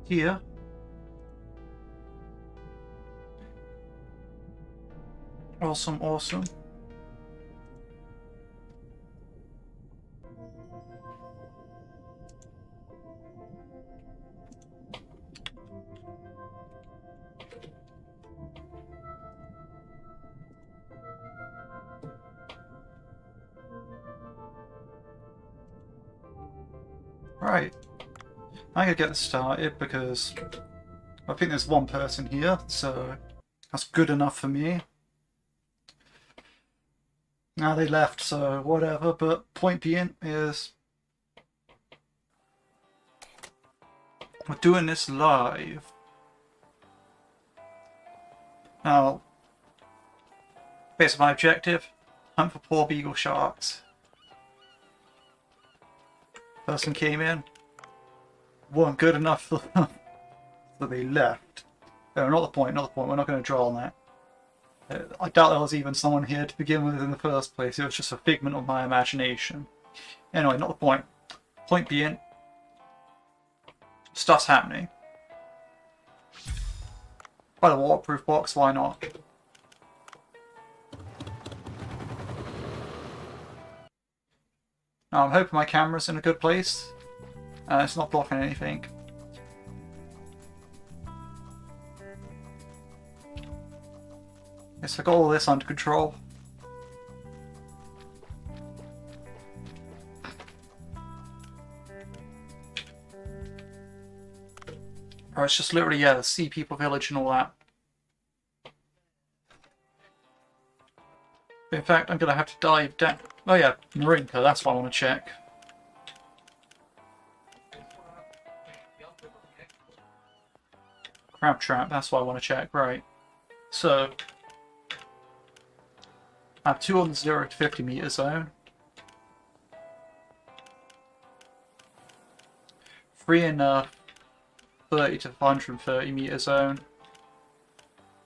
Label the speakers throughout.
Speaker 1: here. Awesome, awesome. Right. I'm gonna get this started because I think there's one person here, so that's good enough for me. Now they left, so whatever, but point being is we're doing this live. Now, based on my objective, hunt for poor beagle sharks. Person came in, weren't good enough for them, so they left. No, not the point, not the point, we're not going to draw on that. I doubt there was even someone here to begin with in the first place. It was just a figment of my imagination. Anyway, not the point. Point being, stuff's happening. By the waterproof box, why not? Now I'm hoping my camera's in a good place. It's not blocking anything. Yes, I got all this under control. Or it's just literally, yeah, the Sea People Village and all that. In fact, I'm going to have to dive down. Oh yeah, Marinka, that's what I want to check. Crab trap, that's what I want to check, right. So, I have 2 on the 0 to 50 meter zone. 3 in the 30 to 130 meter zone.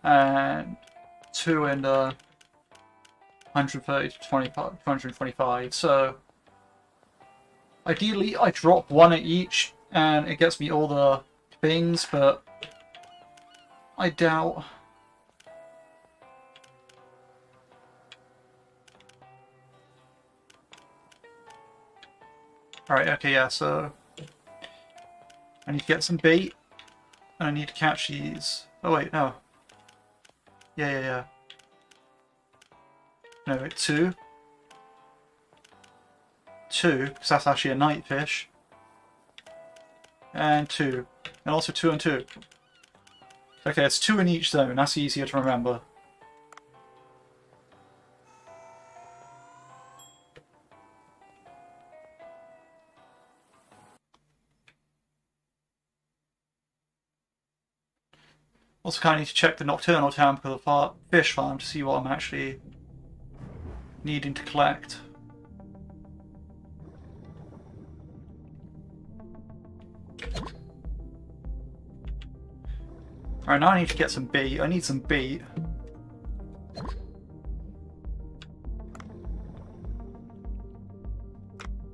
Speaker 1: And 2 in the 130 to 225. So, ideally I drop 1 at each and it gets me all the things, but I doubt. Alright, okay, yeah, so I need to get some bait and I need to catch these. Oh wait, no. Yeah. No, wait, 2. 2, because that's actually a night fish. And 2. And also 2 and 2. Okay, it's 2 in each zone, that's easier to remember. Also kind of need to check the nocturnal town because of the fish farm to see what I'm actually needing to collect. Alright, now I need to get some bait. I need some bait.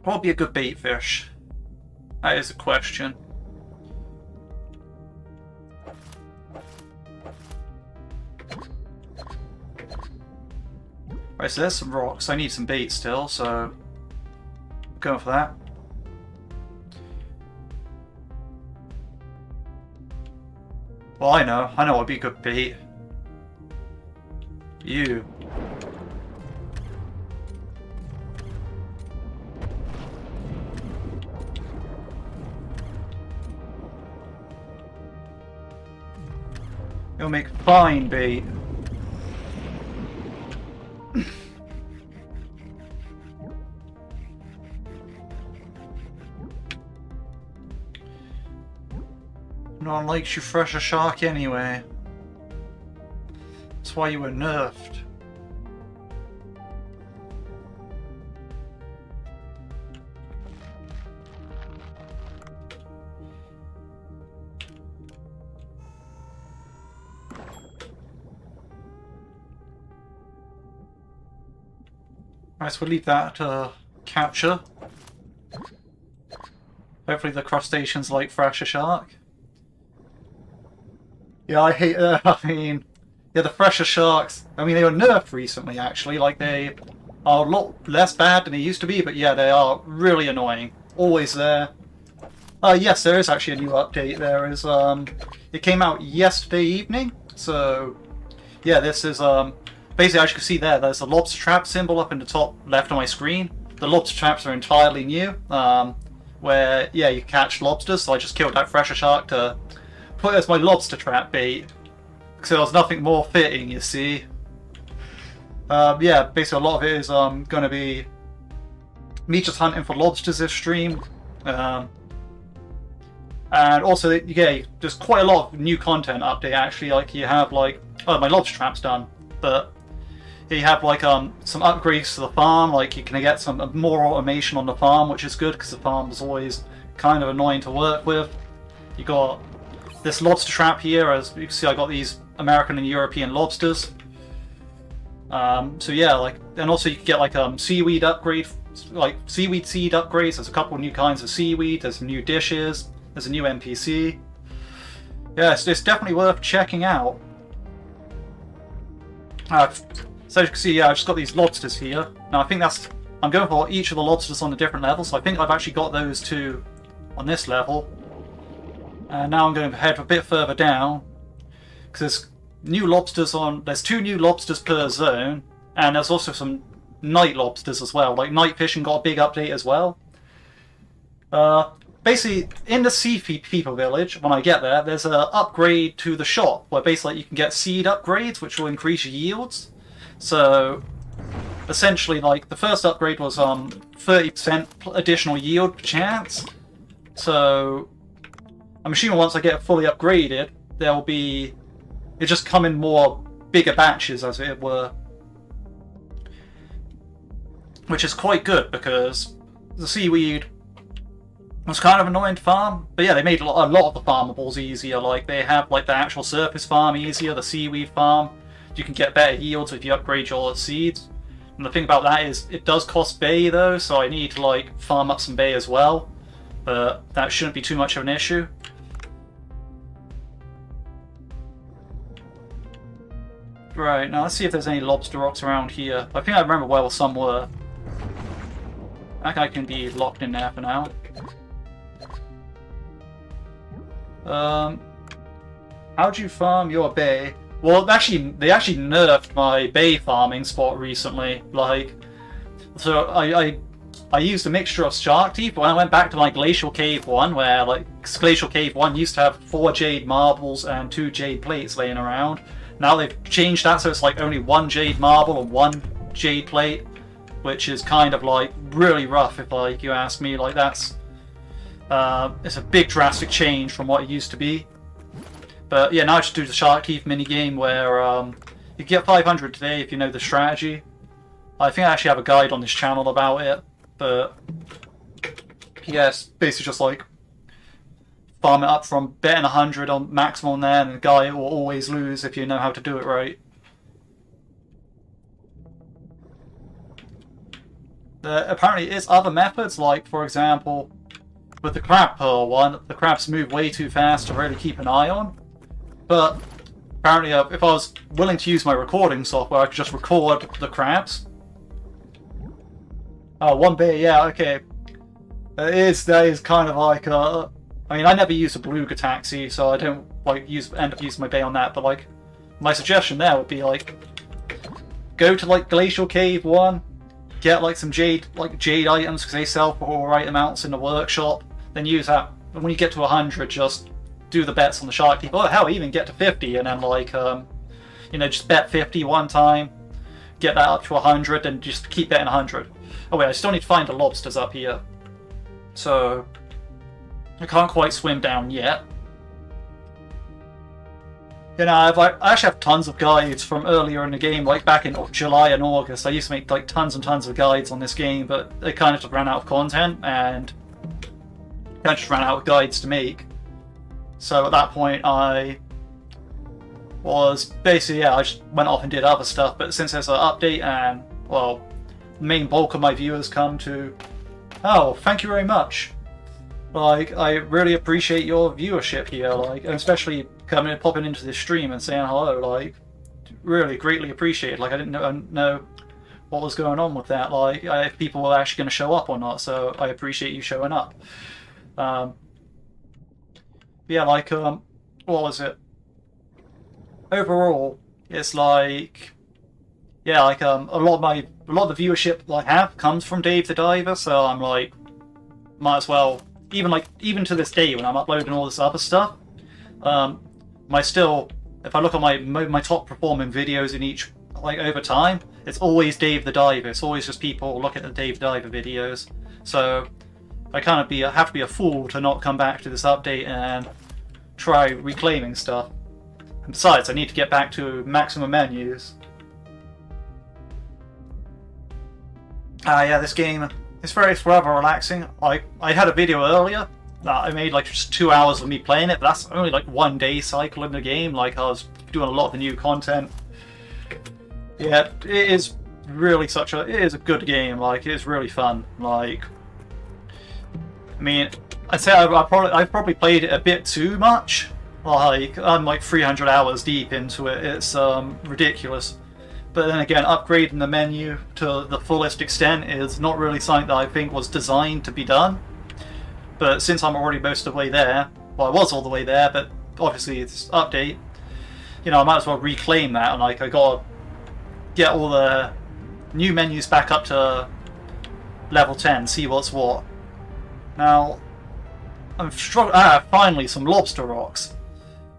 Speaker 1: What would be a good bait fish? That is a question. Right, so there's some rocks. I need some bait still, so I'm going for that. Well, I know what would be a good bait. You. You'll make fine bait. No one likes you fresh a shark anyway. That's why you were nerfed. Right, so we'll leave that to capture. Hopefully the crustaceans like fresher shark. Yeah, I hate. I mean, yeah, the fresher sharks. I mean, they were nerfed recently. Actually, like they are a lot less bad than they used to be. But yeah, they are really annoying. Always there. Yes, there is actually a new update. There is. It came out yesterday evening. So, yeah, this is basically, as you can see there, there's a lobster trap symbol up in the top left of my screen. The lobster traps are entirely new. Where yeah, you catch lobsters. So I just killed that fresher shark to put it as my lobster trap bait. Because there was nothing more fitting, you see. Yeah, basically a lot of it is going to be me just hunting for lobsters this stream. And also, yeah, there's quite a lot of new content update actually. Like you have like, oh, my lobster trap's done, but you have like some upgrades to the farm. Like you can get some more automation on the farm, which is good because the farm was always kind of annoying to work with. You got this lobster trap here, as you can see, I got these American and European lobsters. So yeah, like, and also you can get like seaweed upgrade, like seaweed seed upgrades. There's a couple of new kinds of seaweed. There's some new dishes. There's a new NPC. Yeah, it's definitely worth checking out. So you can see, yeah, I've just got these lobsters here. Now I think I'm going for each of the lobsters on a different level. So I think I've actually got those two on this level. And now I'm going to head a bit further down because there's new lobsters on. There's 2 new lobsters per zone, and there's also some night lobsters as well. Like night fishing got a big update as well. Basically, in the Sea People Village, when I get there, there's an upgrade to the shop where basically you can get seed upgrades, which will increase your yields. So essentially, like the first upgrade was 30% additional yield chance. So I'm assuming once I get it fully upgraded, there'll be it just come in more bigger batches, as it were, which is quite good because the seaweed was kind of annoying to farm. But yeah, they made a lot of the farmables easier. Like they have like the actual surface farm easier, the seaweed farm. You can get better yields if you upgrade your seeds. And the thing about that is it does cost bay though, so I need to like farm up some bay as well. But that shouldn't be too much of an issue. Right, now let's see if there's any lobster rocks around here. I think I remember where some were. That guy can be locked in there for now. How'd you farm your bay? Well, they actually nerfed my bay farming spot recently. Like, so I used a mixture of shark teeth, but when I went back to my Glacial Cave 1, where like Glacial Cave 1 used to have 4 jade marbles and 2 jade plates laying around. Now they've changed that, so it's like only 1 jade marble and 1 jade plate, which is kind of like really rough if like you ask me. Like that's it's a big drastic change from what it used to be. But yeah, now I just do the Shark Teeth minigame where you get 500 today if you know the strategy. I think I actually have a guide on this channel about it, but yeah, it's basically just like farm it up from betting 100 on maximum there, and the guy will always lose if you know how to do it right. There apparently is other methods, like for example, with the crab pearl one, the crabs move way too fast to really keep an eye on. But apparently, if I was willing to use my recording software, I could just record the crabs. Oh, 1 bay, yeah, okay. That is kind of like I mean, I never use a beluga taxi, so I don't like end up using my bay on that. But like, my suggestion there would be like, go to like Glacial Cave 1, get like some jade items because they sell for all right amounts in the workshop. Then use that. And when you get to 100, just do the bets on the shark teeth. Oh hell, even get to 50, and then like you know, just bet 50 one time, get that up to 100, and just keep betting 100. Oh wait, I still need to find the lobsters up here. So I can't quite swim down yet. You know, I actually have tons of guides from earlier in the game, like back in July and August. I used to make like tons and tons of guides on this game, but they kind of just ran out of content, and I just ran out of guides to make. So at that point, I was basically, yeah, I just went off and did other stuff. But since there's an update, and well, the main bulk of my viewers come to, oh, thank you very much. Like, I really appreciate your viewership here, like, especially coming and popping into this stream and saying hello. Like, really greatly appreciated. Like, I didn't know what was going on with that. Like, if people were actually going to show up or not. So I appreciate you showing up. Yeah, like, what was it? Overall, it's like, yeah, like, a lot of the viewership I have comes from Dave the Diver, so I'm like, might as well, even to this day when I'm uploading all this other stuff, if I look at my top performing videos in each, like, over time, it's always Dave the Diver. It's always just people looking at the Dave the Diver videos. So I kind of have to be a fool to not come back to this update and try reclaiming stuff. And besides, I need to get back to maximum menus. Yeah, this game is rather relaxing. I had a video earlier that I made, like, just 2 hours of me playing it, but that's only like 1 day cycle in the game. Like, I was doing a lot of the new content. Yeah, it is really it is a good game. Like, it is really fun. Like, I mean, I'd say I've probably played it a bit too much. Like, I'm like 300 hours deep into it. It's ridiculous. But then again, upgrading the menu to the fullest extent is not really something that I think was designed to be done. But since I'm already most of the way there, well, I was all the way there, but obviously it's update, you know, I might as well reclaim that, and like, I gotta get all the new menus back up to level 10, see what's what. Now, I'm struggling. Finally, some lobster rocks.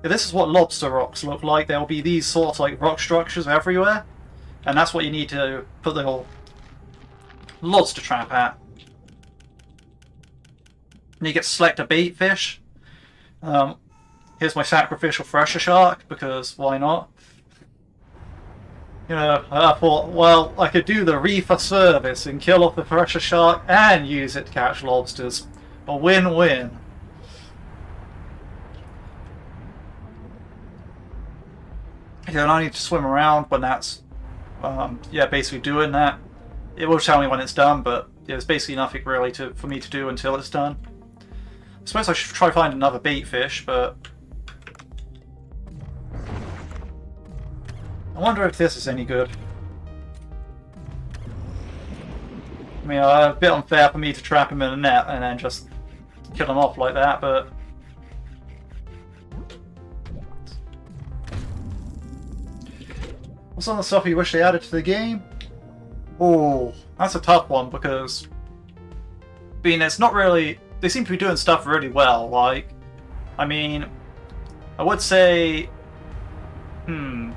Speaker 1: Yeah, this is what lobster rocks look like. There will be these sort of like rock structures everywhere, and that's what you need to put the whole lobster trap at. And you get to select a bait fish. Here's my sacrificial fresher shark, because why not? You know, I thought, well, I could do the reefer service and kill off the fresher shark and use it to catch lobsters. A win-win. Yeah, and I need to swim around when that's, yeah, basically doing that. It will tell me when it's done, but yeah, there's basically nothing really for me to do until it's done. I suppose I should try to find another bait fish, but I wonder if this is any good. I mean, a bit unfair for me to trap him in a net and then just kill him off like that, but what's some of the stuff you wish they added to the game? Oh, that's a tough one, because I mean, it's not really, they seem to be doing stuff really well. Like, I mean, I would say, that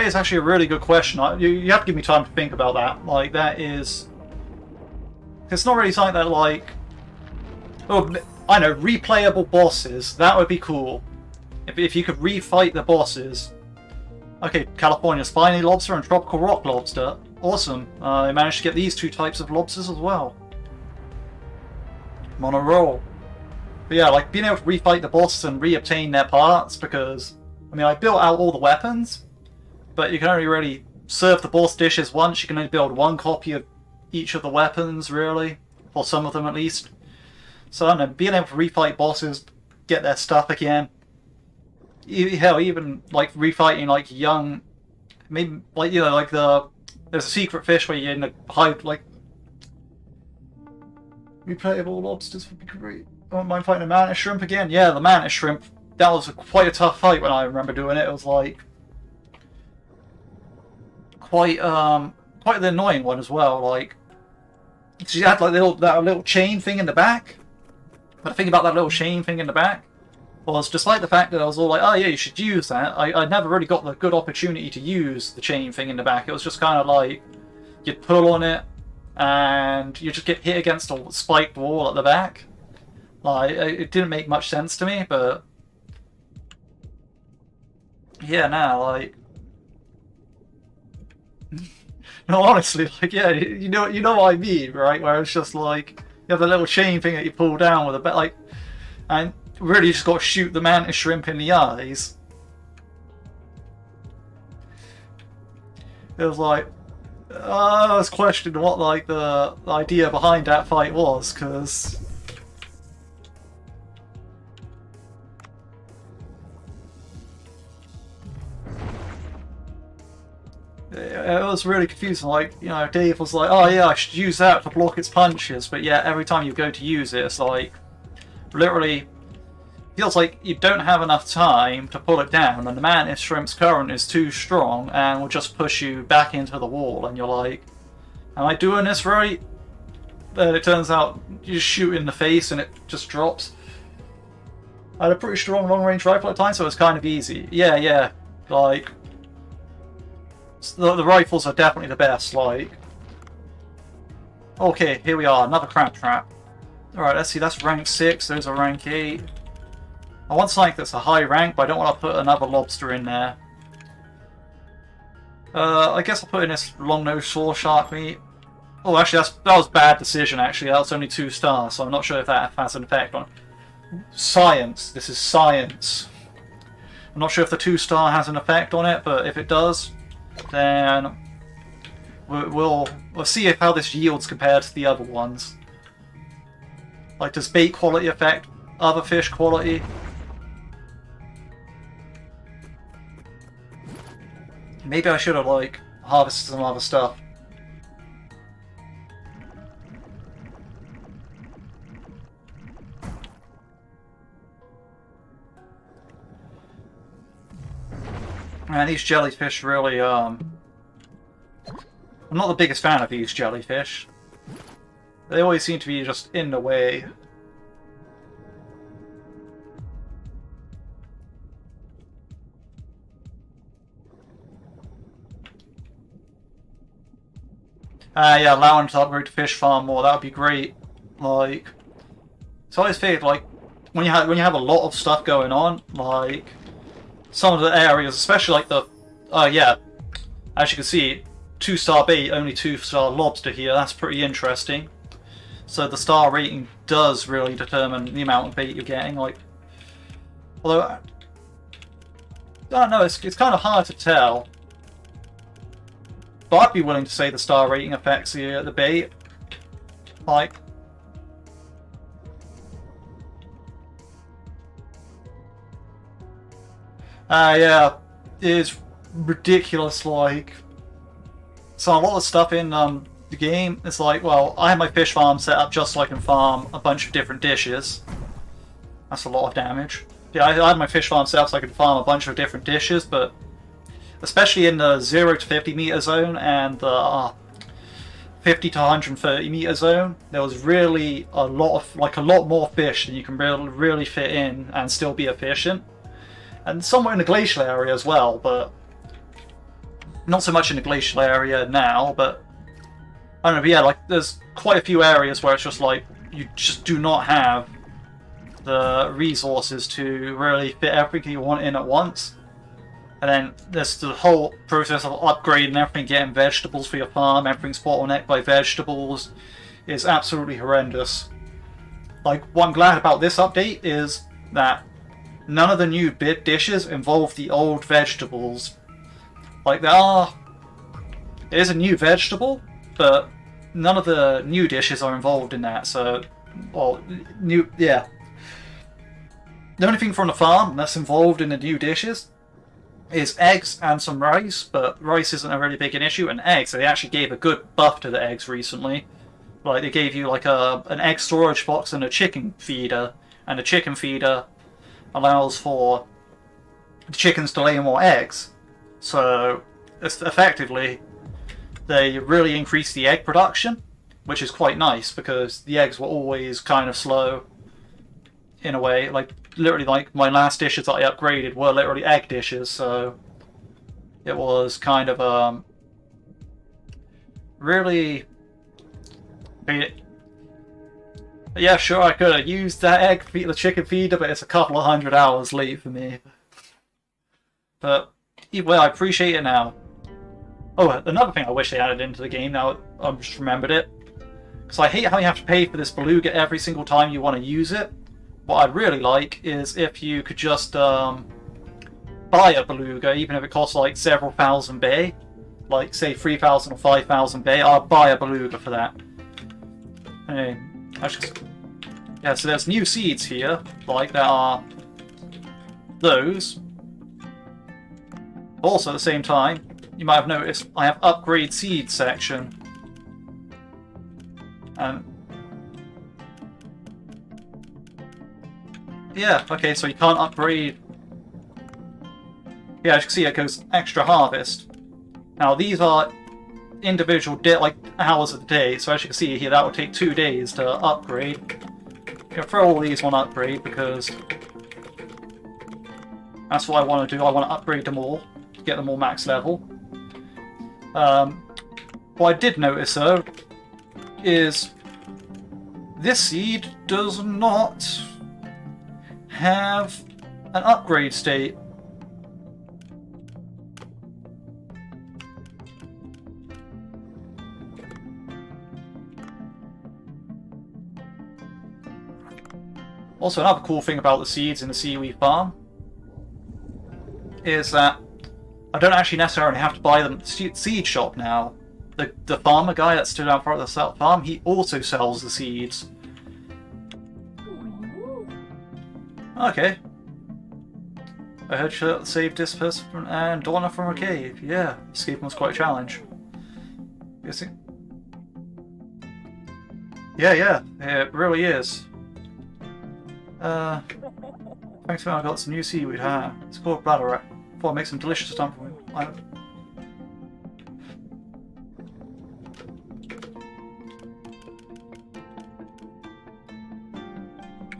Speaker 1: is actually a really good question. You have to give me time to think about that. Like, that is, it's not really something that, like, oh, I know, replayable bosses, that would be cool. If you could refight the bosses. Okay, California spiny lobster and tropical rock lobster. Awesome. I managed to get these two types of lobsters as well. I'm on a roll. But yeah, like, being able to refight the bosses and re-obtain their parts, because, I mean, I built out all the weapons, but you can only really serve the boss dishes once. You can only build one copy of each of the weapons, really. Or some of them, at least. So, I don't know, being able to refight bosses, get their stuff again. Hell, even, like, refighting, like, young... Maybe, like, you know, like, there's a secret fish where you're in the hide, like... Replayable lobsters would be great. I don't mind fighting a mantis shrimp again. Yeah, the mantis shrimp. That was quite a tough fight when I remember doing it. It was, like... quite the annoying one as well. Like, she had like that little chain thing in the back. But the thing about that little chain thing in the back was, despite the fact that I was all like, oh yeah, you should use that, I never really got the good opportunity to use the chain thing in the back. It was just kind of like, you'd pull on it and you just get hit against a spiked wall at the back. Like, it didn't make much sense to me, but yeah, now, like, no, honestly, like, yeah, you know what I mean, right? Where it's just like, you have the little chain thing that you pull down with a bit, like, and really you just got to shoot the mantis shrimp in the eyes. It was like, I was questioning what, like, the idea behind that fight was, because It was really confusing. Like, you know, Dave was like, "Oh yeah, I should use that to block its punches," but yeah, every time you go to use it, it's like literally feels like you don't have enough time to pull it down, and the Mantis Shrimp's current is too strong and will just push you back into the wall, and you're like, "Am I doing this right?" Then it turns out you just shoot in the face and it just drops. I had a pretty strong long-range rifle at the time, so it was kind of easy. Yeah, like the rifles are definitely the best. Like, okay, here we are, another crab trap. All right, let's see. That's rank 6. Those are rank 8. I want something that's a high rank, but I don't want to put another lobster in there. I guess I'll put in this long-nosed shore shark meat. Oh, actually, that was a bad decision, actually. That was only 2 stars, so I'm not sure if that has an effect on it. Science. This is science. I'm not sure if the 2-star has an effect on it, but if it does, then we'll see how this yields compared to the other ones. Like, does bait quality affect other fish quality? Maybe I should have, like, harvested some other stuff. Man, these jellyfish really, I'm not the biggest fan of these jellyfish. They always seem to be just in the way. Yeah, allowing to upgrade the fish farm more, that would be great. Like, it's always figured, like, when you have a lot of stuff going on, like, some of the areas, especially like the, yeah, as you can see, 2-star bait, only 2-star lobster here, that's pretty interesting. So the star rating does really determine the amount of bait you're getting, like, although, I don't know, it's kind of hard to tell. But I'd be willing to say the star rating affects the bait. Like, yeah, it is ridiculous. Like, so a lot of stuff in the game, it's like, well, I have my fish farm set up just so I can farm a bunch of different dishes. That's a lot of damage. Yeah, I had my fish farm set up so I could farm a bunch of different dishes, but especially in the 0 to 50 meter zone and the 50 to 130 meter zone, there was really a lot more fish than you can really fit in and still be efficient. And somewhere in the glacial area as well, but not so much in the glacial area now, but I don't know, but yeah, like, there's quite a few areas where it's just like, you just do not have the resources to really fit everything you want in at once. And then there's the whole process of upgrading everything, getting vegetables for your farm, everything's bottlenecked by vegetables, is absolutely horrendous. Like, what I'm glad about this update is that none of the new bit dishes involve the old vegetables. Like, it is a new vegetable, but none of the new dishes are involved in that, so, well, yeah. The only thing from the farm that's involved in the new dishes is eggs and some rice, but rice isn't a really big an issue, and eggs, they actually gave a good buff to the eggs recently. Like, they gave you, like, an egg storage box and a chicken feeder, and the chicken feeder allows for the chickens to lay more eggs. So, effectively, they really increased the egg production, which is quite nice, because the eggs were always kind of slow, in a way. Like, literally, like, my last dishes that I upgraded were literally egg dishes, so it was kind of, really... Yeah, sure, I could have used that the chicken feeder, but it's a couple of 100 hours late for me. But, either way, I appreciate it now. Oh, another thing I wish they added into the game, now I've just remembered it. Because I hate how you have to pay for this beluga every single time you want to use it. What I'd really like is if you could just buy a beluga, even if it costs like several thousand bay. Like, say 3,000 or 5,000 bay, I'll buy a beluga for that. Hey, yeah, so there's new seeds here, like there are those. Also, at the same time, you might have noticed I have upgrade seed section. Yeah, okay, so you can't upgrade. Yeah, as you can see, it goes extra harvest. Now these are individual hours of the day, so as you can see here, that will take 2 days to upgrade. I'm gonna throw all these on upgrade because that's what I want to do. I want to upgrade them all, get them all max level. What I did notice though is this seed does not have an upgrade state. Also, another cool thing about the seeds in the seaweed farm is that I don't actually necessarily have to buy them at the seed shop now. The farmer guy that stood out front of the farm, he also sells the seeds. Okay. I heard you saved this person and Donna from a cave. Yeah, escaping was quite a challenge. Yeah, it really is. Thanks for I got some new seaweed, huh? It's called bladder rat. Thought I'd make some delicious dumpling.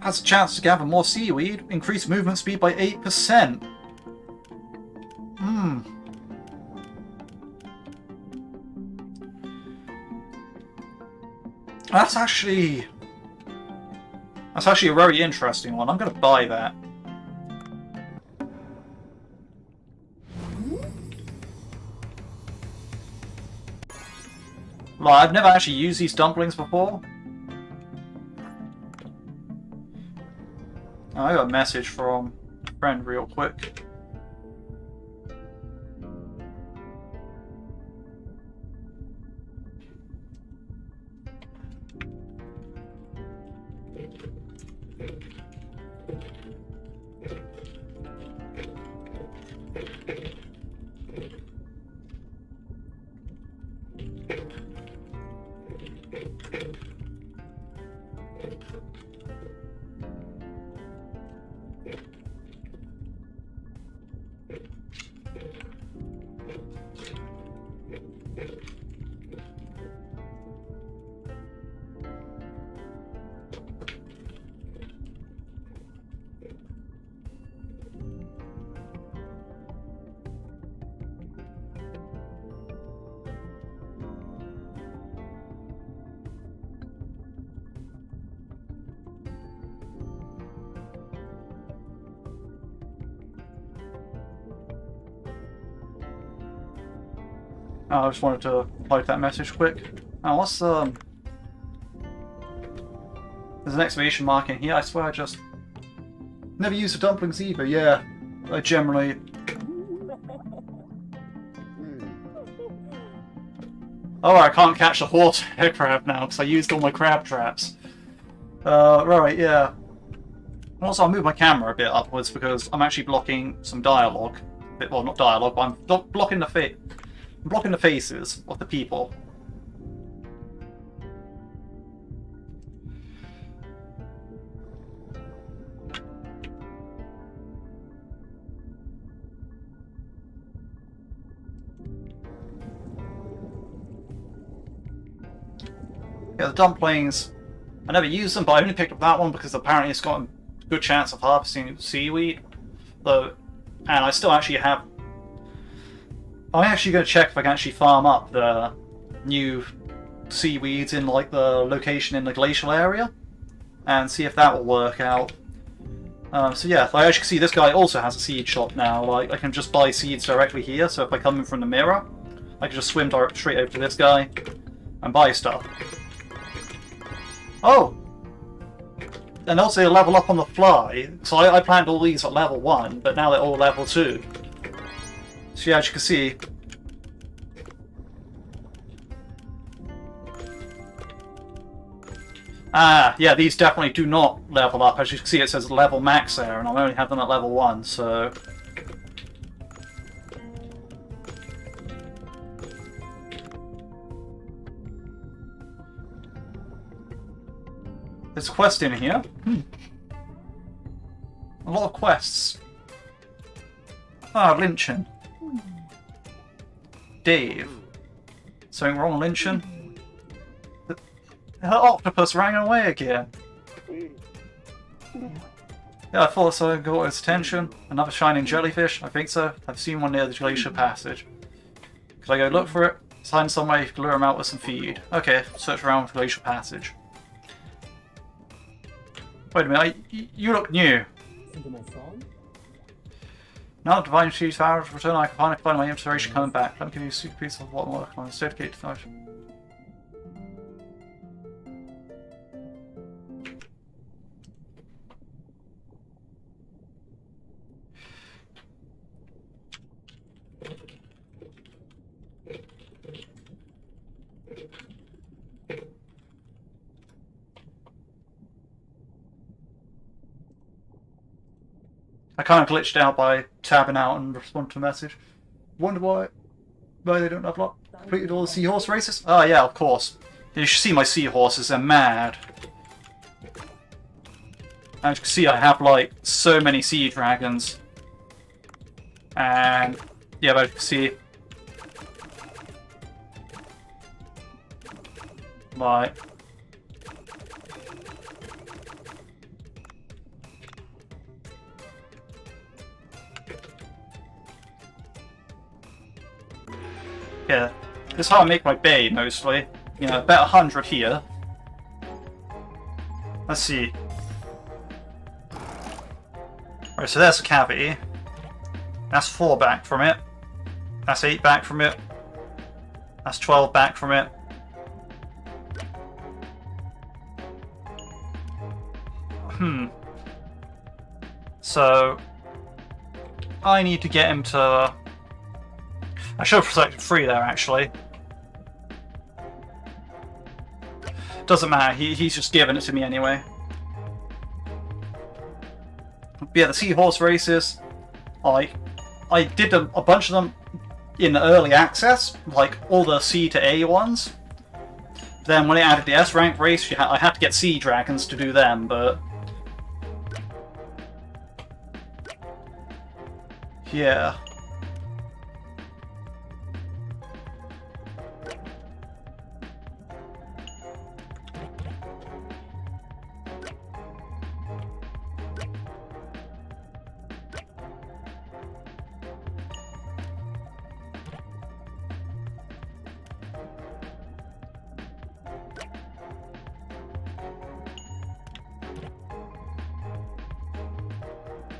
Speaker 1: Has a chance to gather more seaweed, increase movement speed by 8%. That's actually a very interesting one. I'm going to buy that. Well, I've never actually used these dumplings before. Oh, I got a message from a friend real quick. Oh, I just wanted to type that message quick. Oh, what's there's an exclamation mark in here. I swear I just never used the dumplings either. Yeah, I generally. Oh, I can't catch the horse crab now because I used all my crab traps. Right, yeah. Also, I'll move my camera a bit upwards because I'm actually blocking some dialogue. Well, not dialogue, but I'm blocking the faces of the people. Yeah, the dumplings, I never used them, but I only picked up that one because apparently it's got a good chance of harvesting seaweed. Though, and I still actually have. I'm actually going to check if I can actually farm up the new seaweeds in like the location in the glacial area and see if that will work out. So yeah, like, as you can see, this guy also has a seed shop now. Like, I can just buy seeds directly here, so if I come in from the mirror, I can just swim straight over to this guy and buy stuff. Oh! And also they level up on the fly. So I planned all these at level 1, but now they're all level 2. So yeah, as you can see, yeah, these definitely do not level up. As you can see, it says level max there, and I only have them at level 1, so. There's a quest in here. A lot of quests. Ah, Lynchen. Dave. Something wrong, Lynchen? The octopus ran away again. Yeah, I thought so. Got his attention. Another shining jellyfish? I think so. I've seen one near the glacier passage. Could I go look for it? Find some way to lure him out with some feed. Okay, search around for glacier passage. Wait a minute, you look new. Now that Divine She's power to return, I can finally find my inspiration coming back. Let me give you a super piece of what I'm working on. It's dedicated tonight. I kind of glitched out by tabbing out and responding to a message. Wonder why they don't have luck. Completed all the seahorse races? Oh yeah, of course. You should see my seahorses, they're mad. As you can see, I have like so many sea dragons. And yeah, but you can see like yeah, this is how I make my bay mostly. You know, about 100 here. Let's see. Right, so there's a cavity. That's 4 back from it. That's 8 back from it. That's 12 back from it. So I need to get him to... I should have selected 3 there, actually. Doesn't matter, he's just giving it to me anyway. But yeah, the seahorse races, I did a bunch of them in the early access, like all the C to A ones. Then when it added the S rank race, I had to get sea dragons to do them, but... yeah.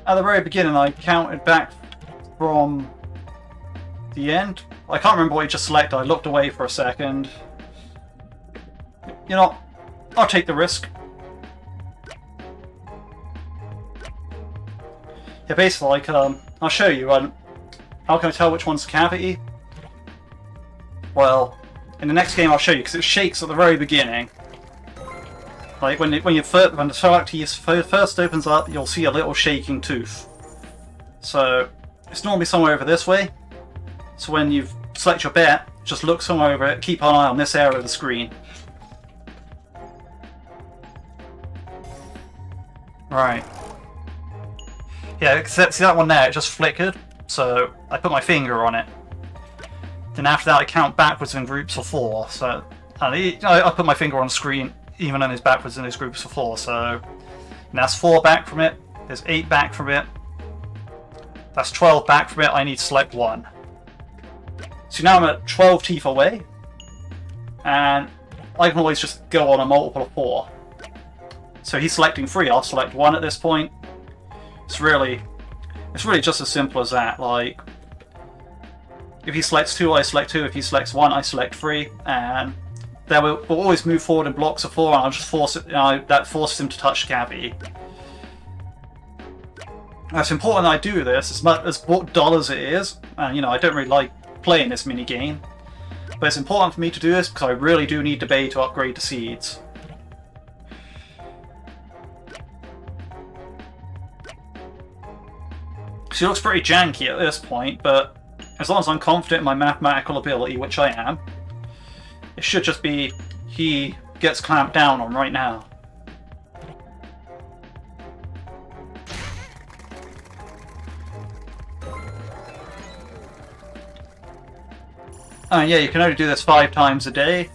Speaker 1: At the very beginning, I counted back from the end. I can't remember what you just selected. I looked away for a second. You know, I'll take the risk. Yeah, basically, like, I'll show you. How can I tell which one's the cavity? Well, in the next game I'll show you, because it shakes at the very beginning. Like when the Phylacteries first opens up, you'll see a little shaking tooth. So it's normally somewhere over this way. So when you select your bet, just look somewhere over it. Keep an eye on this area of the screen. Right. Yeah, except see that one there, it just flickered. So I put my finger on it. Then after that, I count backwards in groups of 4. So I put my finger on the screen. Even though it's backwards in those groups of 4, so that's 4 back from it, there's 8 back from it, that's 12 back from it, I need to select 1. So now I'm at 12 teeth away, and I can always just go on a multiple of 4. So he's selecting 3, I'll select 1 at this point. It's really just as simple as that. Like, if he selects 2, I select 2, if he selects 1, I select 3, and then we'll always move forward in blocks of 4, and I'll just force it. That forces him to touch the cavity. It's important that I do this, as much as dull as it is. And you know, I don't really like playing this mini game, but it's important for me to do this because I really do need the bay to upgrade the seeds. She looks pretty janky at this point, but as long as I'm confident in my mathematical ability, which I am, it should just be he gets clamped down on right now. And yeah, you can only do this 5 times a day.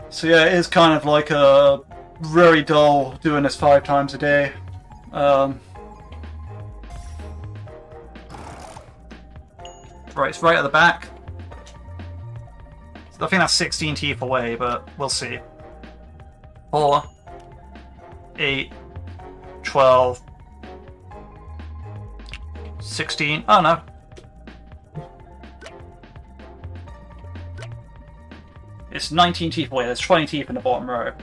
Speaker 1: So yeah, it is kind of like a very dull doing this 5 times a day. Right, it's right at the back. I think that's 16 teeth away, but we'll see. 4, 8, 12, 16. Oh no. It's 19 teeth away. There's 20 teeth in the bottom row.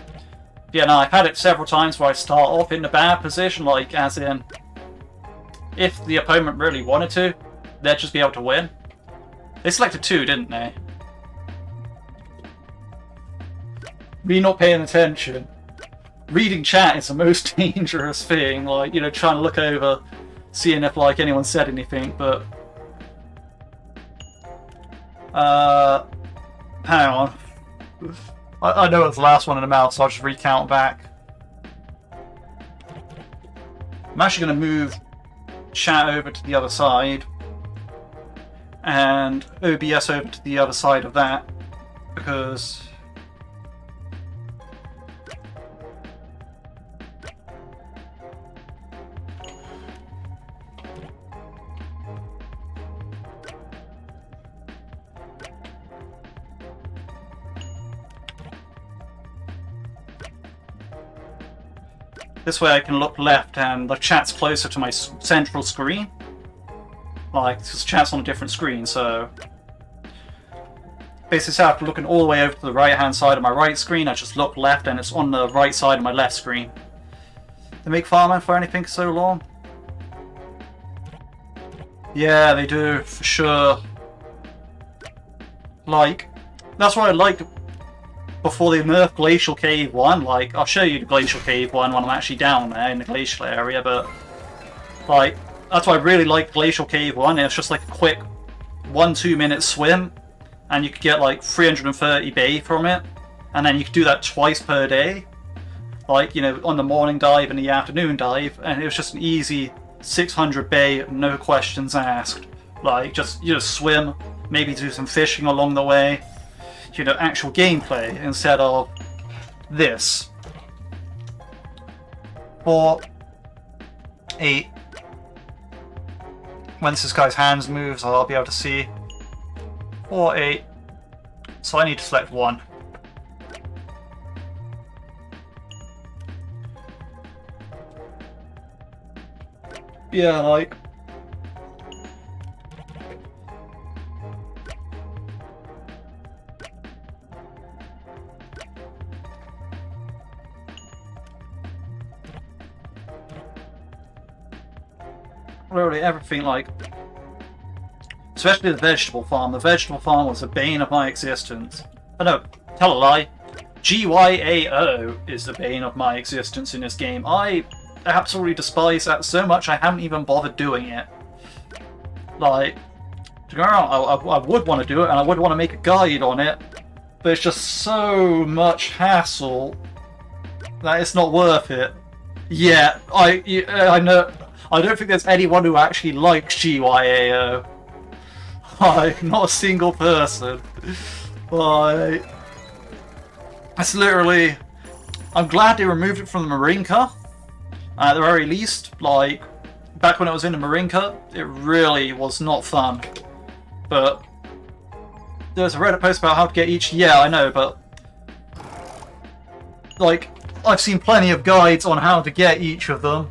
Speaker 1: Yeah, no, I've had it several times where I start off in a bad position, like as in, if the opponent really wanted to, they'd just be able to win. They selected 2, didn't they? Me not paying attention. Reading chat is the most dangerous thing, like, you know, trying to look over, seeing if, like, anyone said anything, but... hang on. I know it's the last one in the mouth, so I'll just recount back. I'm actually going to move chat over to the other side, and OBS over to the other side of that, because... this way I can look left and the chat's closer to my central screen. Like, this chat's on a different screen, so... basically, so after looking all the way over to the right-hand side of my right screen, I just look left and it's on the right side of my left screen. They make Farmland for anything so long? Yeah, they do, for sure. Like, that's what I liked before they nerfed Glacial Cave 1. Like, I'll show you the Glacial Cave 1 when I'm actually down there in the glacial area, but... like, that's why I really liked Glacial Cave 1. It's just like a quick 1-2 minute swim, and you could get like 330 bay from it, and then you could do that twice per day. Like, you know, on the morning dive and the afternoon dive, and it was just an easy 600 bay, no questions asked. Like, just, you know, swim, maybe do some fishing along the way. You know, actual gameplay instead of this. 4, 8. Once this guy's hands moves, I'll be able to see. 4, 8. So I need to select 1. Yeah, like... really everything, like, especially the vegetable farm. The vegetable farm was the bane of my existence. Oh no, tell a lie. GYAO is the bane of my existence in this game. I absolutely despise that so much I haven't even bothered doing it. Like, to go around, I would want to do it and I would want to make a guide on it, but it's just so much hassle that it's not worth it. Yeah, I know. I don't think there's anyone who actually likes GYAO. Like, not a single person. Like, it's literally... I'm glad they removed it from the Marinka. At the very least, like, back when it was in the Marinka, it really was not fun. But there's a Reddit post about how to get each... yeah, I know, but... like, I've seen plenty of guides on how to get each of them.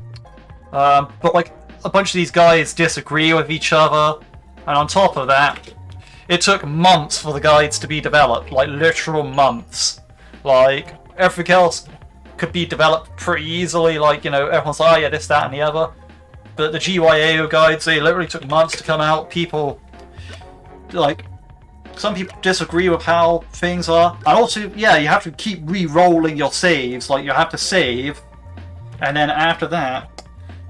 Speaker 1: But like, a bunch of these guides disagree with each other, and on top of that, it took months for the guides to be developed, like literal months. Like, everything else could be developed pretty easily, like, you know, everyone's like, oh yeah, this, that, and the other. But the GYAO guides, they literally took months to come out. People, like, some people disagree with how things are. And also, yeah, you have to keep re-rolling your saves, like, you have to save, and then after that,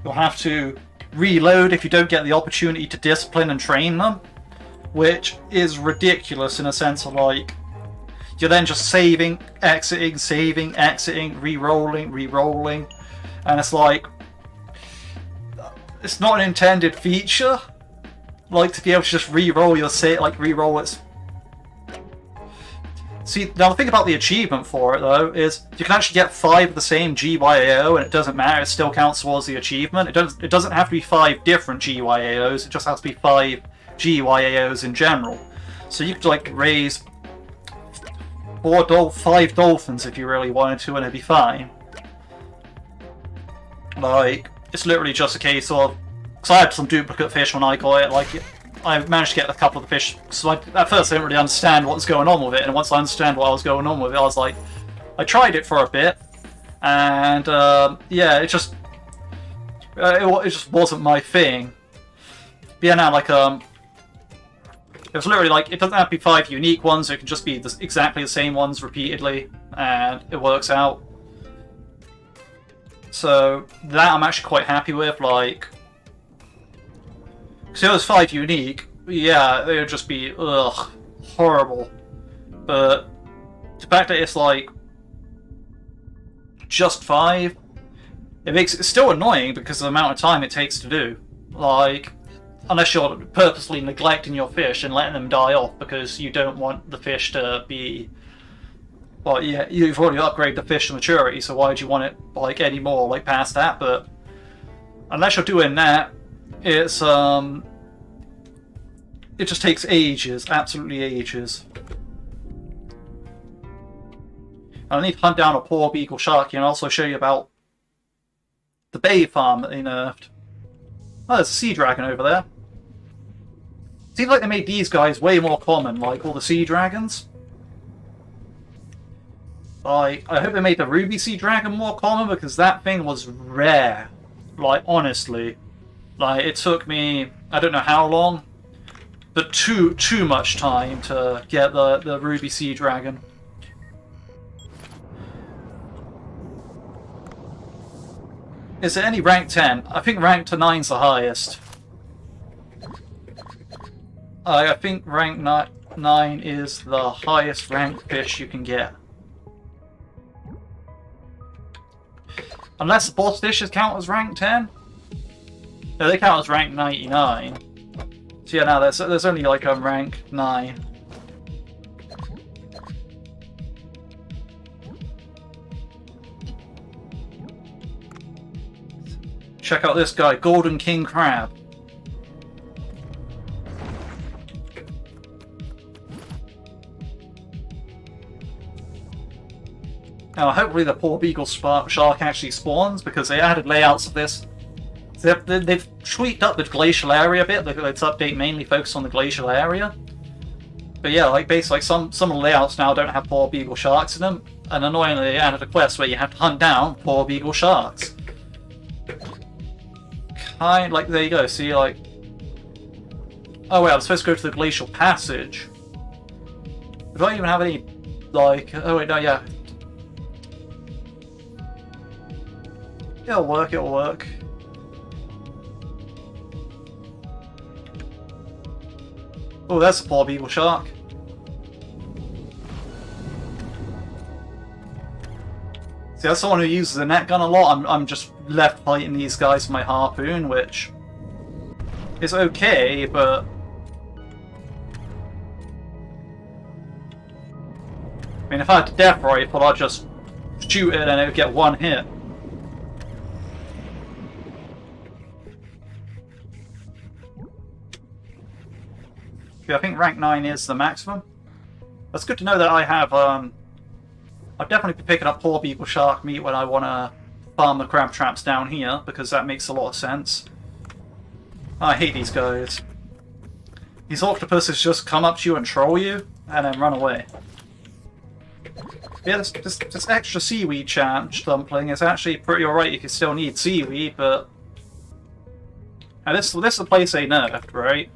Speaker 1: you'll have to reload if you don't get the opportunity to discipline and train them, which is ridiculous in a sense of, like, you're then just saving, exiting, re-rolling, and it's like, it's not an intended feature. like to be able to just re-roll your save, like re-roll its. See, now the thing about the achievement for it though is you can actually get 5 of the same GYAO, and it doesn't matter; it still counts towards the achievement. It doesn't have to be 5 different GYAOs. It just has to be 5 GYAOs in general. So you could like raise 5 dolphins if you really wanted to, and it'd be fine. Like, it's literally just a case of, because I had some duplicate fish when I got it, like, I managed to get a couple of the fish, so at first I didn't really understand what was going on with it, and once I understand what was going on with it, I was like, I tried it for a bit, and yeah, it just wasn't my thing. But yeah, now, like, it was literally like, it doesn't have to be 5 unique ones, it can just be exactly the same ones repeatedly, and it works out. So, that I'm actually quite happy with, like... So it was 5 unique, yeah, they would just be, ugh, horrible. But, the fact that it's like... just 5, it makes it still annoying because of the amount of time it takes to do. Like... Unless you're purposely neglecting your fish and letting them die off because you don't want the fish to be... Well, yeah, you've already upgraded the fish to maturity, so why would you want it, like, any more, like, past that? But unless you're doing that, it's, it just takes ages, absolutely ages. I need to hunt down a poor beagle shark and also show you about the bay farm that they nerfed. Oh, there's a sea dragon over there. Seems like they made these guys way more common, like all the sea dragons. Like, I hope they made the ruby sea dragon more common because that thing was rare. Like, honestly. Like, it took me, I don't know how long, but too much time to get the ruby sea dragon. Is there any rank 10? I think rank to 9's the highest. I think rank 9 is the highest ranked fish you can get. Unless the boss dishes count as rank 10? No, they count as rank 99. So yeah, now there's only like a rank 9. Check out this guy, Golden King Crab. Now, hopefully the poor beagle shark actually spawns, because they added layouts of this. They've tweaked up the glacial area a bit. Let's update mainly focus on the glacial area. But yeah, like basically some of the layouts now don't have poor beagle sharks in them, and annoyingly they added a quest where you have to hunt down poor beagle sharks. Like, there you go, see, like... Oh wait, I'm supposed to go to the glacial passage. I don't even have any, like... Oh wait, no, yeah. It'll work, it'll work. Oh, that's a poor beagle shark. See, as someone who uses a net gun a lot, I'm just left fighting these guys with my harpoon, which is okay, but... I mean, if I had a death rifle, I'd just shoot it and it would get one hit. Yeah, I think rank 9 is the maximum. That's good to know that I have, I'll definitely be picking up poor beagle shark meat when I want to farm the crab traps down here, because that makes a lot of sense. I hate these guys. These octopuses just come up to you and troll you, and then run away. Yeah, this extra seaweed dumpling is actually pretty alright if you still need seaweed, but... Now this is the place they nerfed, right?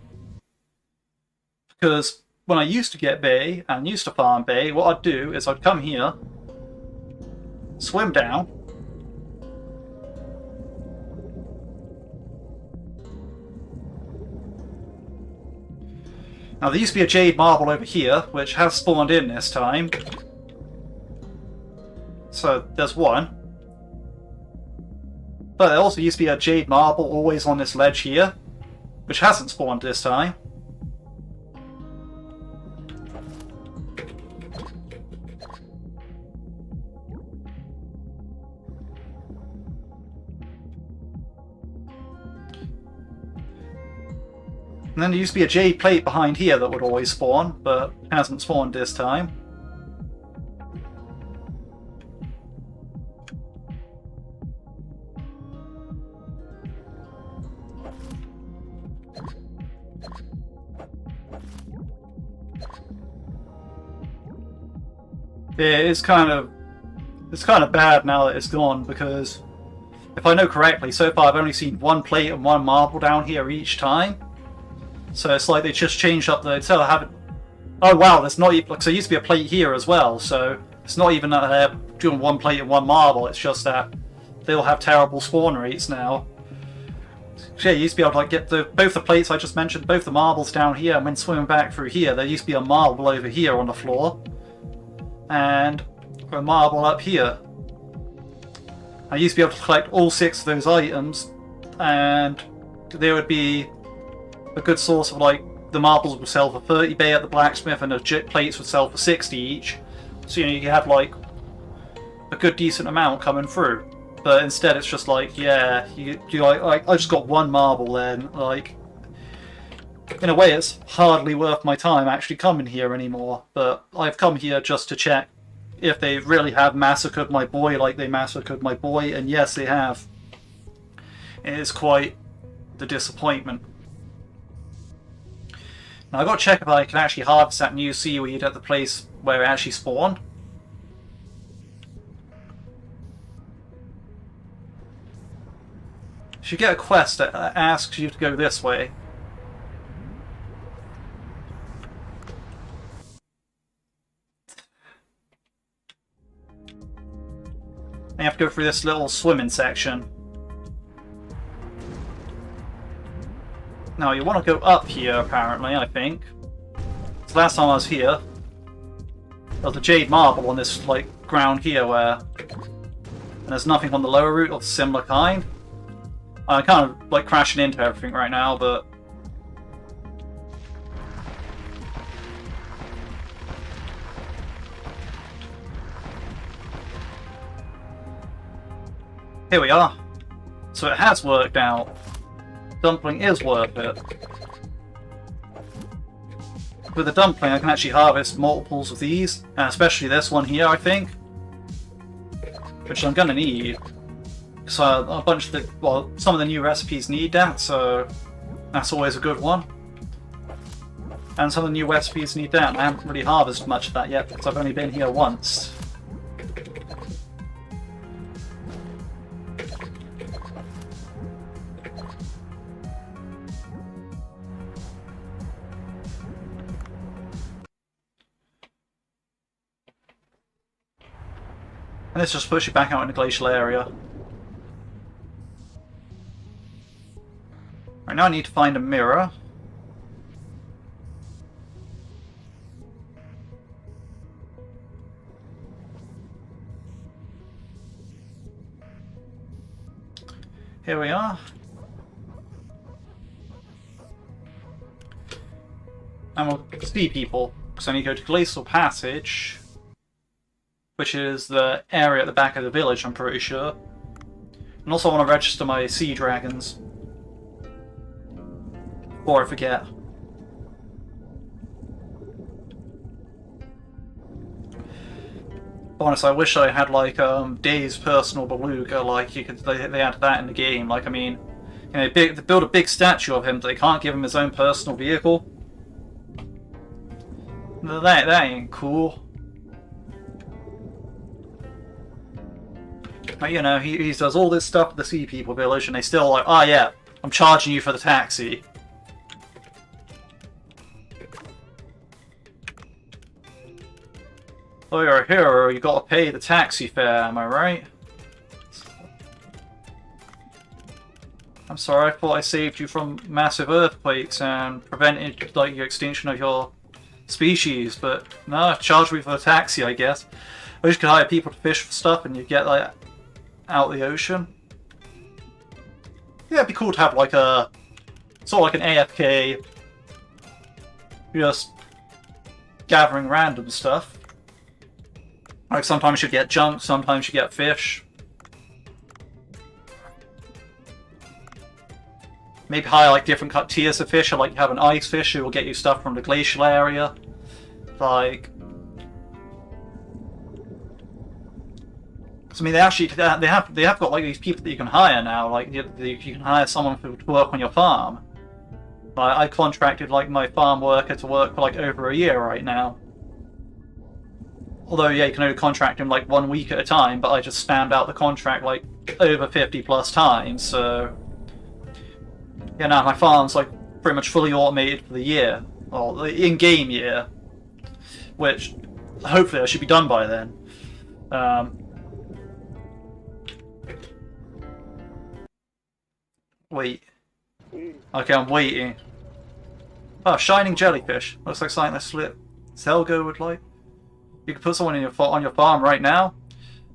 Speaker 1: Because when I used to get bay, and used to farm bay, what I'd do is I'd come here, swim down, now there used to be a jade marble over here, which has spawned in this time. So there's one. But there also used to be a jade marble always on this ledge here. which hasn't spawned this time. And then there used to be a jade plate behind here that would always spawn, but hasn't spawned this time. Yeah, it's kind of bad now that it's gone, because if I know correctly, so far I've only seen one plate and one marble down here each time. So it's like they just changed up the... instead of having... oh wow, there's not even... like, so there used to be a plate here as well, so it's not even that they're doing one plate and one marble, it's just that they'll have terrible spawn rates now. So yeah, you used to be able to like get both the plates I just mentioned, both the marbles down here, and when swimming back through here, there used to be a marble over here on the floor. And a marble up here. I used to be able to collect all 6 of those items, and there would be a good source of like the marbles would sell for 30 bay at the blacksmith, and the plates would sell for 60 each. So you know you have like a good decent amount coming through. But instead it's just like, yeah, you like I just got one marble then. Like in a way it's hardly worth my time actually coming here anymore. But I've come here just to check if they really have massacred my boy like they massacred my boy, and yes they have. It is quite the disappointment. Now I've got to check if I can actually harvest that new seaweed at the place where it actually spawned. You get a quest that asks you to go this way. And you have to go through this little swimming section. Now you want to go up here apparently, I think. So last time I was here, there was a jade marble on this like ground here where... and there's nothing on the lower route of similar kind. I'm kind of like crashing into everything right now, but here we are. So it has worked out. Dumpling is worth it. With the dumpling I can actually harvest multiples of these, and especially this one here I think, which I'm gonna need. So a bunch of the, well, some of the new recipes need that, so that's always a good one. And some of the new recipes need that, and I haven't really harvested much of that yet because I've only been here once. And this just puts you back out in the glacial area. Right now I need to find a mirror. Here we are. And we'll see people, because I need to go to Glacial Passage, which is the area at the back of the village, I'm pretty sure. And also I want to register my sea dragons. Before I forget. Honestly, I wish I had like Dave's personal beluga, like you could they added that in the game. Like I mean, you know, they build a big statue of him, but they can't give him his own personal vehicle. That ain't cool. But you know, he does all this stuff at the Sea People Village, and they still like, oh yeah, I'm charging you for the taxi. Oh, you're a hero, you gotta pay the taxi fare, am I right? I'm sorry, I thought I saved you from massive earthquakes and prevented like your extinction of your species, but no, charge me for the taxi, I guess. I wish you could hire people to fish for stuff and you get like out of the ocean. Yeah, it'd be cool to have like a sort of like an AFK, just gathering random stuff. Like sometimes you get junk, sometimes you get fish. Maybe hire like different tiers of fish, or like you have an ice fish who will get you stuff from the glacial area. Like, I mean, they have got like these people that you can hire now. Like you can hire someone to work on your farm. Like, I contracted like my farm worker to work for like over a year right now. Although yeah, you can only contract him like 1 week at a time, but I just spammed out the contract like over 50+ times. So yeah, now my farm's like pretty much fully automated for the year, or the in-game year, which hopefully I should be done by then. Wait. Okay, I'm waiting. Oh, shining jellyfish. Looks like something that Zelgo would like. You can put someone in on your farm right now.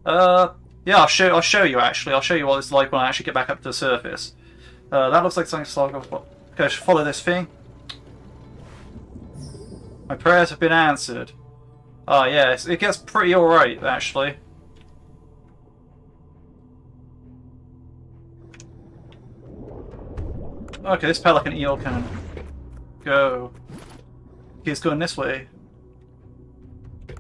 Speaker 1: Yeah, I'll show you actually. I'll show you what it's like when I actually get back up to the surface. That looks like something Zelgo. Okay, follow this thing. My prayers have been answered. Oh yeah, it gets pretty alright actually. Okay, this pelican eel can go. He's going this way. But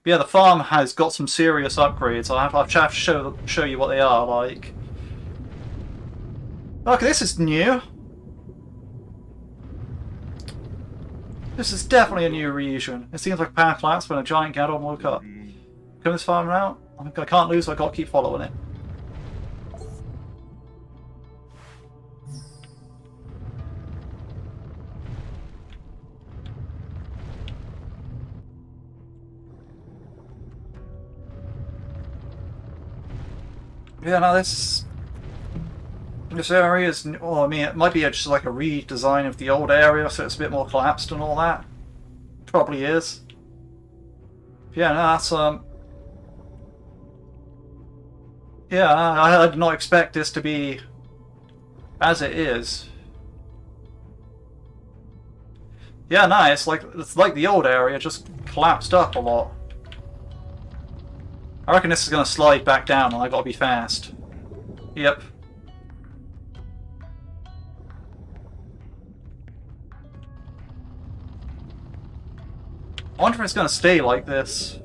Speaker 1: yeah, the farm has got some serious upgrades. I'll have to show you what they are like. Okay, this is new. This is definitely a new region. It seems like a power collapsed when a giant Gadon woke up. Come this farm out? I can't lose, so I've got to keep following it. Yeah, now this area is, well, I mean, it might be just like a redesign of the old area, so it's a bit more collapsed and all that. Probably is. Yeah, no, that's yeah, I did not expect this to be as it is. Yeah, no, it's like the old area, just collapsed up a lot. I reckon this is going to slide back down and I got to be fast. Yep. I wonder if it's going to stay like this.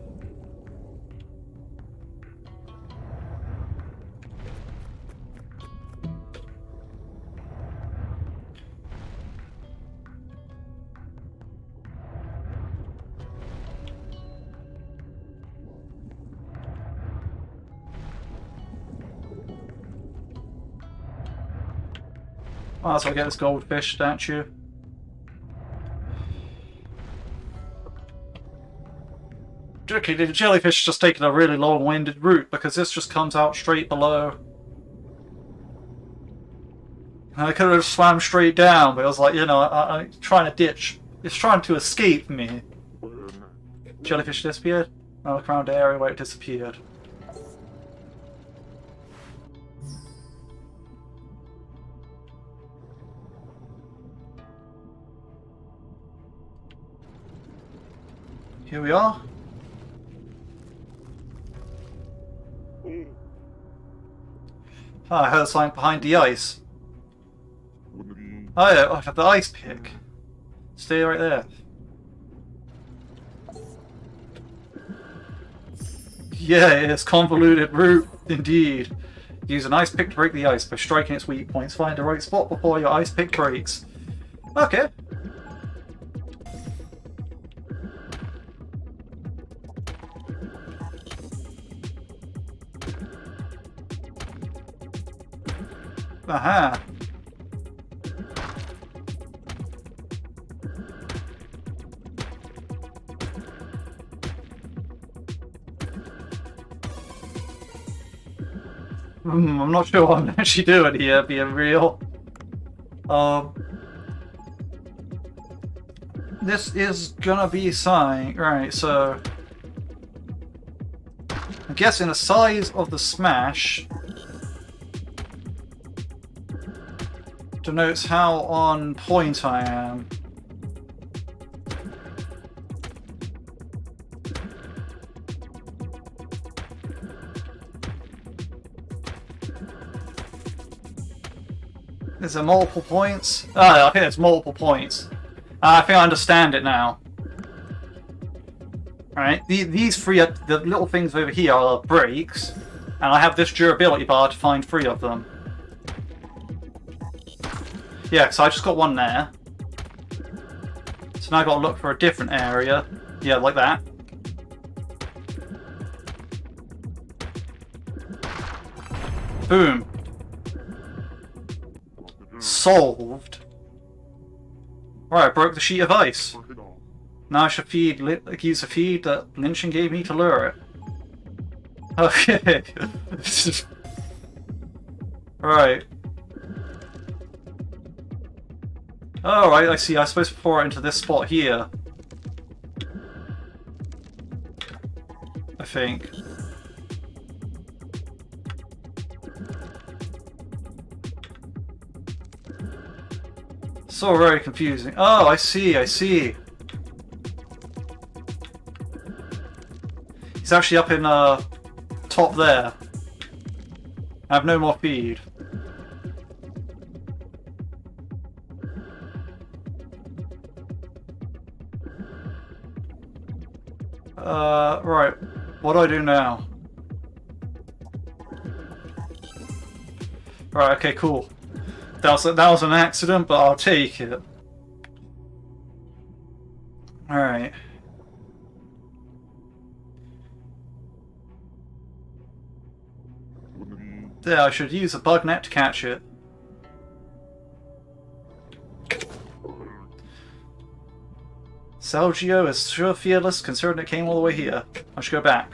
Speaker 1: Might as well get this goldfish statue. Okay, the jellyfish just taking a really long-winded route because this just comes out straight below. I could have swam straight down, but I was like, you know, I'm trying to ditch. It's trying to escape me. Jellyfish disappeared. Now look around the area where it disappeared. Here we are. Oh, I heard something behind the ice. Oh yeah, I have the ice pick. Stay right there. Yeah, it's convoluted route indeed. Use an ice pick to break the ice by striking its weak points. Find the right spot before your ice pick breaks. Okay. Aha! I'm not sure what I'm actually doing here, being real. This is gonna be something. Right, so I'm guessing the size of the smash denotes how on point I am. Is there multiple points? Oh, I think there's multiple points. I think I understand it now. Alright, these three, the little things over here are breaks, and I have this durability bar to find 3 of them. Yeah, so I just got one there. So now I've got to look for a different area. Yeah, like that. Boom. Solved. Right, I broke the sheet of ice. Now I should use a feed that Lynching gave me to lure it. Okay. Right. Oh, right, I see. I'm supposed to pour it into this spot here. I think. So very confusing. Oh, I see, I see. He's actually up in top there. I have no more feed. Right. What do I do now? Right, okay, cool. That was an accident, but I'll take it. Alright. Yeah, I should use a bug net to catch it. Sergio is sure fearless, concerned it came all the way here. I should go back.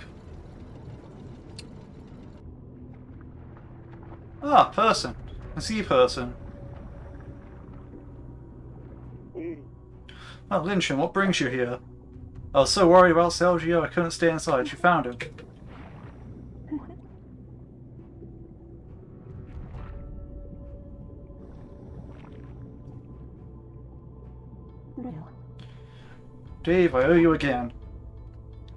Speaker 1: Ah, person. I see person. Oh, Lynching, what brings you here? I was so worried about Sergio I couldn't stay inside. You found him. Dave, I owe you again.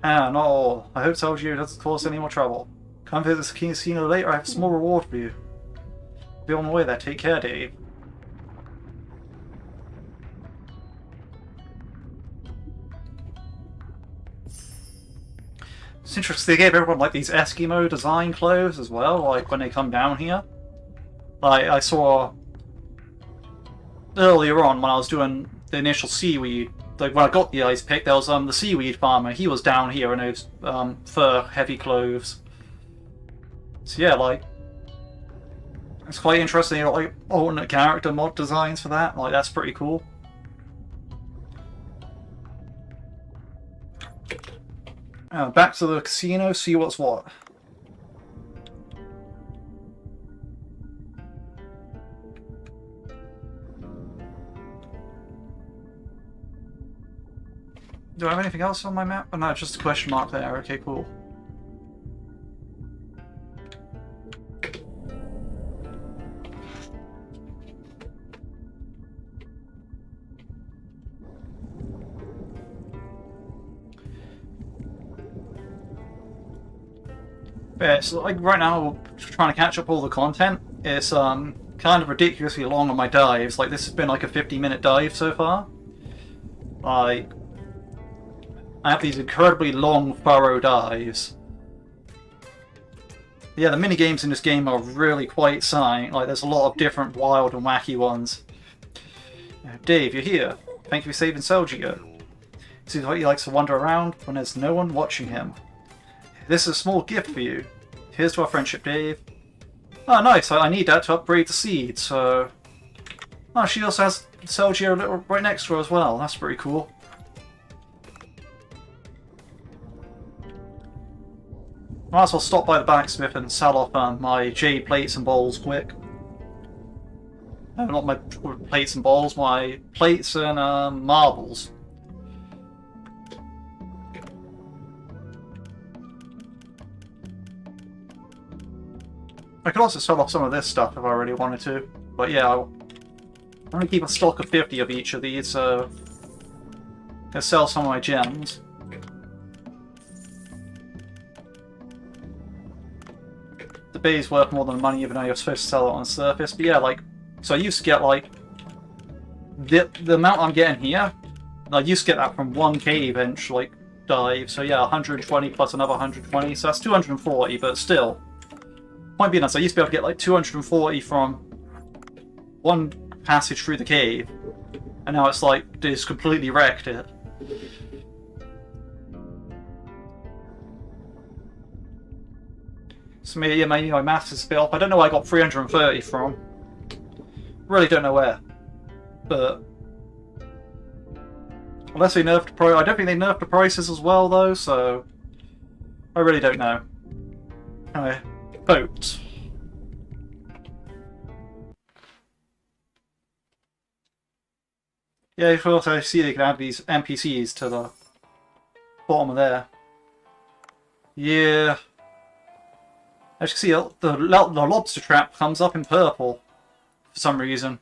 Speaker 1: Ah, not all. I hope Sergio doesn't cause any more trouble. Come visit the casino later, I have a small reward for you. Be on the way there, take care, Dave. It's interesting, they gave everyone like these Eskimo design clothes as well, like when they come down here. Like, I saw earlier on when I was doing the initial seaweed, like when I got the ice pick, there was the seaweed farmer, he was down here in those fur heavy clothes. So yeah, like, it's quite interesting, you know, like alternate character mod designs for that, like that's pretty cool. Back to the casino, see what's what. Do I have anything else on my map? Oh no, just a question mark there. Okay, cool. Yeah, so like right now, trying to catch up all the content. It's kind of ridiculously long on my dives. Like this has been like a 50-minute dive so far. Like, I have these incredibly long, thorough dives. Yeah, the mini-games in this game are really quite exciting. Like, there's a lot of different wild and wacky ones. Dave, you're here. Thank you for saving Sergio. Seems like he likes to wander around when there's no one watching him. This is a small gift for you. Here's to our friendship, Dave. Oh, nice. I need that to upgrade the seed, so... Oh, she also has Sergio right next to her as well. That's pretty cool. Might as well stop by the blacksmith and sell off my jade plates and bowls quick. No, not my plates and bowls, my plates and marbles. I could also sell off some of this stuff if I really wanted to, but yeah, I'm gonna keep a stock of 50 of each of these, so I'm gonna sell some of my gems. The bay's worth more than the money, even though you're supposed to sell it on the surface. But yeah, like, so I used to get like the amount I'm getting here. I used to get that from one cave inch like dive. So yeah, 120 plus another 120, so that's 240. But still, point being, I used to be able to get like 240 from one passage through the cave, and now it's like it's completely wrecked it. So maybe, yeah, my maths is a bit off. I don't know where I got 330 from. Really don't know where. But unless they nerfed the price, I don't think they nerfed the prices as well though, so I really don't know. Anyway, boat. Yeah, of course I see they can add these NPCs to the bottom of there. Yeah. As you can see, the lobster trap comes up in purple for some reason.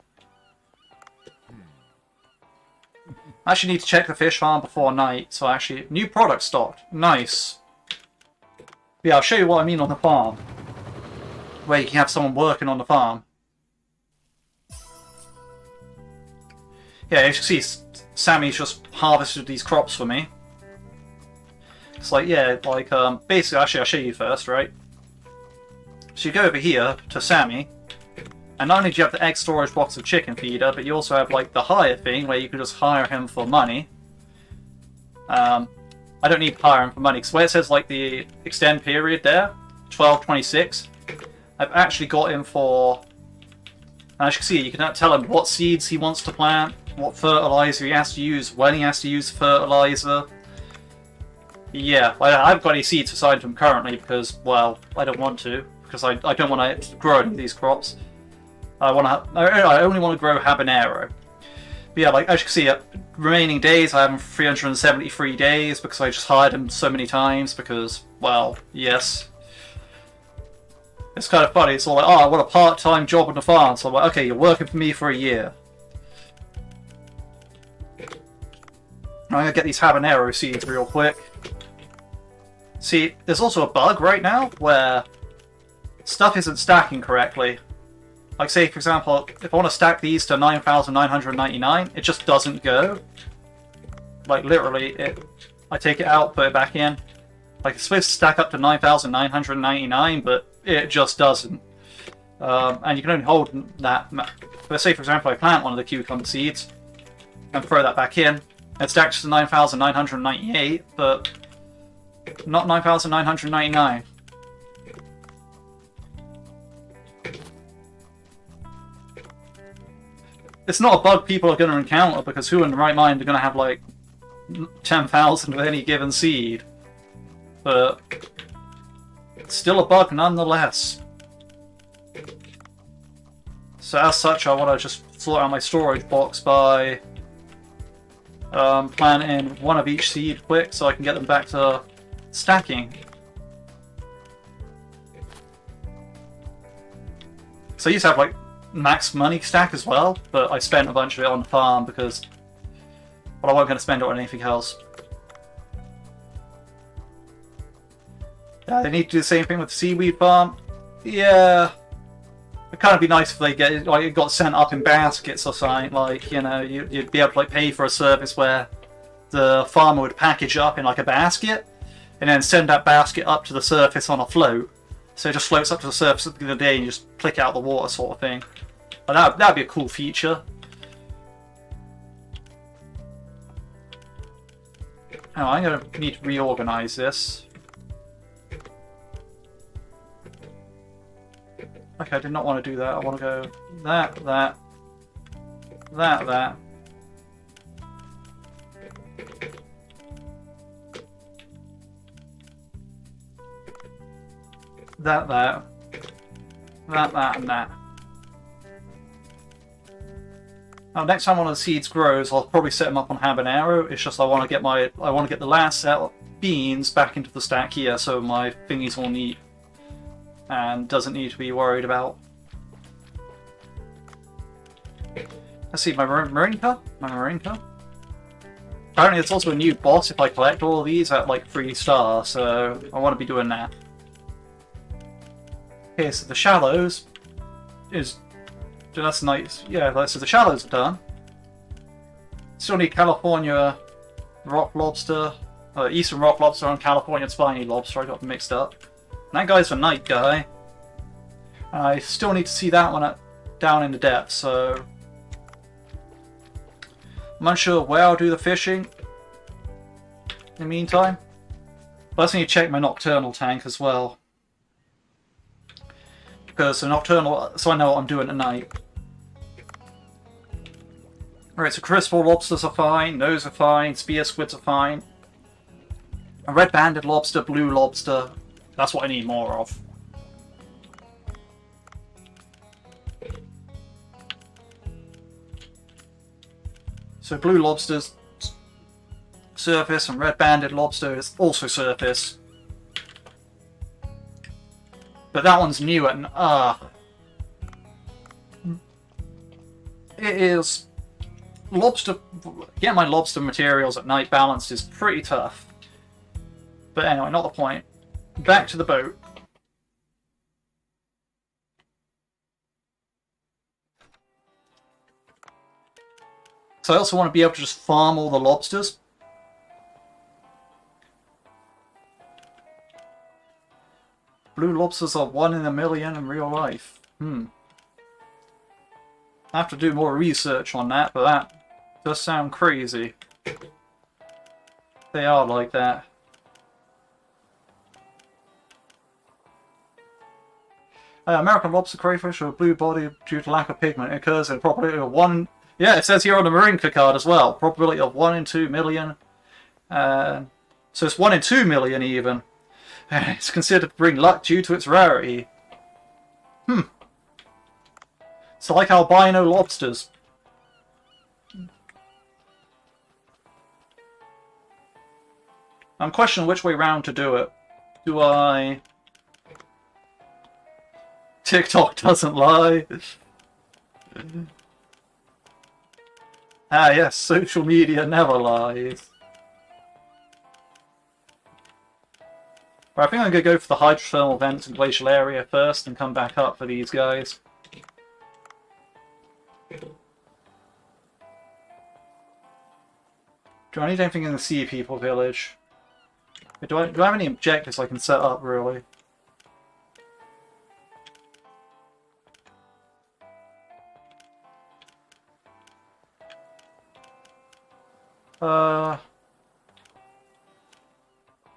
Speaker 1: I actually need to check the fish farm before night, so actually, new product stocked. Nice. Yeah, I'll show you what I mean on the farm. Where you can have someone working on the farm. Yeah, as you can see, Sammy's just harvested these crops for me. It's like, yeah, like, basically, actually, I'll show you first, right? So you go over here to Sammy, and not only do you have the egg storage box of chicken feeder, but you also have like the hire thing where you can just hire him for money. I don't need to hire him for money because where it says like the extend period there, 12/26, I've actually got him for. And as you can see, you can tell him what seeds he wants to plant, what fertilizer he has to use, when he has to use fertilizer. Yeah, I haven't got any seeds assigned to him currently because, well, I don't want to. Because I don't want to grow any of these crops. I only want to grow habanero. But yeah, like as you can see, remaining days I have 373 days because I just hired him so many times because, well, yes. It's kind of funny. It's all like, oh, I want a part-time job on the farm. So I'm like, okay, you're working for me for a year. I'm gonna get these habanero seeds real quick. See, there's also a bug right now where stuff isn't stacking correctly. Like say, for example, if I want to stack these to 9,999, it just doesn't go. Like literally, I take it out, put it back in. Like it's supposed to stack up to 9,999, but it just doesn't. And you can only hold that. But say, for example, I plant one of the cucumber seeds and throw that back in. It stacks to 9,998, but not 9,999. It's not a bug people are going to encounter because who in the right mind are going to have like 10,000 of any given seed? But it's still a bug nonetheless. So as such, I want to just sort out my storage box by planting one of each seed quick so I can get them back to stacking. So I used to have like max money stack as well, but I spent a bunch of it on the farm because, well, I wasn't going to spend it on anything else. Yeah, they need to do the same thing with the seaweed farm. Yeah, it'd kind of be nice if they get it, like it got sent up in baskets or something. Like, you know, you'd be able to like pay for a service where the farmer would package it up in like a basket and then send that basket up to the surface on a float. So it just floats up to the surface at the end of the day and you just click out the water sort of thing. But that'd be a cool feature. Oh, I'm going to need to reorganize this. Okay, I did not want to do that. I want to go that. That. That, and that. Now, next time one of the seeds grows, I'll probably set them up on habanero. It's just I want to get the last set of beans back into the stack here, so my thingy's all neat and doesn't need to be worried about. Let's see, my Marinka? My Marinka? Apparently there's also a new boss if I collect all of these at like 3 stars, so I want to be doing that. Okay, so the Shallows is... That's nice. Yeah, so the Shallows are done. Still need California Rock Lobster, Eastern Rock Lobster and California Spiny Lobster, I got them mixed up. And that guy's a night guy. I still need to see that one down in the depths, so... I'm unsure where I'll do the fishing in the meantime. But I just need to check my nocturnal tank as well. Because the nocturnal, so I know what I'm doing at night. Alright, so crystal lobsters are fine, those are fine, spear squids are fine. A red-banded lobster, blue lobster, that's what I need more of. So blue lobsters surface and red-banded lobster is also surface. But that one's new and it is lobster. Getting my lobster materials at night balanced is pretty tough. But anyway, not the point. Back to the boat. So I also want to be able to just farm all the lobsters. Blue lobsters are 1 in a million in real life. I have to do more research on that, but that does sound crazy. They are like that. American lobster crayfish with a blue body due to lack of pigment. It occurs in a probability of 1... Yeah, it says here on the Marinka card as well. Probability of 1 in 2 million. So it's 1 in 2 million even. It's considered to bring luck due to its rarity. It's like albino lobsters. I'm questioning which way round to do it. Do I... TikTok doesn't lie. Ah yes, social media never lies. Right, I think I'm going to go for the hydrothermal vents and glacial area first and come back up for these guys. Do I need anything in the Sea People village? Do I have any objectives I can set up, really?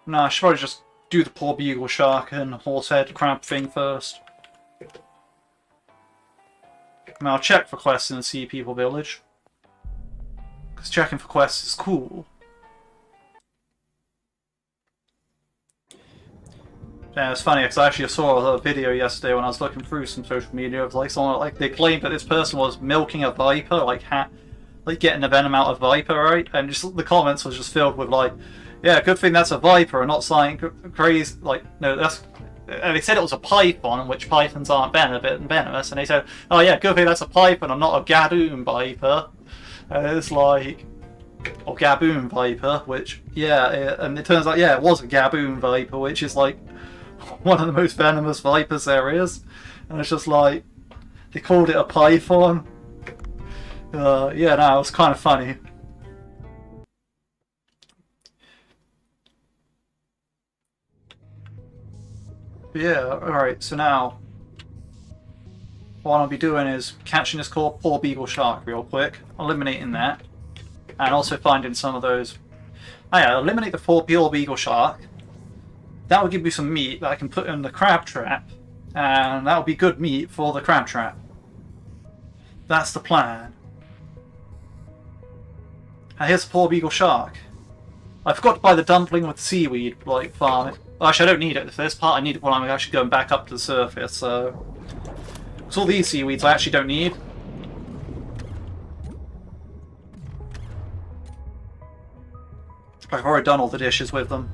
Speaker 1: No, I should probably just do the poor beagle shark and horsehead crab thing first. I mean, I'll check for quests in the Sea People village. Because checking for quests is cool. Yeah, it's funny because I actually saw a video yesterday when I was looking through some social media of like someone like they claimed that this person was milking a viper, like getting the venom out of viper, right? And just the comments was just filled with like, yeah, good thing that's a viper and not something crazy. Like, no, that's. And they said it was a python, in which pythons aren't venomous, and they said, oh yeah, good thing that's a python and not a gaboon viper. And it's like, or gaboon viper, which yeah, and it turns out yeah, it was a gaboon viper, which is like one of the most venomous vipers there is, and it's just like they called it a python. Yeah, no, it was kind of funny. Yeah, alright, so now what I'll be doing is catching this poor beagle shark real quick, eliminating that, and also finding some of those. Oh yeah, eliminate the poor beagle shark. That will give me some meat that I can put in the crab trap, and that will be good meat for the crab trap. That's the plan. And here's the poor beagle shark. I forgot to buy the dumpling with the seaweed, like, farm it. Actually, I don't need it for this part. I need it when I'm actually going back up to the surface, so... Because all these seaweeds I actually don't need. I've already done all the dishes with them.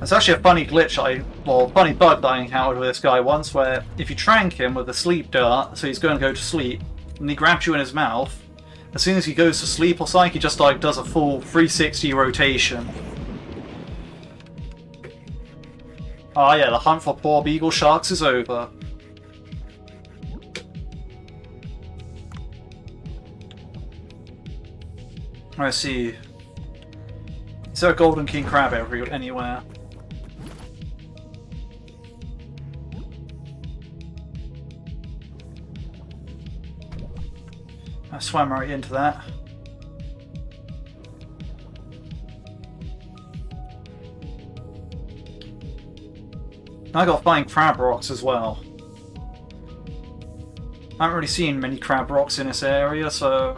Speaker 1: It's actually a funny glitch funny bug that I encountered with this guy once, where if you trank him with a sleep dart, so he's going to go to sleep, and he grabs you in his mouth, as soon as he goes to sleep or something, he just like does a full 360 rotation. Oh yeah, the hunt for poor beagle sharks is over. Let's see. Is there a golden king crab anywhere? I swam right into that. I got to find crab rocks as well. I haven't really seen many crab rocks in this area, so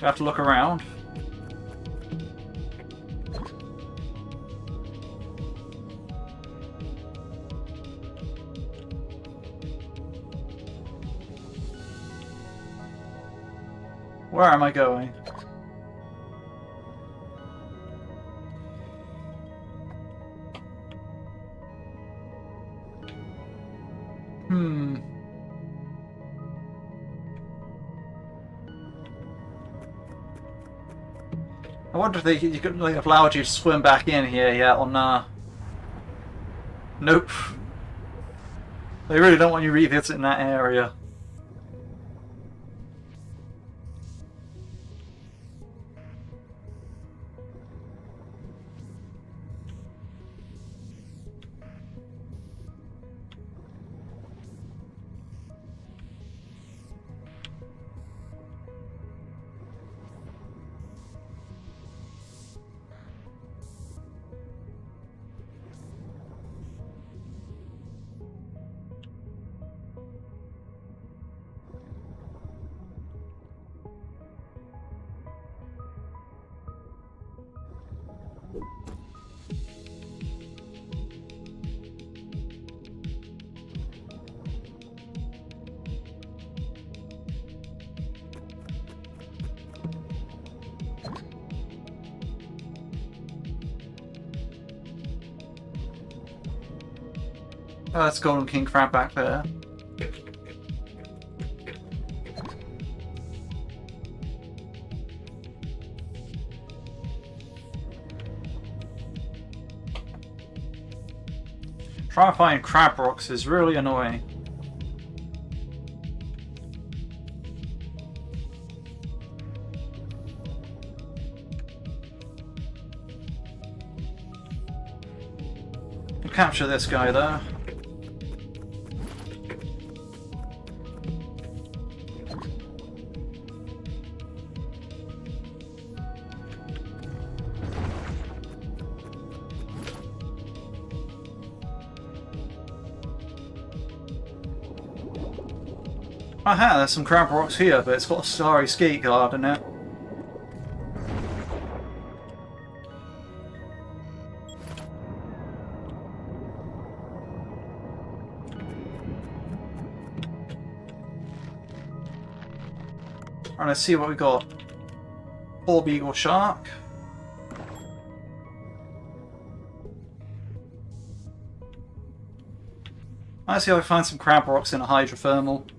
Speaker 1: I have to look around. Where am I going? I wonder if you could have allowed you to swim back in here yet or nah. Nope. They really don't want you revisiting that area. Oh, that's golden king crab back there. Trying to find crab rocks is really annoying. I'll capture this guy though. Aha, there's some crab rocks here, but it's got a starry skate guard in it. Alright, let's see what we got. Poor beagle shark. Let's see if I find some crab rocks in a hydrothermal.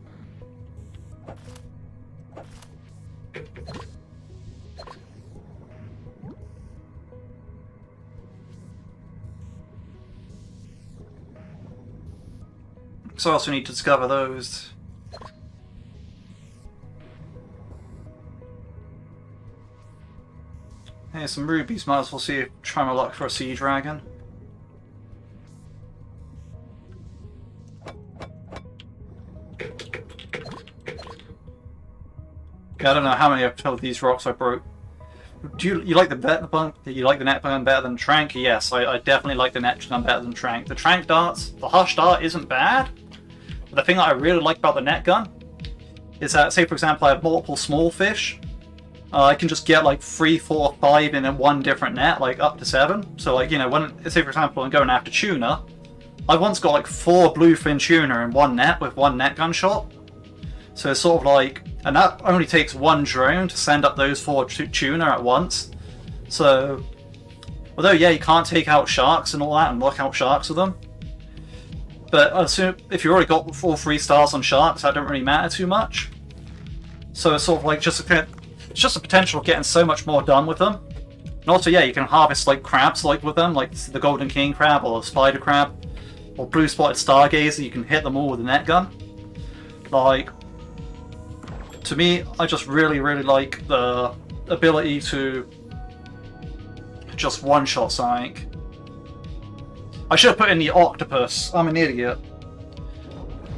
Speaker 1: So I also need to discover those. Here's some rubies, might as well try my luck for a sea dragon. Yeah, I don't know how many of these rocks I broke. Do you like the net gun better than Trank? Yes, I definitely like the net gun better than Trank. The Trank darts, the Hush dart isn't bad. But the thing that I really like about the net gun is that, say for example, I have multiple small fish. I can just get like 3, 4, 5 in one different net, like up to 7. So like, you know, say for example I'm going after tuna, I've once got like 4 bluefin tuna in one net with one net gun shot. So it's sort of like, and that only takes one drone to send up those 4 tuna at once. So Although, yeah, you can't take out sharks and all that and knock out sharks with them. But I assume if you already got all 3 stars on sharks, that don't really matter too much. So it's sort of like just a potential of getting so much more done with them. And also, yeah, you can harvest like crabs like with them, like the golden king crab or spider crab or blue spotted stargazer. You can hit them all with a net gun. Like, to me, I just really like the ability to just one-shot something. I should have put in the octopus. I'm an idiot.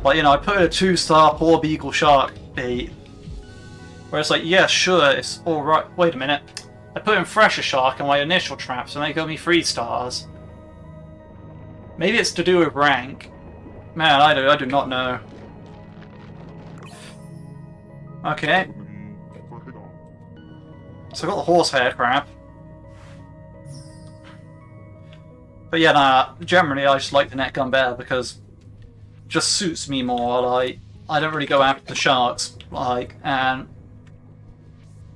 Speaker 1: But, you know, I put in a 2-star poor beagle shark bait. Where it's like, yeah, sure, it's alright. Wait a minute. I put in fresher shark in my initial traps and they got me 3 stars. Maybe it's to do with rank. Man, I do not know. Okay. So I got the horsehair crab. But yeah, nah, generally I just like the net gun better because it just suits me more. Like, I don't really go after the sharks, like, and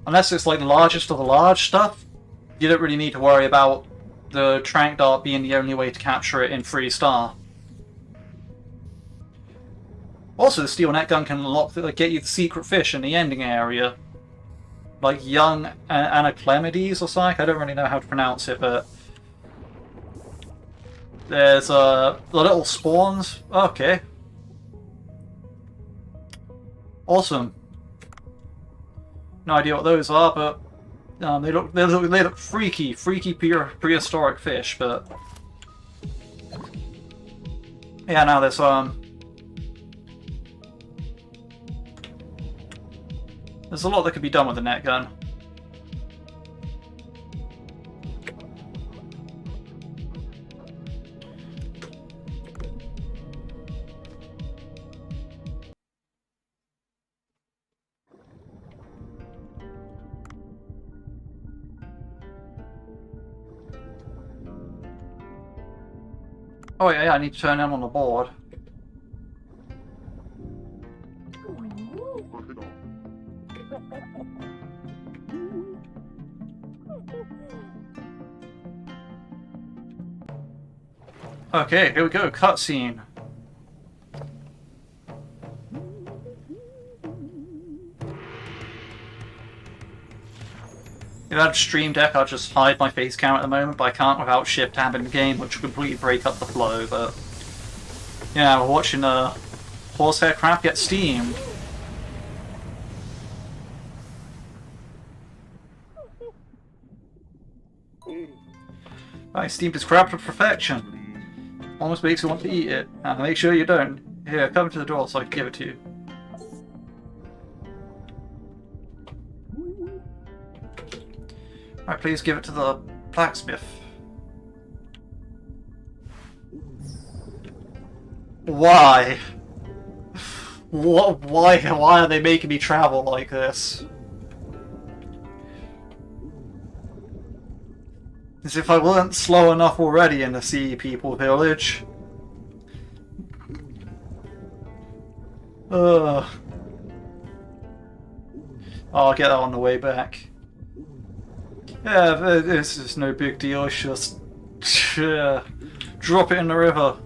Speaker 1: unless it's like the largest of the large stuff, you don't really need to worry about the trank dart being the only way to capture it in 3-star. Also, the steel net gun can unlock get you the secret fish in the ending area, like young Anaclemides or something. I don't really know how to pronounce it, but there's the little spawns. Okay, awesome. No idea what those are, but they look freaky prehistoric fish. But yeah, now there's a lot that could be done with the net gun. Oh yeah, I need to turn them on the board. Okay, here we go, cutscene. If I had Stream Deck, I'd just hide my face cam at the moment, but I can't without shift tabbing the game, which would completely break up the flow. But yeah, we're watching a horsehair crab get steamed. I steamed his crab to perfection. Almost makes you want to eat it. And make sure you don't. Here, come to the door so I can give it to you. Alright, please give it to the blacksmith. Why? What? Why are they making me travel like this? As if I weren't slow enough already in the Sea People village. Ugh. I'll get that on the way back. Yeah, this is no big deal, it's just drop it in the river.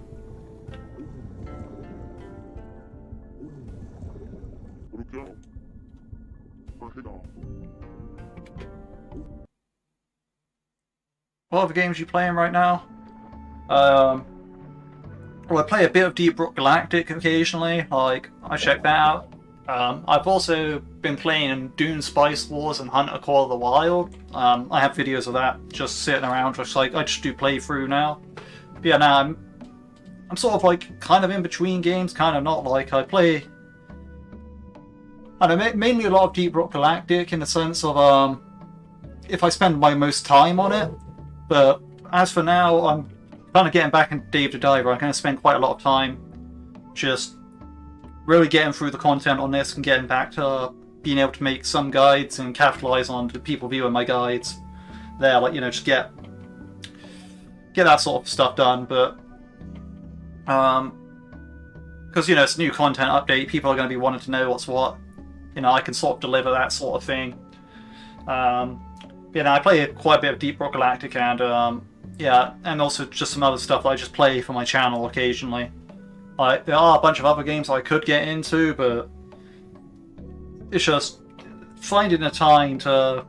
Speaker 1: What other games are you playing right now? Well, I play a bit of Deep Rock Galactic occasionally, like, I check that out. I've also been playing Dune Spice Wars and Hunter Call of the Wild. I have videos of that just sitting around, just like, I just do playthrough now. But yeah, now I'm sort of like, kind of in between games, kind of not. Like, I play, I don't know, mainly a lot of Deep Rock Galactic in the sense of, if I spend my most time on it. But as for now, I'm kind of getting back into Dave the Diver. I'm going to spend quite a lot of time just really getting through the content on this and getting back to being able to make some guides and capitalize on the people viewing my guides there. Like, you know, just get that sort of stuff done. But because, you know, it's a new content update, people are going to be wanting to know what's what. You know, I can sort of deliver that sort of thing. you know, I play quite a bit of Deep Rock Galactic, and yeah, and also just some other stuff that I just play for my channel occasionally. Like, there are a bunch of other games I could get into, but it's just finding the time to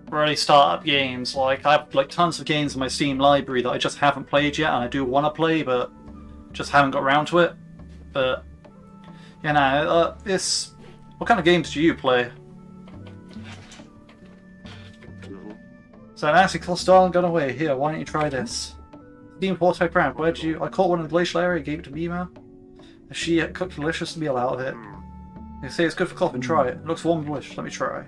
Speaker 1: really start up games. Like, I have like tons of games in my Steam library that I just haven't played yet, and I do want to play, but just haven't got around to it. But you know, it's what kind of games do you play? So Nancy Costal got away. Here, why don't you try this? Steam Porto Crab, where did you... I caught one in the glacial area, gave it to Mima. She cooked a delicious meal out of it. They say it's good for coughing, try it. It looks warm and delicious, let me try.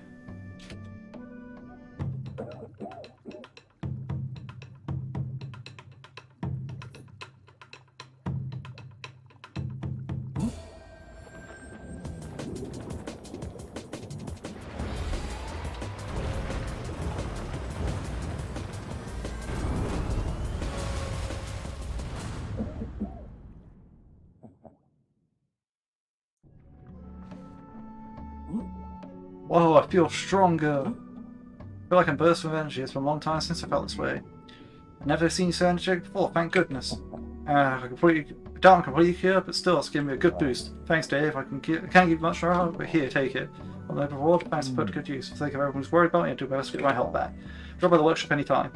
Speaker 1: Whoa, I feel stronger. I feel like I'm bursting with energy. It's been a long time since I felt this way. I've never seen you so energetic before, thank goodness. I doubt I'm completely cured, but still, it's given me a good boost. Thanks, Dave. I can't give you much more, but here, take it. On the reward, thanks for put to good use. For the sake of everyone who's worried about me, I'll do my best to get my help back. Drop by the workshop anytime.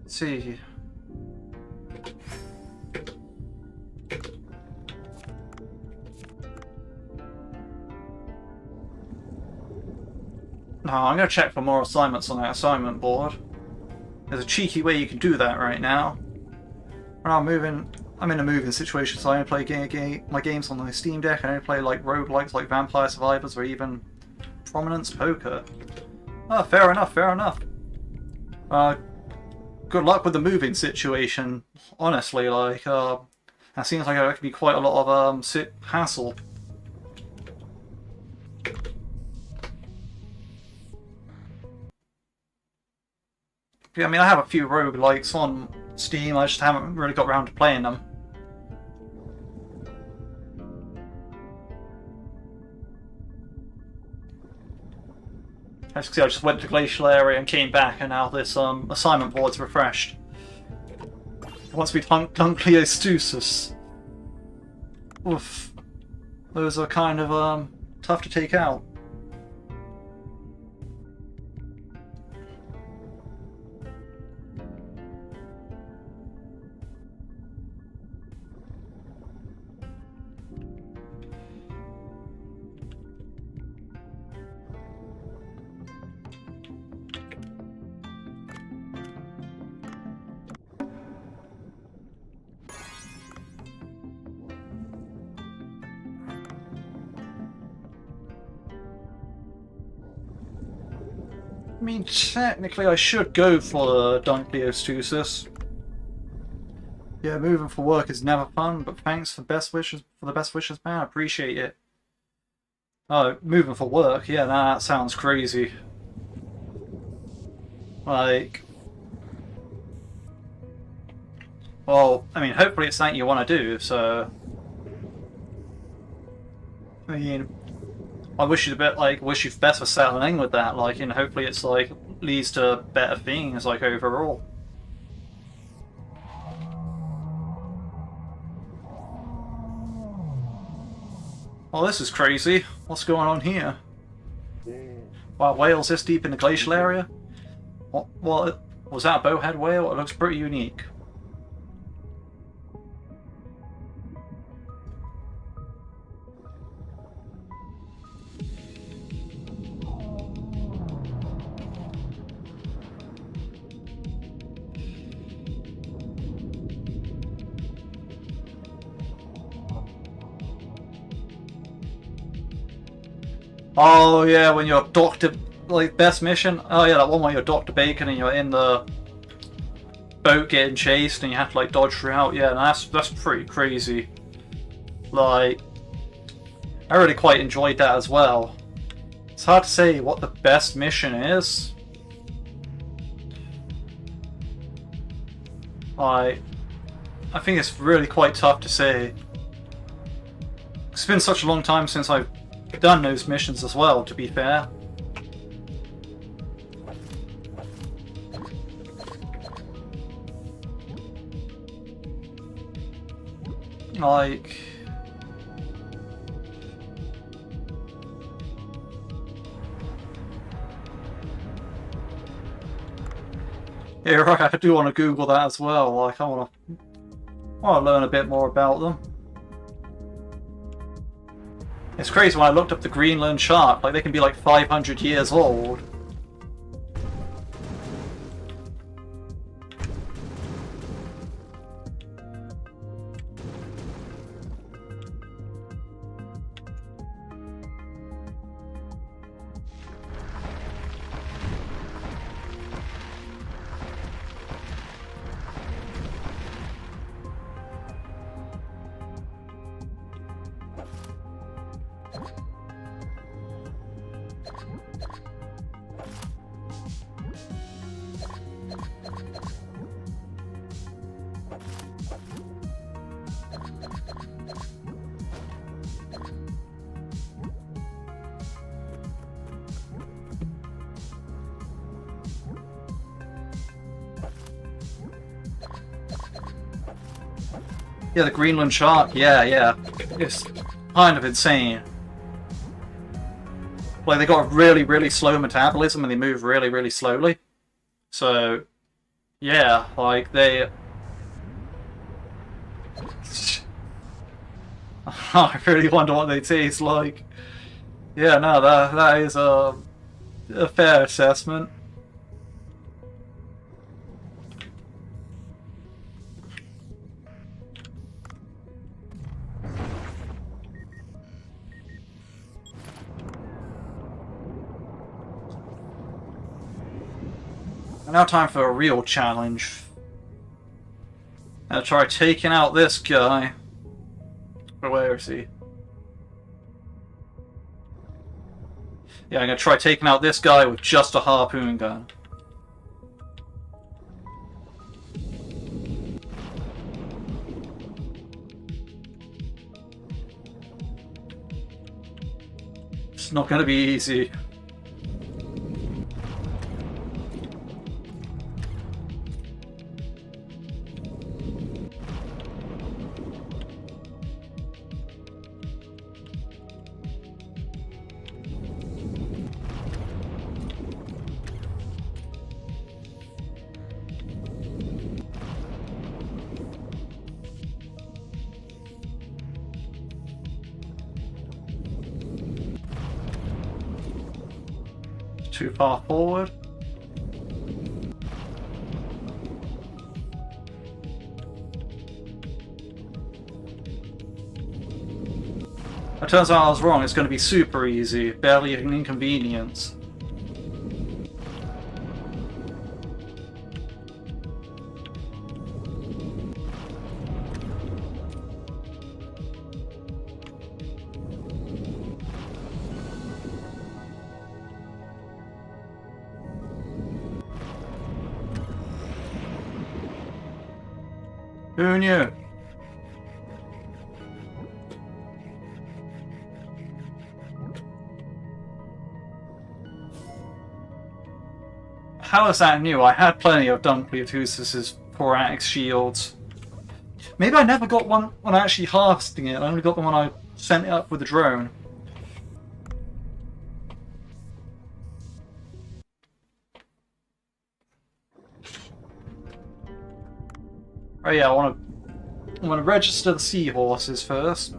Speaker 1: See. No, I'm going to check for more assignments on that assignment board. There's a cheeky way you can do that right now. I'm in a moving situation, so I only play my games on my Steam Deck. I only play like roguelikes like Vampire Survivors or even Prominence Poker. Oh, fair enough, fair enough. Good luck with the moving situation, honestly. Like, that seems like it could be quite a lot of hassle. Yeah, I mean, I have a few roguelikes on Steam, I just haven't really got around to playing them. As you can see, I just went to Glacial Area and came back, and now this assignment board's refreshed. Once we Duncleostusus. Oof. Those are kind of tough to take out. I mean, technically I should go for Duncleostusus. Yeah, moving for work is never fun, but thanks for the best wishes, man. I appreciate it. Oh, moving for work? Yeah, that sounds crazy. Like... Well, I mean, hopefully it's something you want to do, so... I mean... I wish you the best, like, wish you the best for settling with that, like, and hopefully it's, like, leads to better things, like, overall. Well, this is crazy. What's going on here? Wow, whales this deep in the glacial area? What was that a bowhead whale? It looks pretty unique. Oh yeah, when you're Dr. like best mission. Oh yeah, that one where you're Dr. Bacon and you're in the boat getting chased and you have to like dodge throughout. Yeah, that's pretty crazy. Like, I really quite enjoyed that as well. It's hard to say what the best mission is. I think it's really quite tough to say. It's been such a long time since I've done those missions as well, to be fair. Like... yeah, right, I do want to Google that as well. Like, I want to learn a bit more about them. It's crazy when I looked up the Greenland shark, like they can be like 500 years old. Yeah, the Greenland shark, yeah. It's kind of insane. Like, they got a really, really slow metabolism and they move really, really slowly. So, yeah, like, they... I really wonder what they taste like. Yeah, no, that is a fair assessment. Now time for a real challenge. I'll try taking out this guy. Where is he? Yeah, I'm gonna try taking out this guy with just a harpoon gun. It's not gonna be easy. Too far forward. It turns out I was wrong, it's going to be super easy, barely an inconvenience. Who knew? How is that new? I had plenty of Dunkleotus's Poratics shields. Maybe I never got one when I actually harvesting it. I only got the one I sent it up with the drone. Oh yeah, I want to register the seahorses first.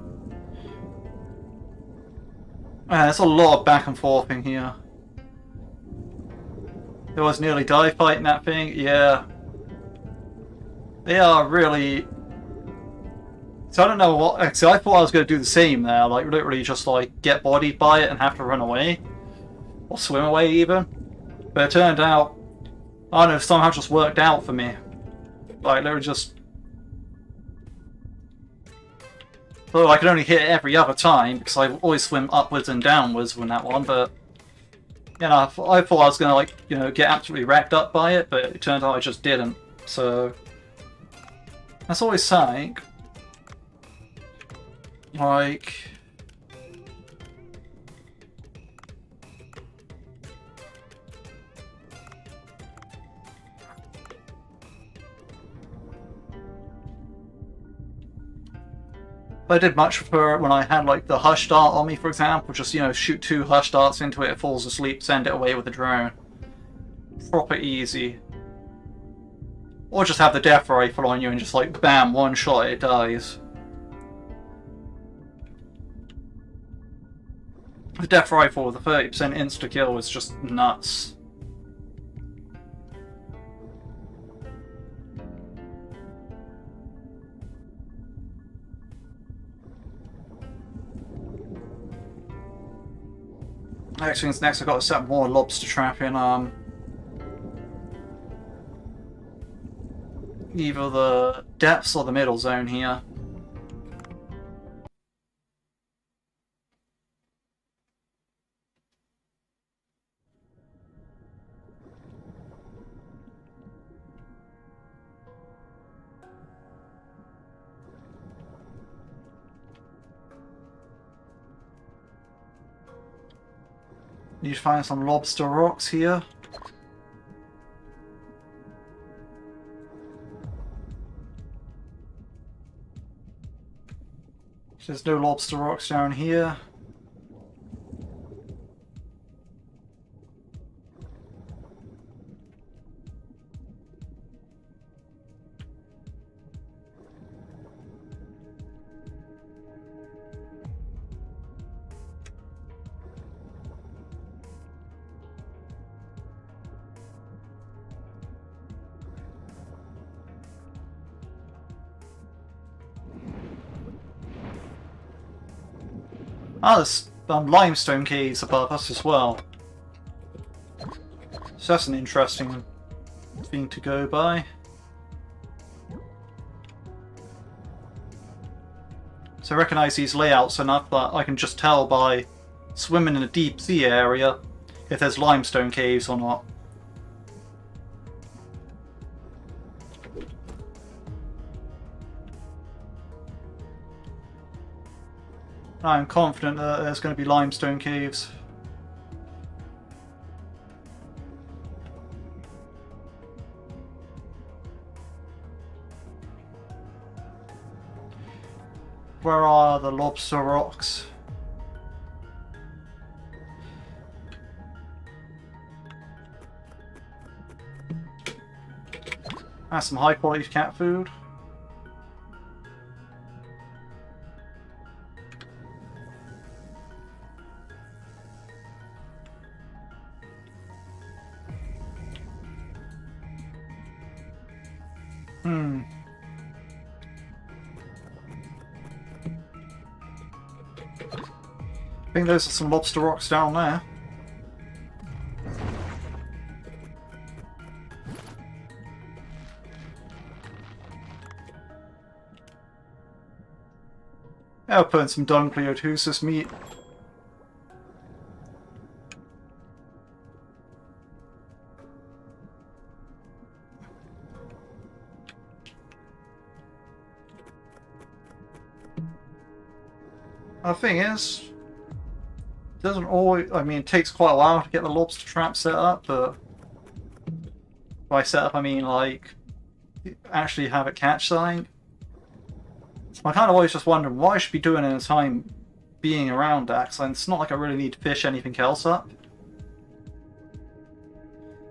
Speaker 1: There's a lot of back and forth in here. There was nearly die fighting that thing. Yeah, they are really. So I don't know what. Actually, I thought I was going to do the same there, like literally just like get bodied by it and have to run away, or swim away even. But it turned out, I don't know, somehow just worked out for me. Like literally just Though I could only hit it every other time because I always swim upwards and downwards with that one, but you know, I thought I was gonna, like, you know, get absolutely wrecked up by it, but it turned out I just didn't. So that's always something. Like, I did much prefer when I had, like, the hush dart on me, for example. Just, you know, shoot 2 hush darts into it, it falls asleep, send it away with the drone. Proper easy. Or just have the death rifle on you and just, like, bam, one shot, it dies. The death rifle with a 30% insta-kill is just nuts. Actually, next I've got to set more lobster trap in either the depths or the middle zone here. Need to find some lobster rocks here. There's no lobster rocks down here. Ah, there's limestone caves above us as well. So that's an interesting thing to go by. So I recognise these layouts enough that I can just tell by swimming in a deep sea area if there's limestone caves or not. I'm confident that there's going to be limestone caves. Where are the lobster rocks? That's some high quality cat food. I think those are some lobster rocks down there. I'll put in some Don Cleotusis meat. The thing is, it doesn't always, I mean, it takes quite a while to get the lobster trap set up, but by set up I mean like actually have it catch something. I kind of always just wonder what I should be doing in the time being around that, because it's not like I really need to fish anything else up.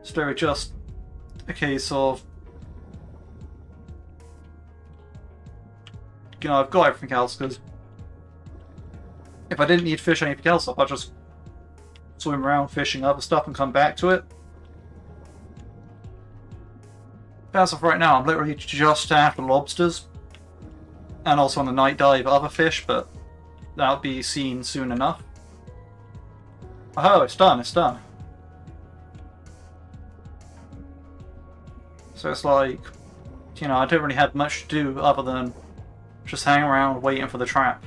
Speaker 1: So it's just a case of, you know, I've got everything else, because if I didn't need to fish anything else up, I'd just swim around fishing other stuff and come back to it. But as of right now, I'm literally just after lobsters. And also on the night dive other fish, but that'll be seen soon enough. Oh, it's done, it's done. So it's like, you know, I don't really have much to do other than just hang around waiting for the trap.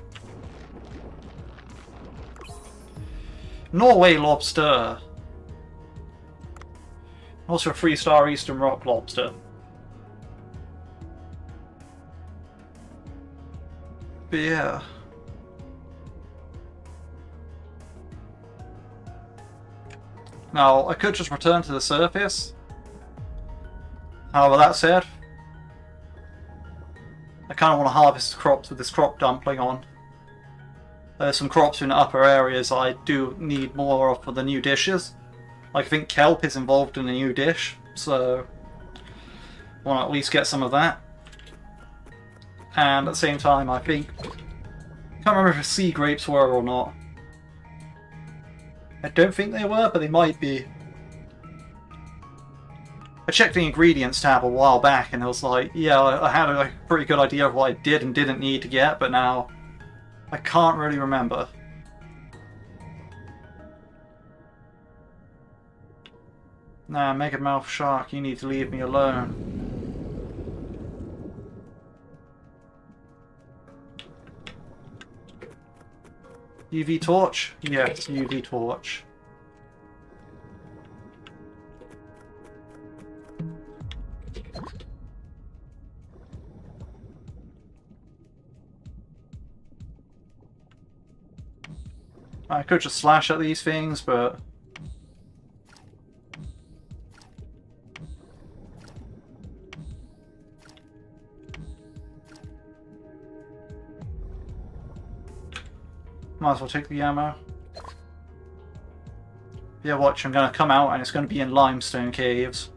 Speaker 1: Norway lobster. Also a 3-star Eastern Rock lobster. But yeah. Now, I could just return to the surface. However, that said, I kind of want to harvest crops with this crop dumpling on. There's some crops in the upper areas I do need more of for the new dishes. Like, I think kelp is involved in the new dish, so I want to at least get some of that. And at the same time, I think, I can't remember if sea grapes were or not. I don't think they were, but they might be. I checked the ingredients tab a while back and it was like, yeah, I had a pretty good idea of what I did and didn't need to get, but now I can't really remember. Nah, Mega Mouth Shark, you need to leave me alone. UV torch? Yes, UV torch. I could just slash at these things, but might as well take the ammo. Yeah, watch, I'm gonna come out and it's gonna be in limestone caves.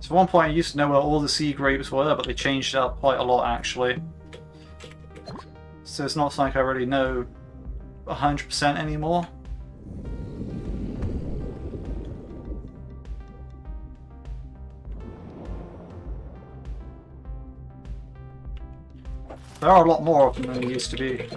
Speaker 1: So at one point I used to know where all the sea grapes were, but they changed it up quite a lot actually. So it's not like I really know 100% anymore. There are a lot more of them than there used to be.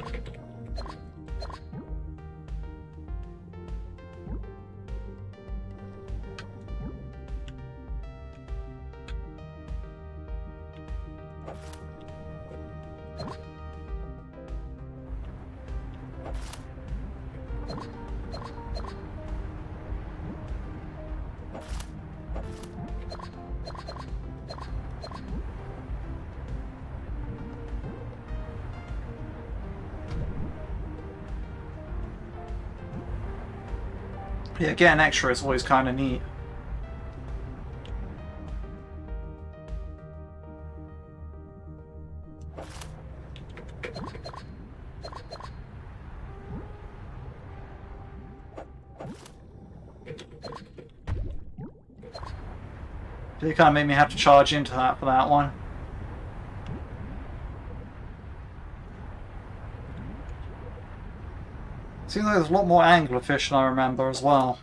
Speaker 1: Yeah, getting extra is always kind of neat. They kind of made me have to charge into that for that one. Seems like there's a lot more anglerfish than I remember as well.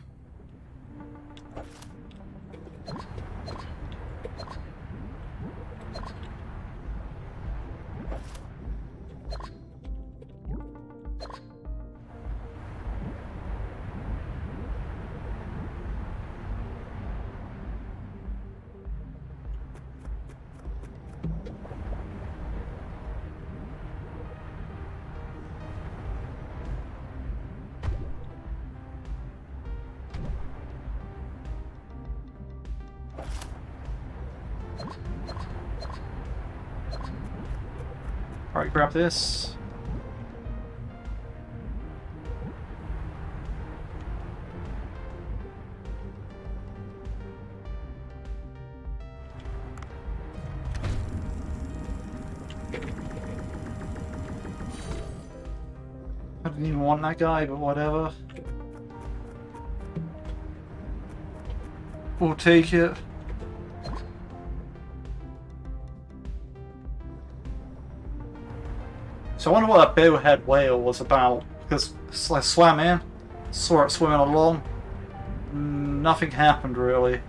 Speaker 1: Alright, grab this. I didn't even want that guy, but whatever. We'll take it. So I wonder what that bowhead whale was about, because I swam in, saw it swimming along, nothing happened really.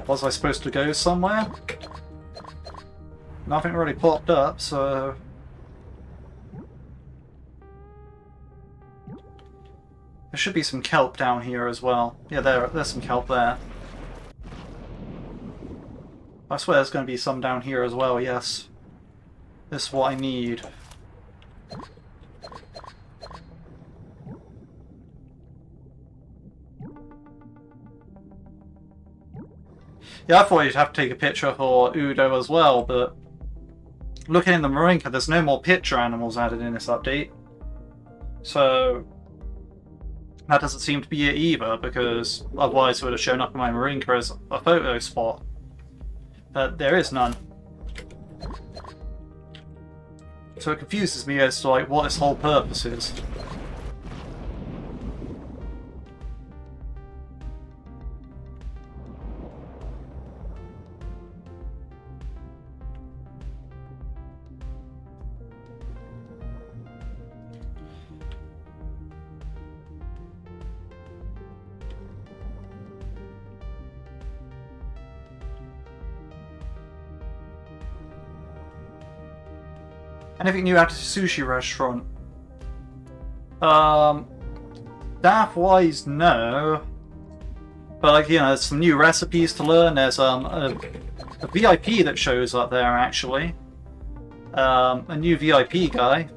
Speaker 1: Was I supposed to go somewhere? Nothing really popped up, so... There should be some kelp down here as well. Yeah, there's some kelp there. I swear there's going to be some down here as well, yes. This is what I need. Yeah, I thought you'd have to take a picture for Udo as well, but looking in the Marinka, there's no more picture animals added in this update. So that doesn't seem to be it either, because otherwise it would have shown up in my Marinka as a photo spot. But there is none. So it confuses me as to like what its whole purpose is. Anything new at the sushi restaurant? Staff-wise, no. But like, you know, there's some new recipes to learn. There's a VIP that shows up there actually. A new VIP guy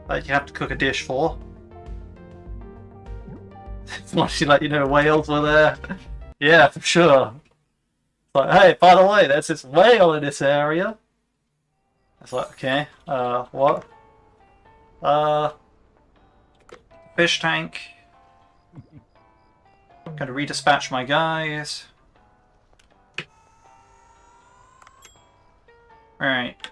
Speaker 1: that you have to cook a dish for. Wanted to let you know whales were there. Yeah, for sure. It's like, hey, by the way, there's this whale in this area. It's like, okay, what? Fish tank. Gonna redispatch my guys. Alright.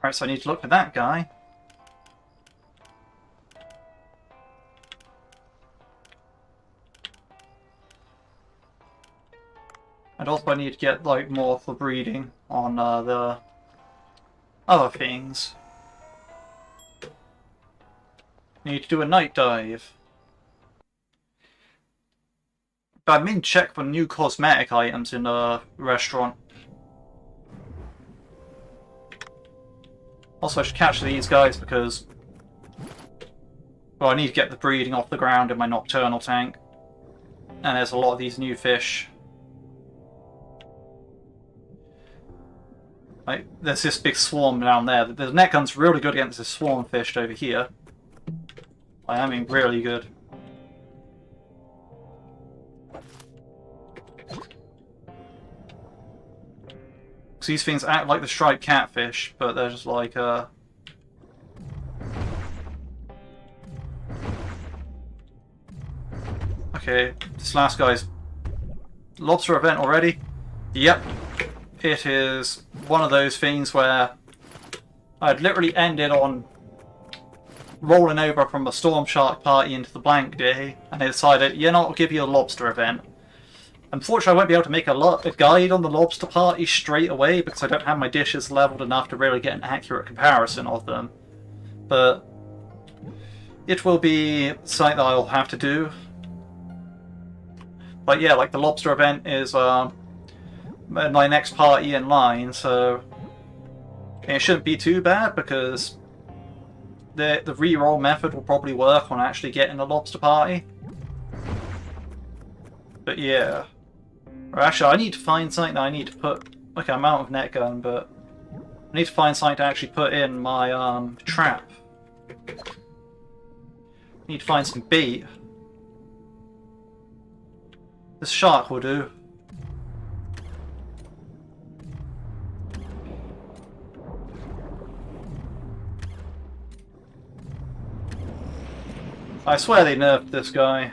Speaker 1: Alright, so I need to look for that guy. And also I need to get like more for breeding on the other things. Need to do a night dive. But I mean check for new cosmetic items in the restaurant. Also, I should catch these guys because, well, I need to get the breeding off the ground in my nocturnal tank. And there's a lot of these new fish. Like, there's this big swarm down there. The net gun's really good against this swarm fish over here. I mean, really good. These things act like the striped catfish, but they're just like, Okay, this last guy's... Lobster event already? Yep. It is one of those things where I'd literally ended on rolling over from a Storm Shark party into the blank day, and they decided, you know, I'll give you a lobster event. Unfortunately, I won't be able to make a guide on the lobster party straight away because I don't have my dishes leveled enough to really get an accurate comparison of them. But it will be something that I'll have to do. But yeah, like the lobster event is my next party in line, so it shouldn't be too bad because the reroll method will probably work on actually getting a lobster party. But yeah. Or actually, I need to find something that I need to put... Okay, I'm out of net gun, but I need to find something to actually put in my trap. I need to find some bait. This shark will do. I swear they nerfed this guy.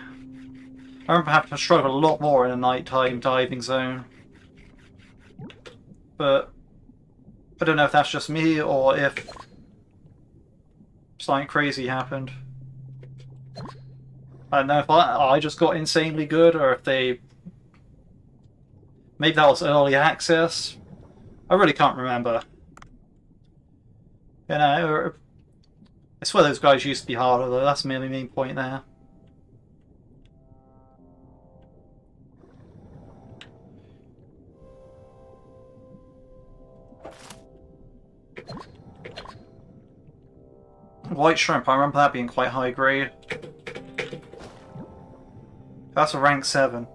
Speaker 1: I remember having to struggle a lot more in a nighttime diving zone. But I don't know if that's just me or if something crazy happened. I don't know if I just got insanely good or if they... Maybe that was early access. I really can't remember. You know, I swear those guys used to be harder though, that's the main point there. White shrimp, I remember that being quite high grade. That's a rank 7.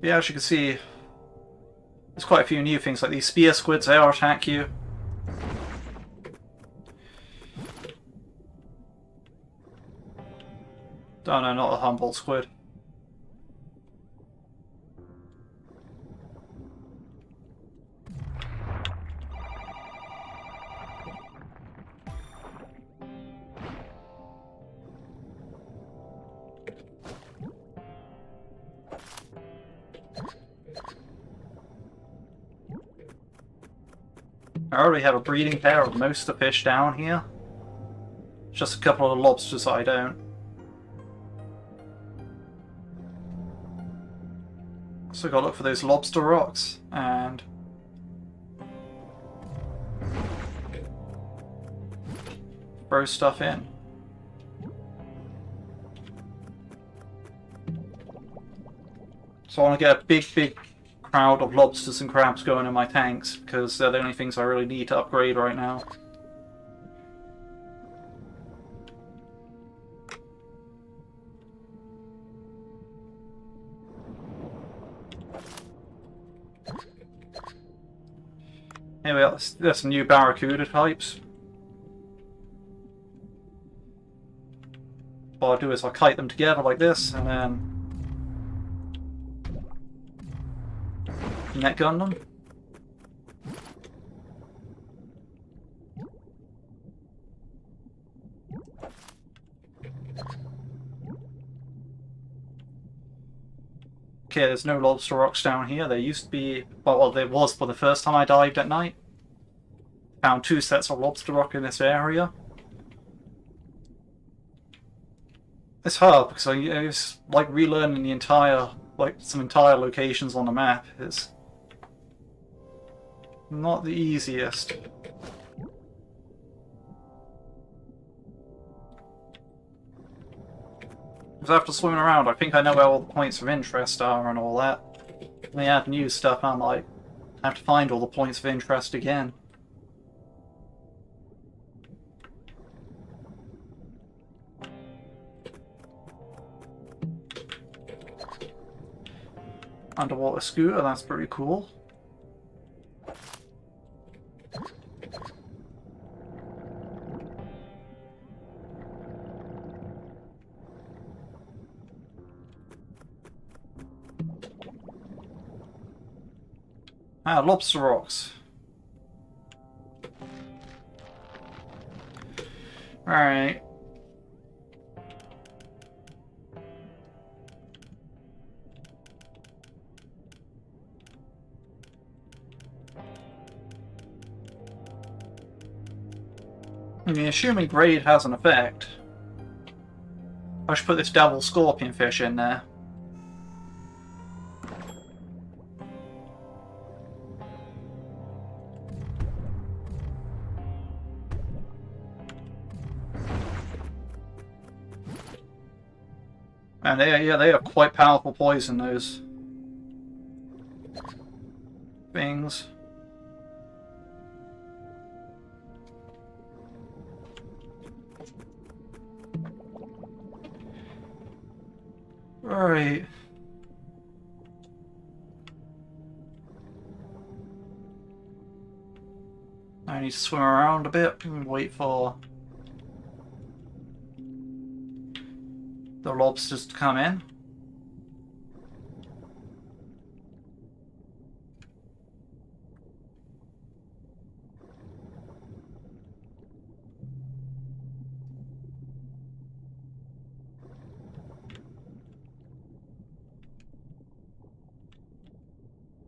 Speaker 1: Yeah, as you can see, there's quite a few new things, like these spear squids, they'll attack you. Oh no, not a Humboldt squid. I already have a breeding pair of most of the fish down here. Just a couple of the lobsters I don't. So gotta look for those lobster rocks and throw stuff in. So I want to get a big crowd of lobsters and crabs going in my tanks because they're the only things I really need to upgrade right now. Anyway, there's some new barracuda types. What I'll do is I'll kite them together like this and then net gun them. Okay, there's no lobster rocks down here. There used to be, well, there was for the first time I dived at night. Found 2 sets of lobster rock in this area. It's hard because it's like relearning the entire, some entire locations on the map. It's not the easiest. Because after swimming around, I think I know where all the points of interest are and all that. When they add new stuff, I'm like, I have to find all the points of interest again. Underwater scooter, that's pretty cool. Ah, lobster rocks. Alright. I mean, assuming grade has an effect, I should put this devil scorpion fish in there. And they are quite powerful poison, those things. Right. I need to swim around a bit and wait for the lobsters to come in.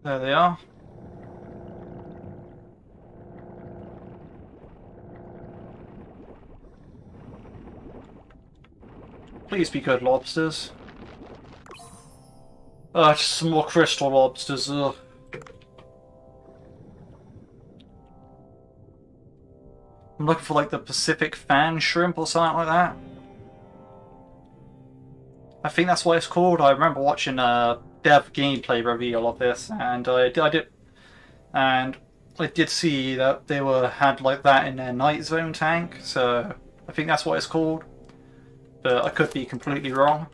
Speaker 1: There they are. Please be good lobsters. Just some more crystal lobsters. Ugh. I'm looking for like the Pacific fan shrimp or something like that. I think that's what it's called. I remember watching a dev gameplay reveal of this, and I did see that they had like that in their Night Zone tank. So I think that's what it's called, but I could be completely wrong.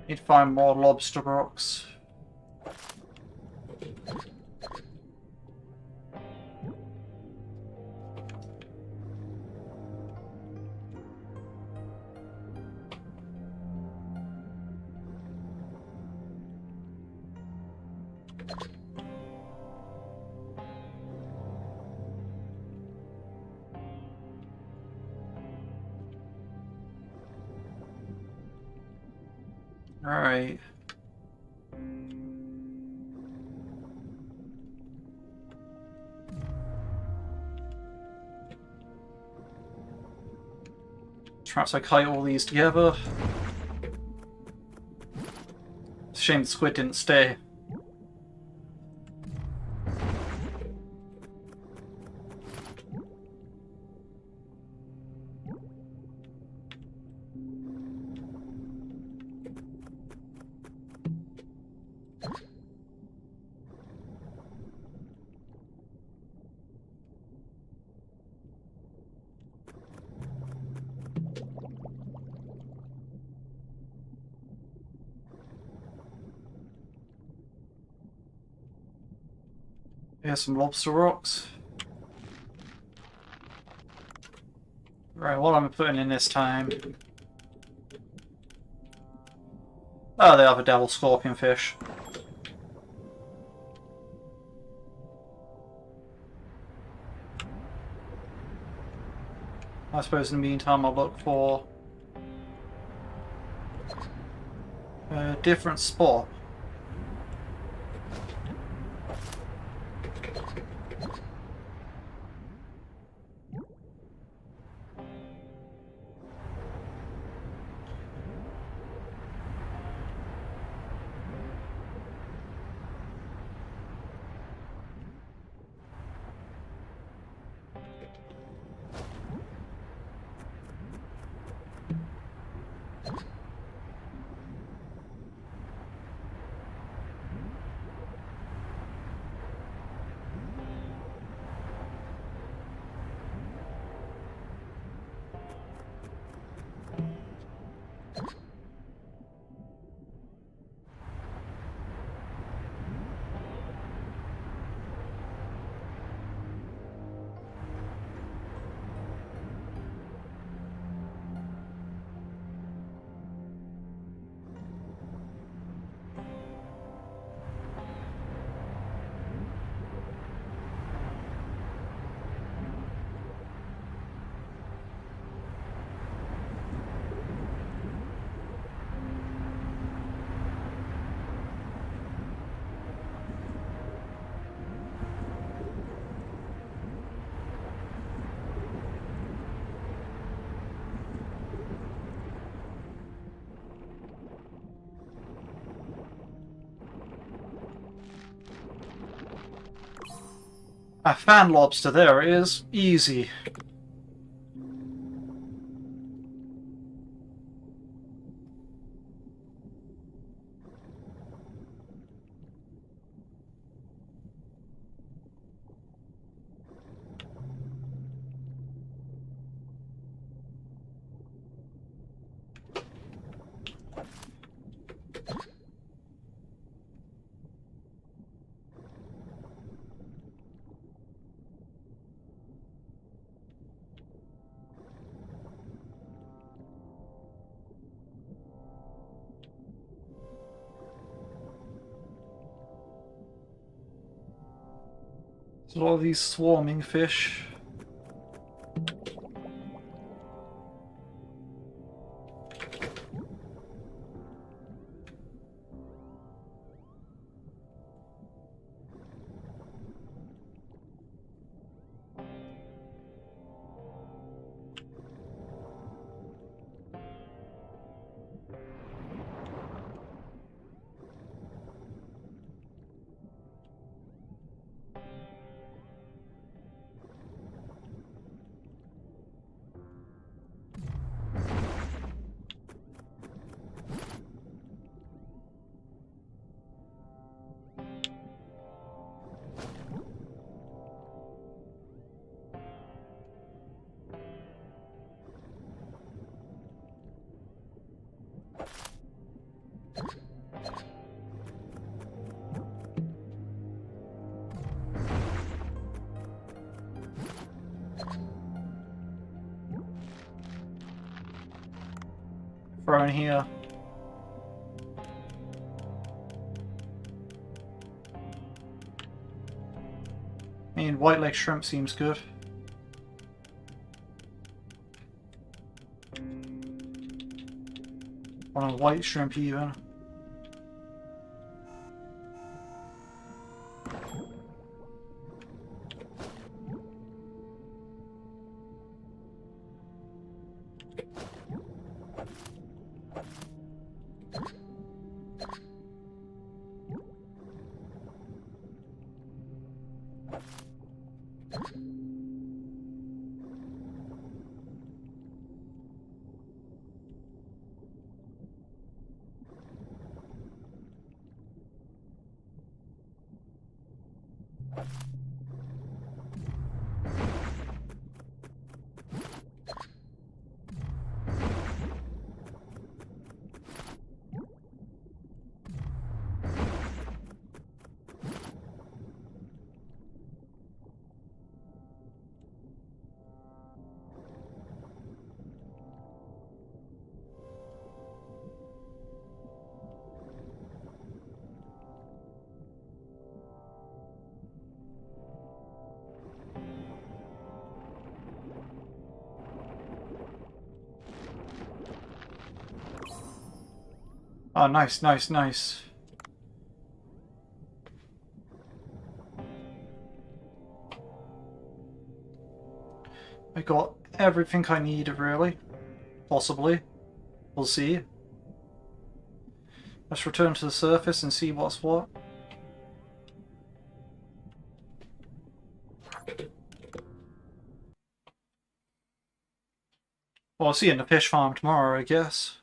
Speaker 1: Need to find more lobster rocks. Alright. Perhaps I kite all these together. It's a shame the squid didn't stay. Here's some lobster rocks. Right, what am I putting in this time? Oh, they have a devil scorpion fish. I suppose in the meantime I'll look for a different spot. A fan lobster, there it is. Easy. There's a lot of these swarming fish. Throw in here. I mean, white leg shrimp seems good. On a white shrimp even. Oh, nice, nice, nice. I got everything I need, really. Possibly. We'll see. Let's return to the surface and see what's what. Well, I'll see you in the fish farm tomorrow, I guess.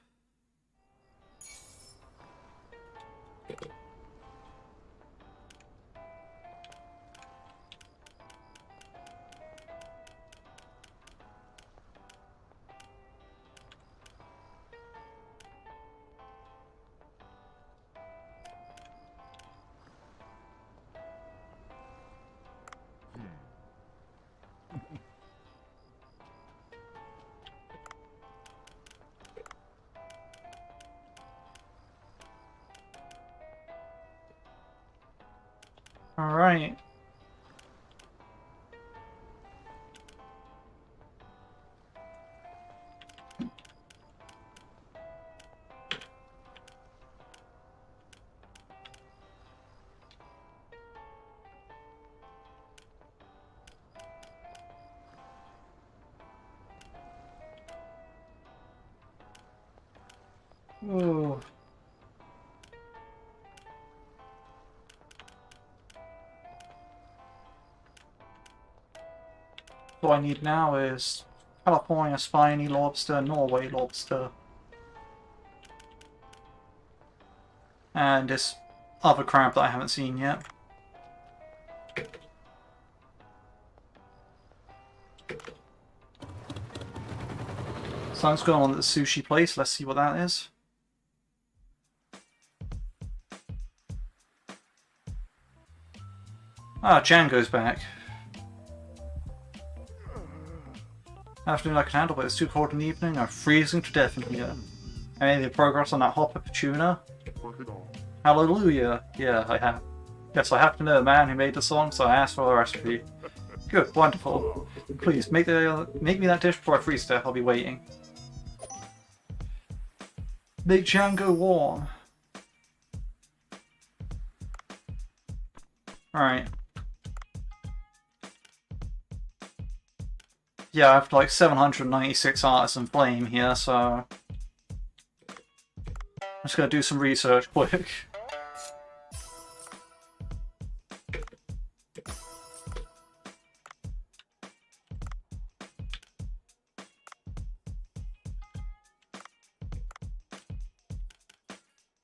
Speaker 1: All right. Ooh. What I need now is California spiny lobster, Norway lobster, and this other crab that I haven't seen yet. Something's going on at the sushi place. Let's see what that is. Ah, Django's back. Afternoon I can handle, but it's too cold in the evening. I'm freezing to death in here. Any progress on that hopper for tuna? Hallelujah. Yeah, I have. Yes, I happen to know the man who made the song, so I asked for a recipe. Good, wonderful. Please, make me that dish before I freeze to death. I'll be waiting. Make Django warm. Alright. Yeah, I have like 796 artisan flame here, so I'm just gonna do some research quick.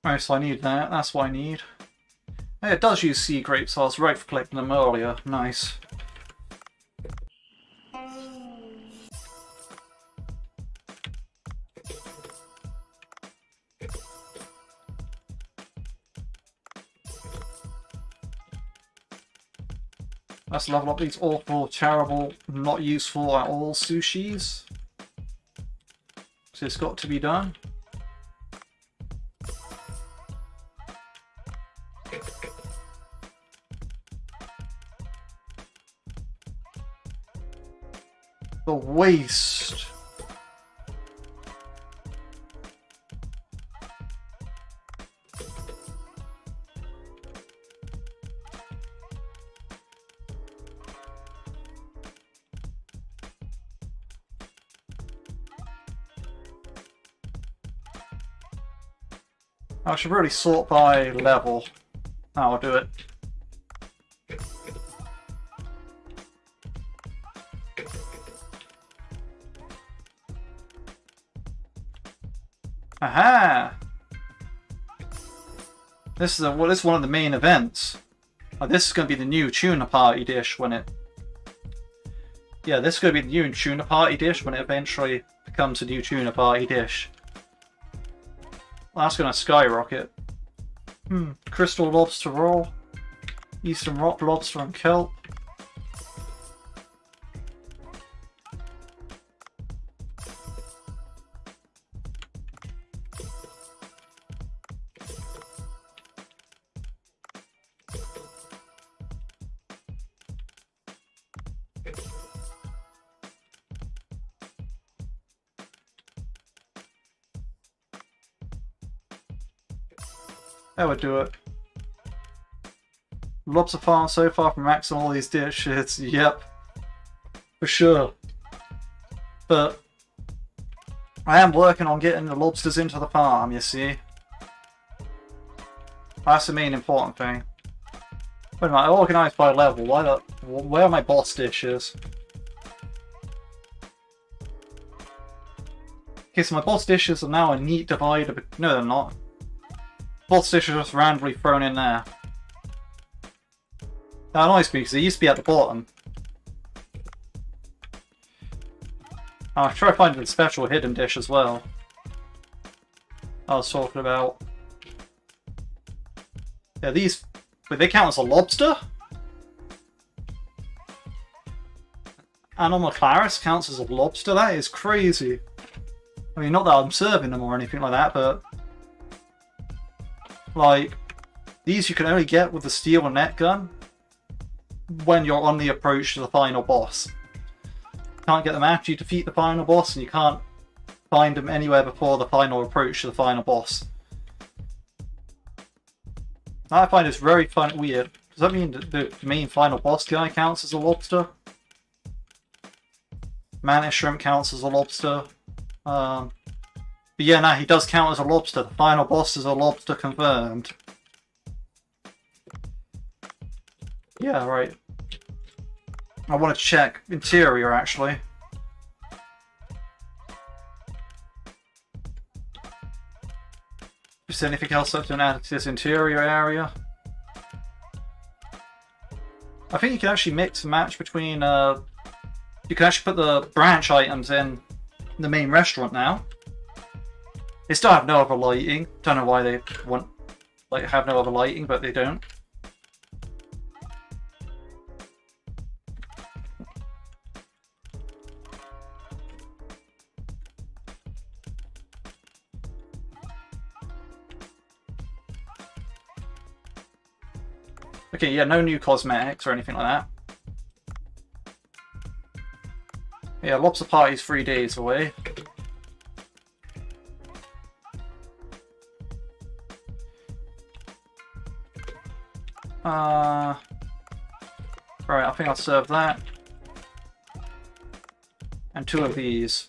Speaker 1: Alright, so I need that. That's what I need. Hey, it does use sea grapes, so I was right for collecting them earlier. Nice. Let's level up these awful, terrible, not useful at all sushis. So it's got to be done. The waste. I should really sort by level. I'll do it. Aha! This is one of the main events. Oh, this is going to be the new tuna party dish when it... Yeah, this is going to be the new tuna party dish when it eventually becomes a new tuna party dish. Well, that's going to skyrocket. Crystal lobster roll. Eastern rock lobster and kelp. That would do it. Lobster farm so far from maxing all these dishes. Yep. For sure. But I am working on getting the lobsters into the farm, you see. That's the main important thing. Wait a minute, organised by level. Where are my boss dishes? Okay, so my boss dishes are now a neat divider, but no they're not. Boss dishes are just randomly thrown in there. That annoys me because they used to be at the bottom. I'll try finding a special hidden dish as well. I was talking about. Yeah, these... Wait, they count as a lobster? Animal Claris counts as a lobster? That is crazy. I mean, not that I'm serving them or anything like that, but... Like, these you can only get with the steel net gun when you're on the approach to the final boss. You can't get them after you defeat the final boss, and you can't find them anywhere before the final approach to the final boss. I find this very weird. Does that mean that the main final boss guy counts as a lobster? Mantis shrimp counts as a lobster. But yeah, no, he does count as a lobster. The final boss is a lobster confirmed. Yeah, right. I want to check interior, actually. Is there anything else that's been added to this interior area? I think you can actually mix and match between... you can actually put the branch items in the main restaurant now. They still have no other lighting. Don't know why they want have no other lighting, but they don't. Okay, yeah, no new cosmetics or anything like that. Yeah, Lobster Party's 3 days away. Right, I think I'll serve that. And 2 of these.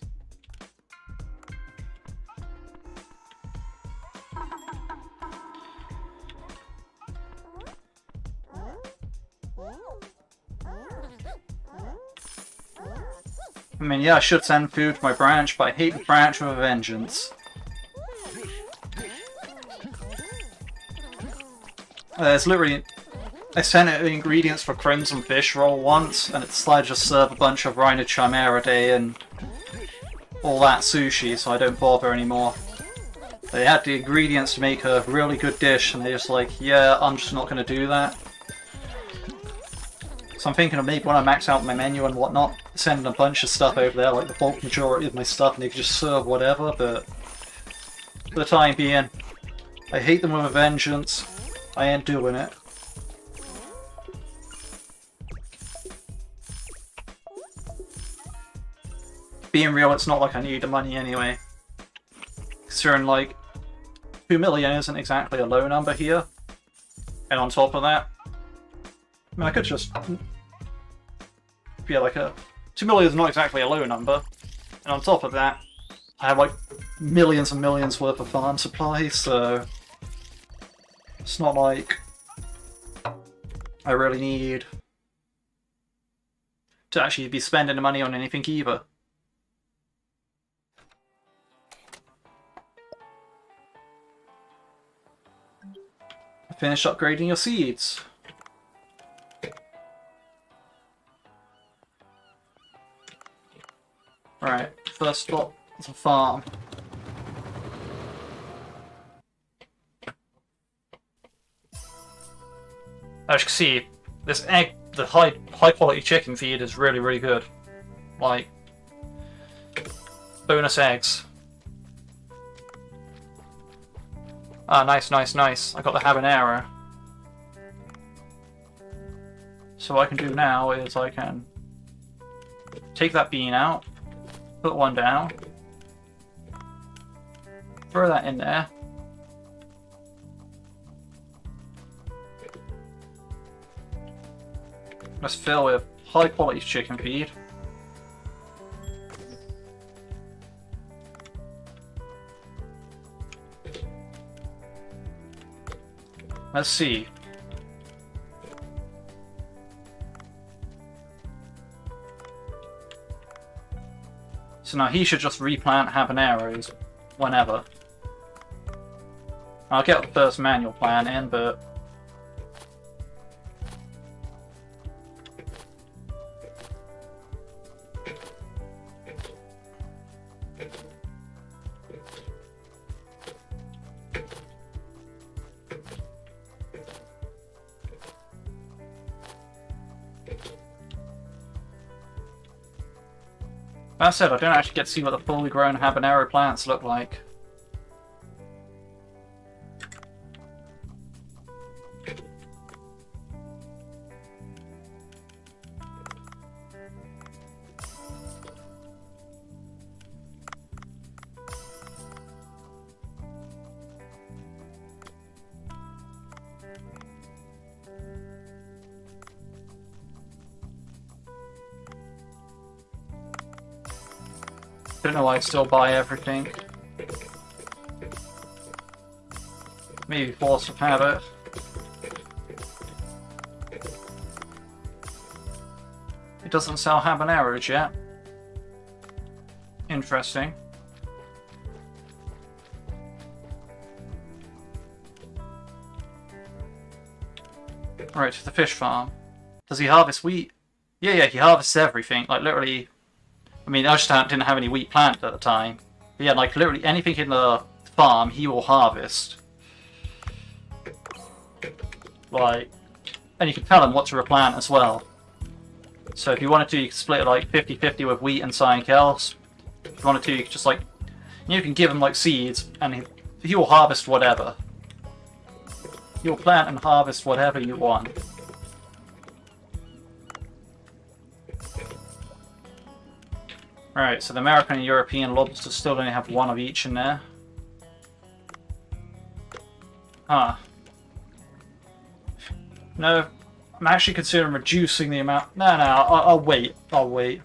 Speaker 1: I mean, yeah, I should send food to my branch, but I hate the branch with a vengeance. There's literally... I sent it the ingredients for Crimson Fish Roll once, and it decided to just serve a bunch of Rhino Chimera Day and all that sushi, so I don't bother anymore. They had the ingredients to make a really good dish, and they're just like, yeah, I'm just not going to do that. So I'm thinking of maybe when I max out my menu and whatnot, sending a bunch of stuff over there, like the bulk majority of my stuff, and they can just serve whatever, but for the time being, I hate them with a vengeance. I ain't doing it. Being real, it's not like I need the money anyway. Considering, like, 2 million isn't exactly a low number here. And on top of that, I mean, I could just... yeah, like 2 million is not exactly a low number. And on top of that, I have like millions and millions worth of farm supplies, so... it's not like I really need to actually be spending the money on anything either. Finish upgrading your seeds. Alright, first stop is a farm. As you can see, this egg, the high quality chicken feed is really good. Like, bonus eggs. Ah, nice. I got the habanero. So what I can do now is I can take that bean out, put one down, throw that in there. Let's fill with high quality chicken feed. Let's see. So now he should just replant habaneros whenever. I'll get the first manual plan in, but... that said, I don't actually get to see what the fully grown habanero plants look like. Don't know why I still buy everything. Maybe force of habit. It doesn't sell habaneros yet. Interesting. Right, to the fish farm. Does he harvest wheat? Yeah, he harvests everything. Like, literally... I mean, I just didn't have any wheat planted at the time. But yeah, like, literally anything in the farm, he will harvest. Like... and you can tell him what to replant as well. So if you wanted to, you could split it like 50-50 with wheat and something else. If you wanted to, you could just like... you can give him like seeds, and he will harvest whatever. You'll plant and harvest whatever you want. Right, so the American and European lobsters still only have one of each in there. Huh. No, I'm actually considering reducing the amount. No, I'll wait. I'll wait.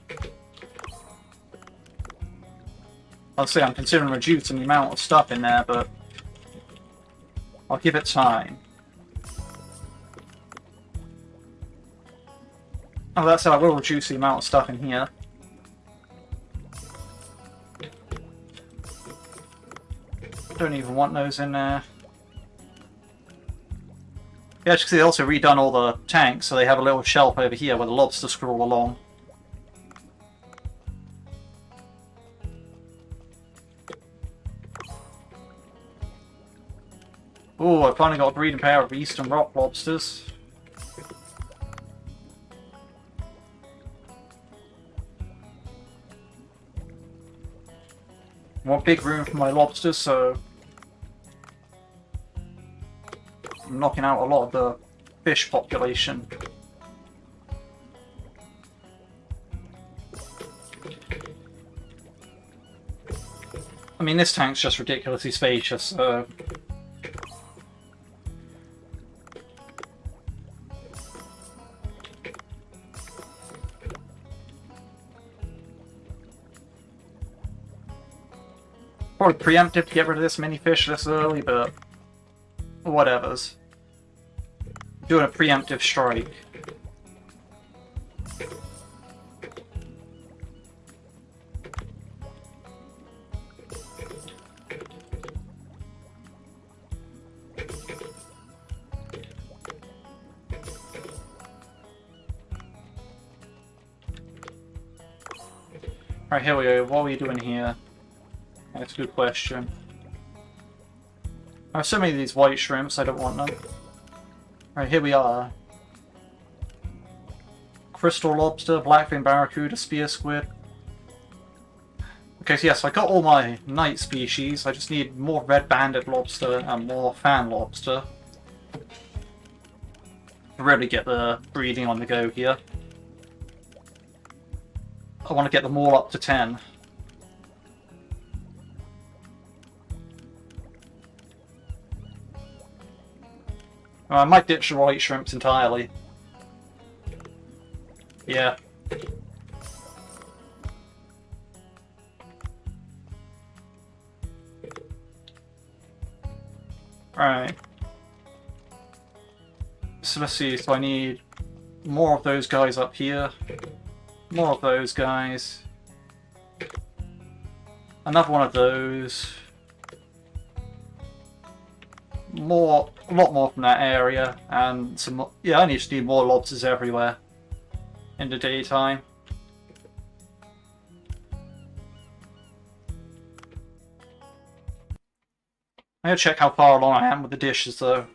Speaker 1: I'll say I'm considering reducing the amount of stuff in there, but I'll give it time. Oh, that's how I will reduce the amount of stuff in here. Don't even want those in there. Yeah, because they also redone all the tanks, so they have a little shelf over here where the lobsters crawl along. Oh, I finally got a breeding pair of eastern rock lobsters. Want big room for my lobsters, so I'm knocking out a lot of the fish population. I mean, this tank's just ridiculously spacious, so probably preemptive to get rid of this many fish this early, but whatevers. Doing a preemptive strike. Alright, here we go. What are we doing here? That's a good question. I have so many of these white shrimps, I don't want them. Right, here we are. Crystal lobster, blackfin barracuda, spear squid. Okay, so yes, I got all my night species. I just need more red-banded lobster and more fan lobster to really get the breeding on the go here. I want to get them all up to 10. I might ditch the white shrimps entirely. Yeah. Alright. So let's see, so I need more of those guys up here. More of those guys. Another one of those. More, a lot more from that area, and some. Yeah, I just need more lobsters everywhere in the daytime. I'm gonna check how far along I am with the dishes, though.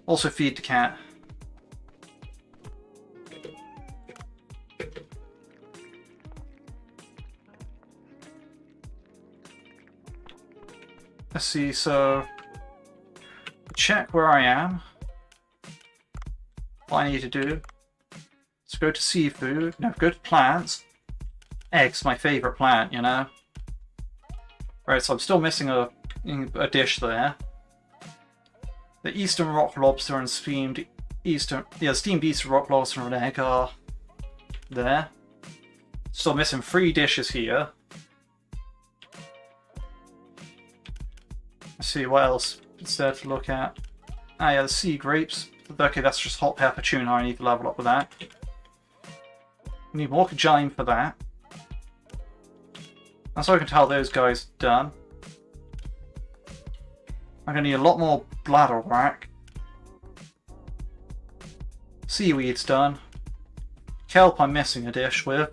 Speaker 1: Also, feed the cat. Let's see, so check where I am. What I need to do. Let's go to seafood. No, go to plants. Eggs, my favorite plant, you know. Right, so I'm still missing a dish there. The Eastern Rock Lobster and steamed Eastern Rock Lobster and egg are there. Still missing 3 dishes here. Let's see what else is there to look at. Ah yeah, the sea grapes. Okay, that's just hot pepper tuna. I need to level up with that. We need more kajime for that. That's how I can tell those guys are done. I'm gonna need a lot more bladderwrack. Seaweed's done. Kelp I'm missing a dish with.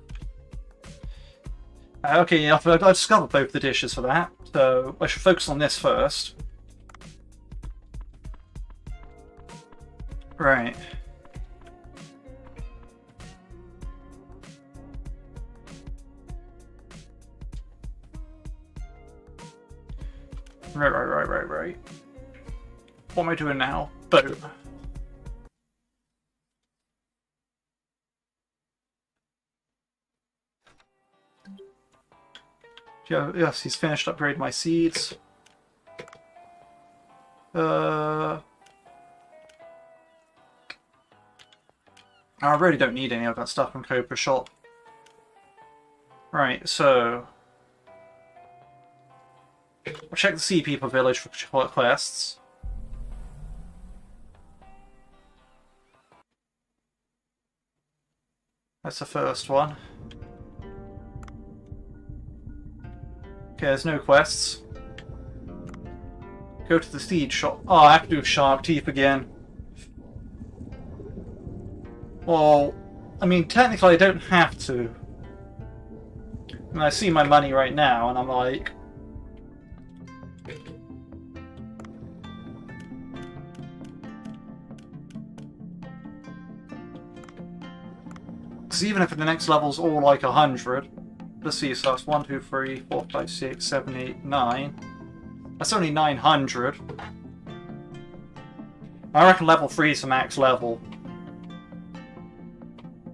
Speaker 1: Okay, yeah, I discovered both the dishes for that, so I should focus on this first. Right. Right. What am I doing now? Boom. Yeah, yes, he's finished upgrading my seeds. I really don't need any of that stuff from Cobra Shop. Right, so I'll check the Sea People village for quests. That's the first one. Okay, there's no quests. Go to the seed shop. Oh, I have to do Shark Teeth again. Well, I mean, technically I don't have to. And I see my money right now, and I'm like... Because even if the next level's all like 100... Let's see, so that's 1, 2, 3, 4, 5, 6, 7, 8, 9... That's only 900. I reckon level 3 is the max level.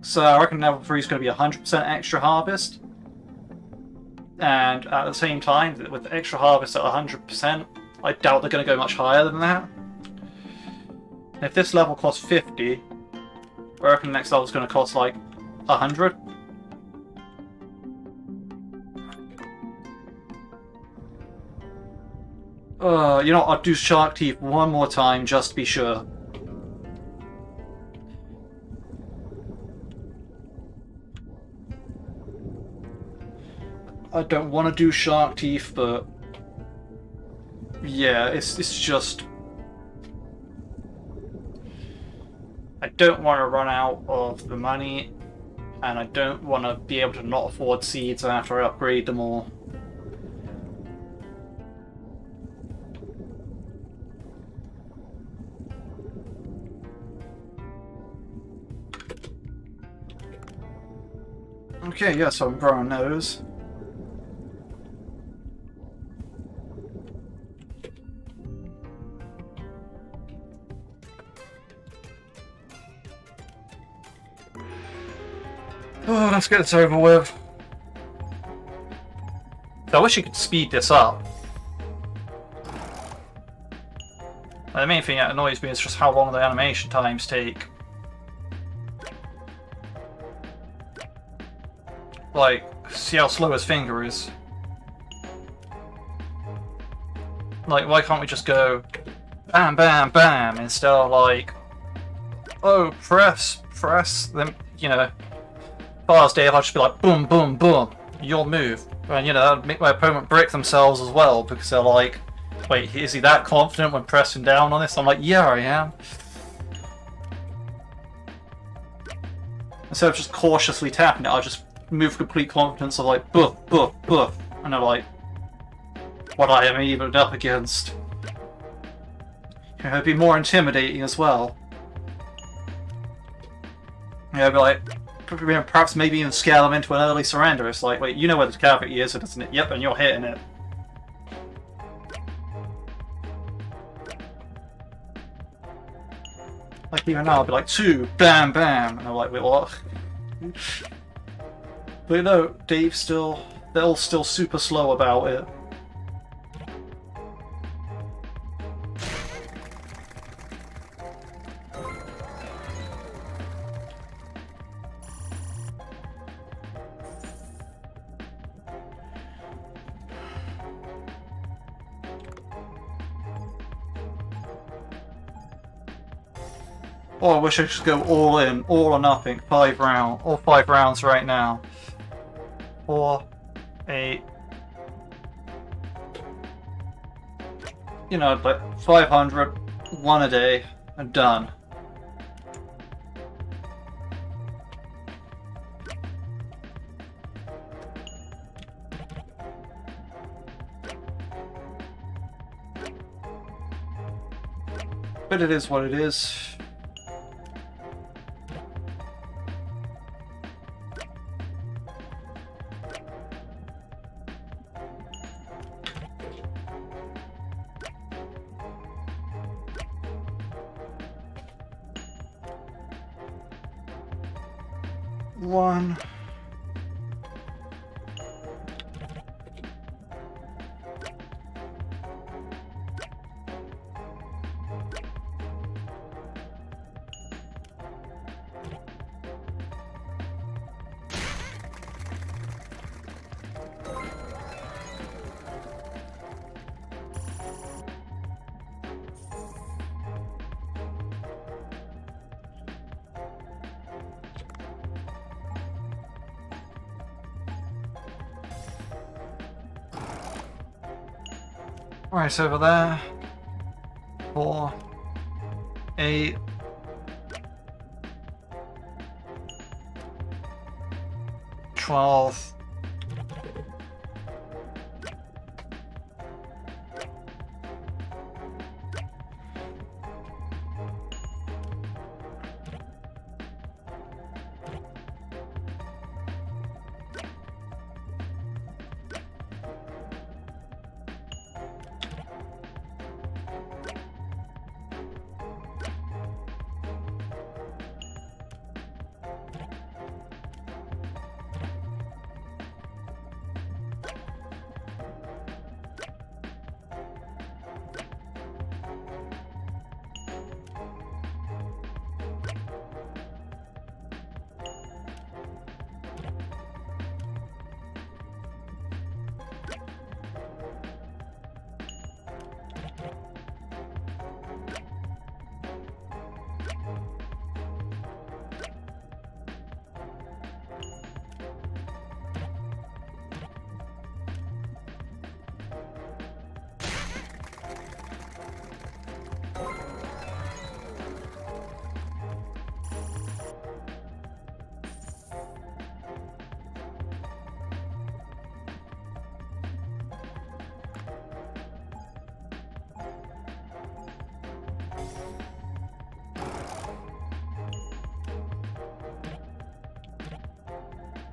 Speaker 1: So I reckon level 3 is going to be 100% extra harvest. And at the same time, with the extra harvest at 100%, I doubt they're going to go much higher than that. And if this level costs 50, I reckon the next level is going to cost like 100. You know, I'll do Shark Teeth one more time just to be sure. I don't want to do Shark Teeth, but yeah, it's just I don't want to run out of the money, and I don't want to be able to not afford seeds after I upgrade them all. Okay, yeah, so I'm growing those. Oh, let's get this over with. I wish you could speed this up. The main thing that annoys me is just how long the animation times take. Like, see how slow his finger is. Like, why can't we just go bam, bam, bam, instead of like, oh, press, then, you know, fast Dave, I'll just be like, boom, boom, boom, your move. And, you know, that'd make my opponent brick themselves as well, because they're like, wait, is he that confident when pressing down on this? I'm like, yeah, I am. Instead of just cautiously tapping it, I'll just move with complete confidence of like, boof, boof, boof. And they're like, what I am even up against. It'd be more intimidating as well. Yeah, it'd be like, perhaps maybe even scale them into an early surrender. It's like, wait, you know where the cavity is, doesn't it? Yep, and you're hitting it. Like even now, I'll be like, 2, bam, bam. And I'm like, wait, what? But no, Dave's still, they're all still super slow about it. Oh, I wish I could go all in, all or nothing, all 5 rounds right now. 4, 8. You know, like 500, 1 a day, and done. But it is what it is. One. Right over there. 4, 8. 12.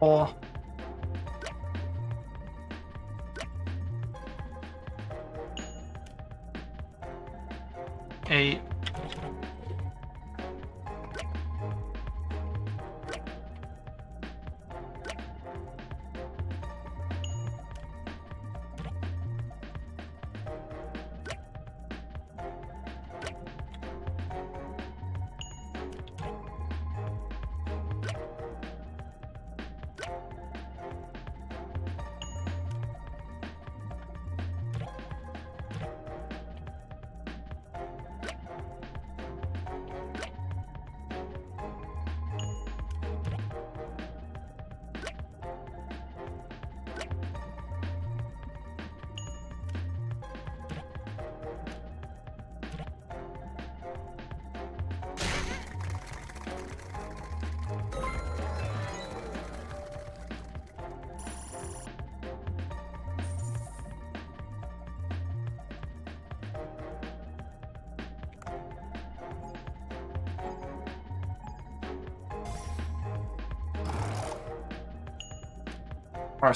Speaker 1: Four. 8.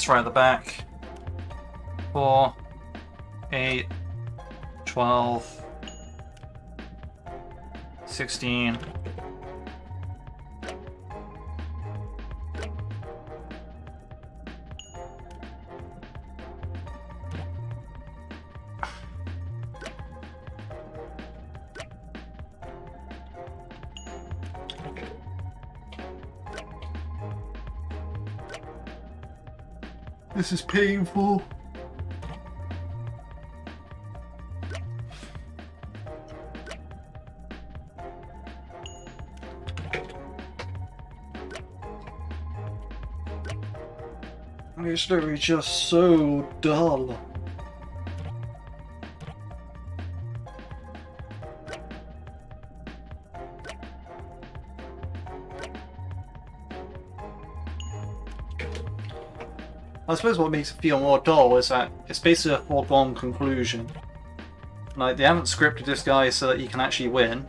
Speaker 1: Right at the back. 4, 8, 12, 16. This is painful. It's literally just so dull. I suppose what makes it feel more dull is that it's basically a foregone conclusion. Like, they haven't scripted this guy so that he can actually win.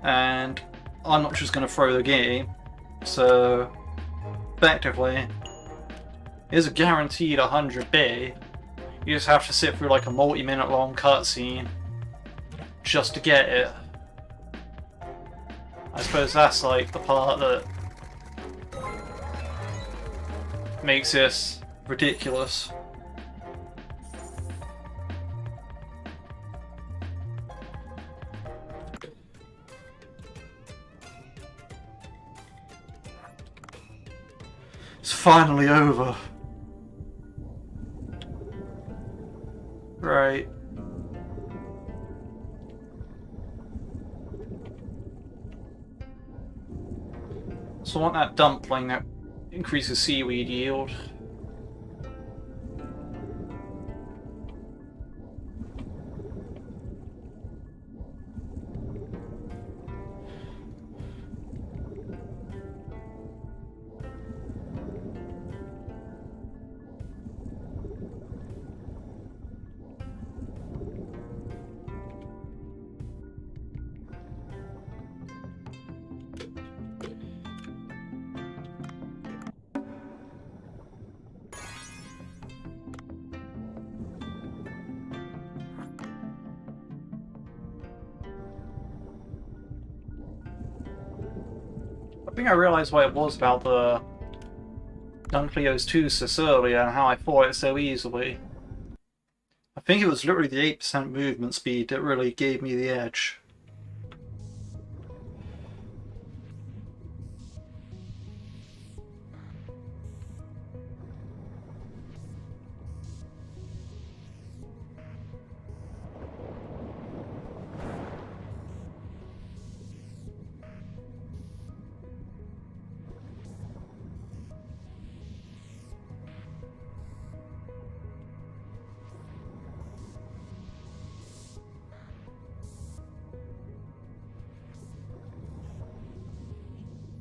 Speaker 1: And I'm not just going to throw the game. So, effectively, here's a guaranteed 100B. You just have to sit through like a multi-minute long cutscene just to get it. I suppose that's like the part that makes this ridiculous. It's finally over. Right. So I want that dumpling that increases seaweed yield. I think I realised what it was about the Nucleo's 2 earlier and how I fought it so easily. I think it was literally the 8% movement speed that really gave me the edge.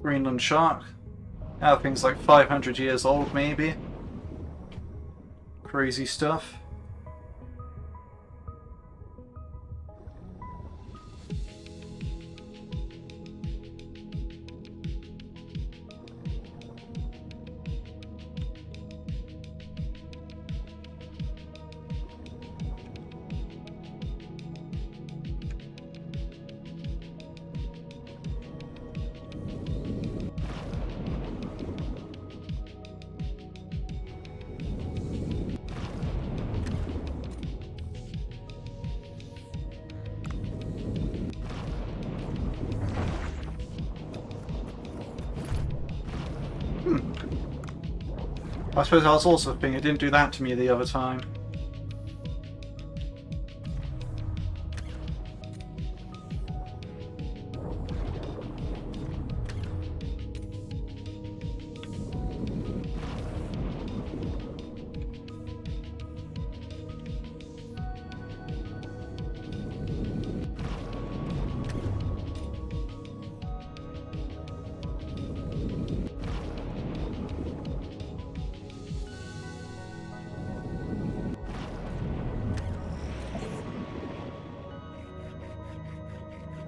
Speaker 1: Greenland shark. That thing's like 500 years old, maybe. Crazy stuff. I suppose I was also thinking it didn't do that to me the other time.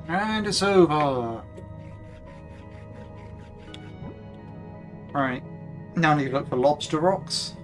Speaker 1: And it's over. Alright, now I need to look for lobster rocks.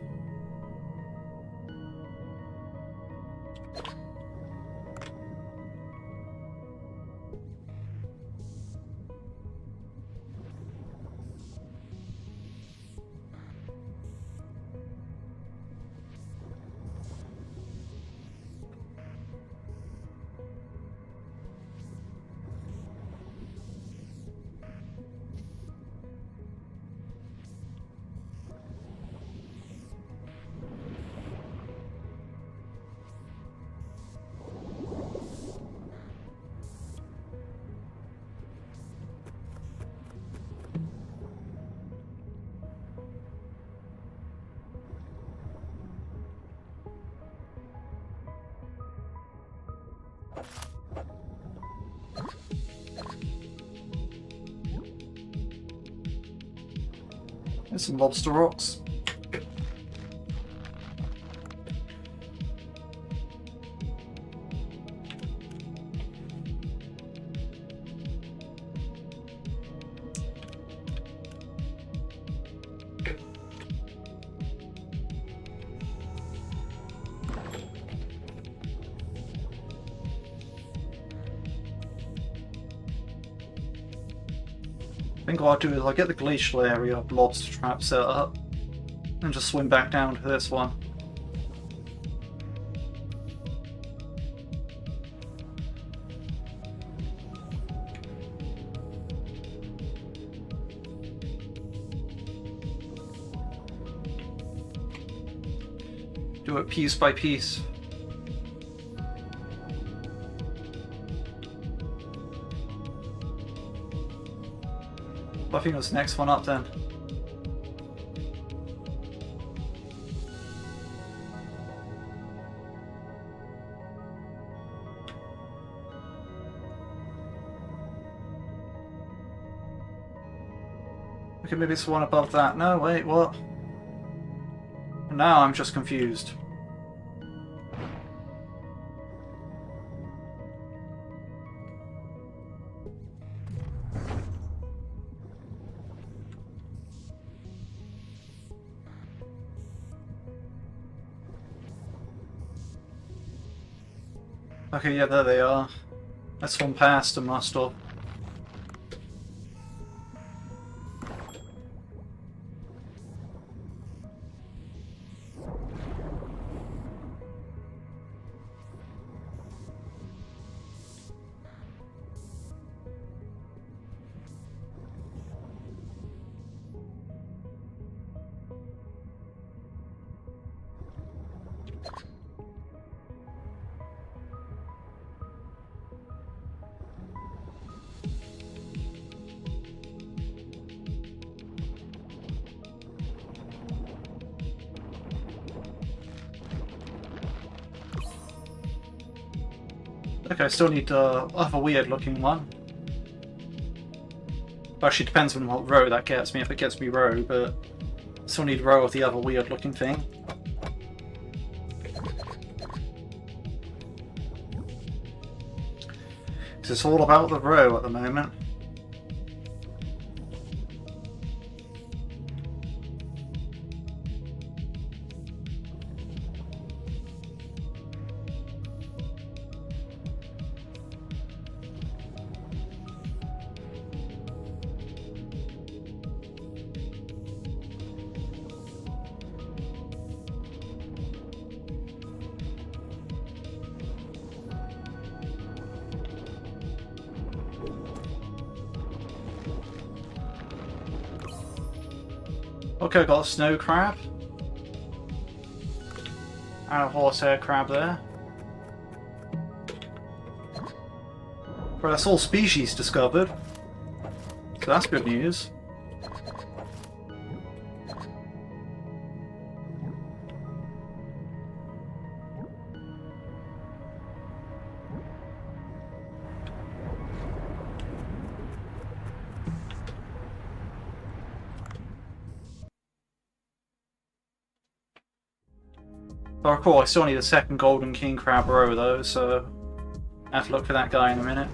Speaker 1: There's some lobster rocks. I think what I'll do is I'll get the glacial area of lobster trap set up and just swim back down to this one. Do it piece by piece. I think it was the next one up then. Okay, maybe it's the one above that. No, wait, what? Now I'm just confused. Okay, yeah, there they are. That's one past them, must have. Okay, still need other weird looking one. Actually, depends on what row that gets me, if it gets me row, but still need row of the other weird looking thing. Because it's all about the row at the moment. Okay, got a snow crab. And a horsehair crab there. Right, that's all species discovered. So that's good news. Oh, cool, I still need a second golden king crab row though, so I have to look for that guy in a minute.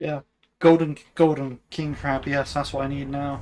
Speaker 1: Yeah, golden king crab, yes, that's what I need now.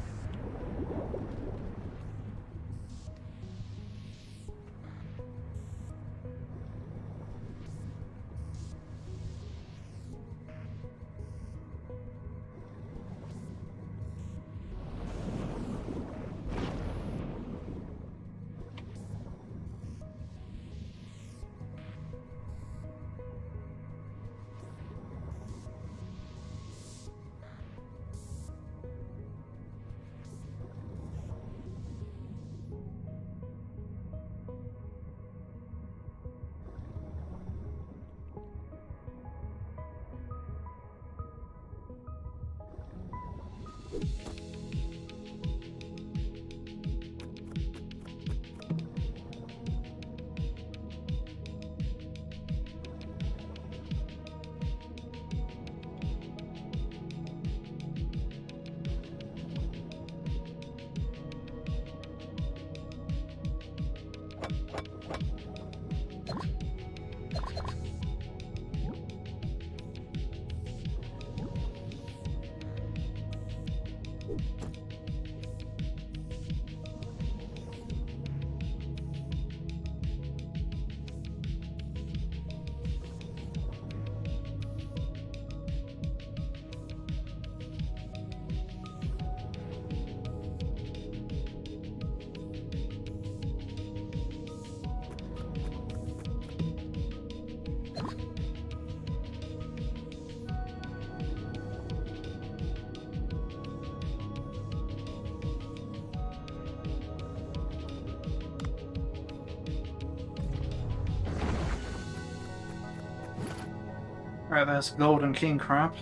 Speaker 1: Right, there's golden king crab.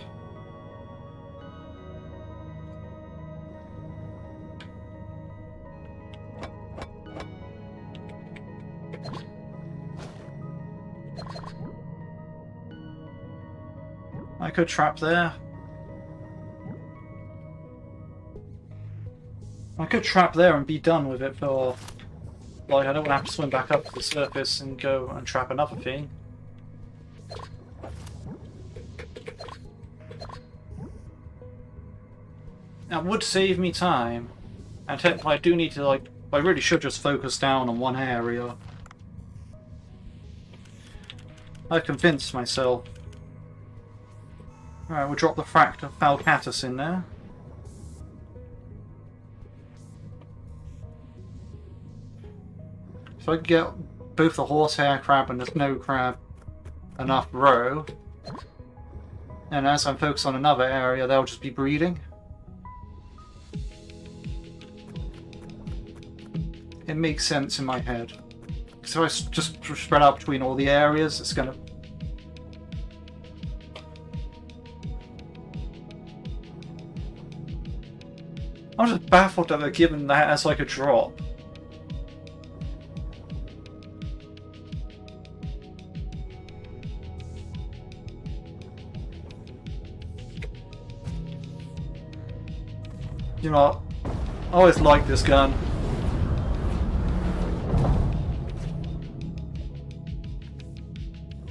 Speaker 1: I could trap there. I could trap there and be done with it for Like, I don't want to have to swim back up to the surface and go and trap another thing. That would save me time. And technically I do need to, like, I really should just focus down on one area. I convinced myself. Alright, we'll drop the Fracta Falcatus in there. So I can get both the horsehair crab and the snow crab enough row. And as I'm focused on another area, they'll just be breeding. It makes sense in my head. Because if I just spread out between all the areas, it's gonna... I'm just baffled that they're given that as like a drop. You know, I always liked this gun.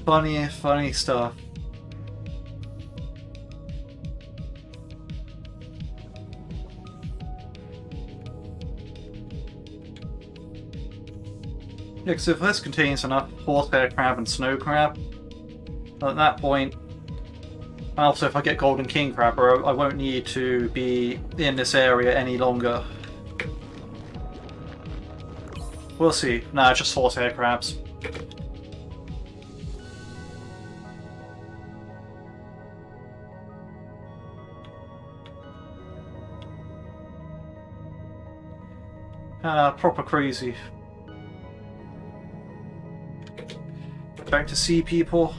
Speaker 1: Funny stuff. Yeah, because if this contains enough horsehair crab and snow crab, at that point, also if I get golden king crab, I won't need to be in this area any longer. We'll see. Nah, just horsehair crabs. Proper crazy. Back to sea people.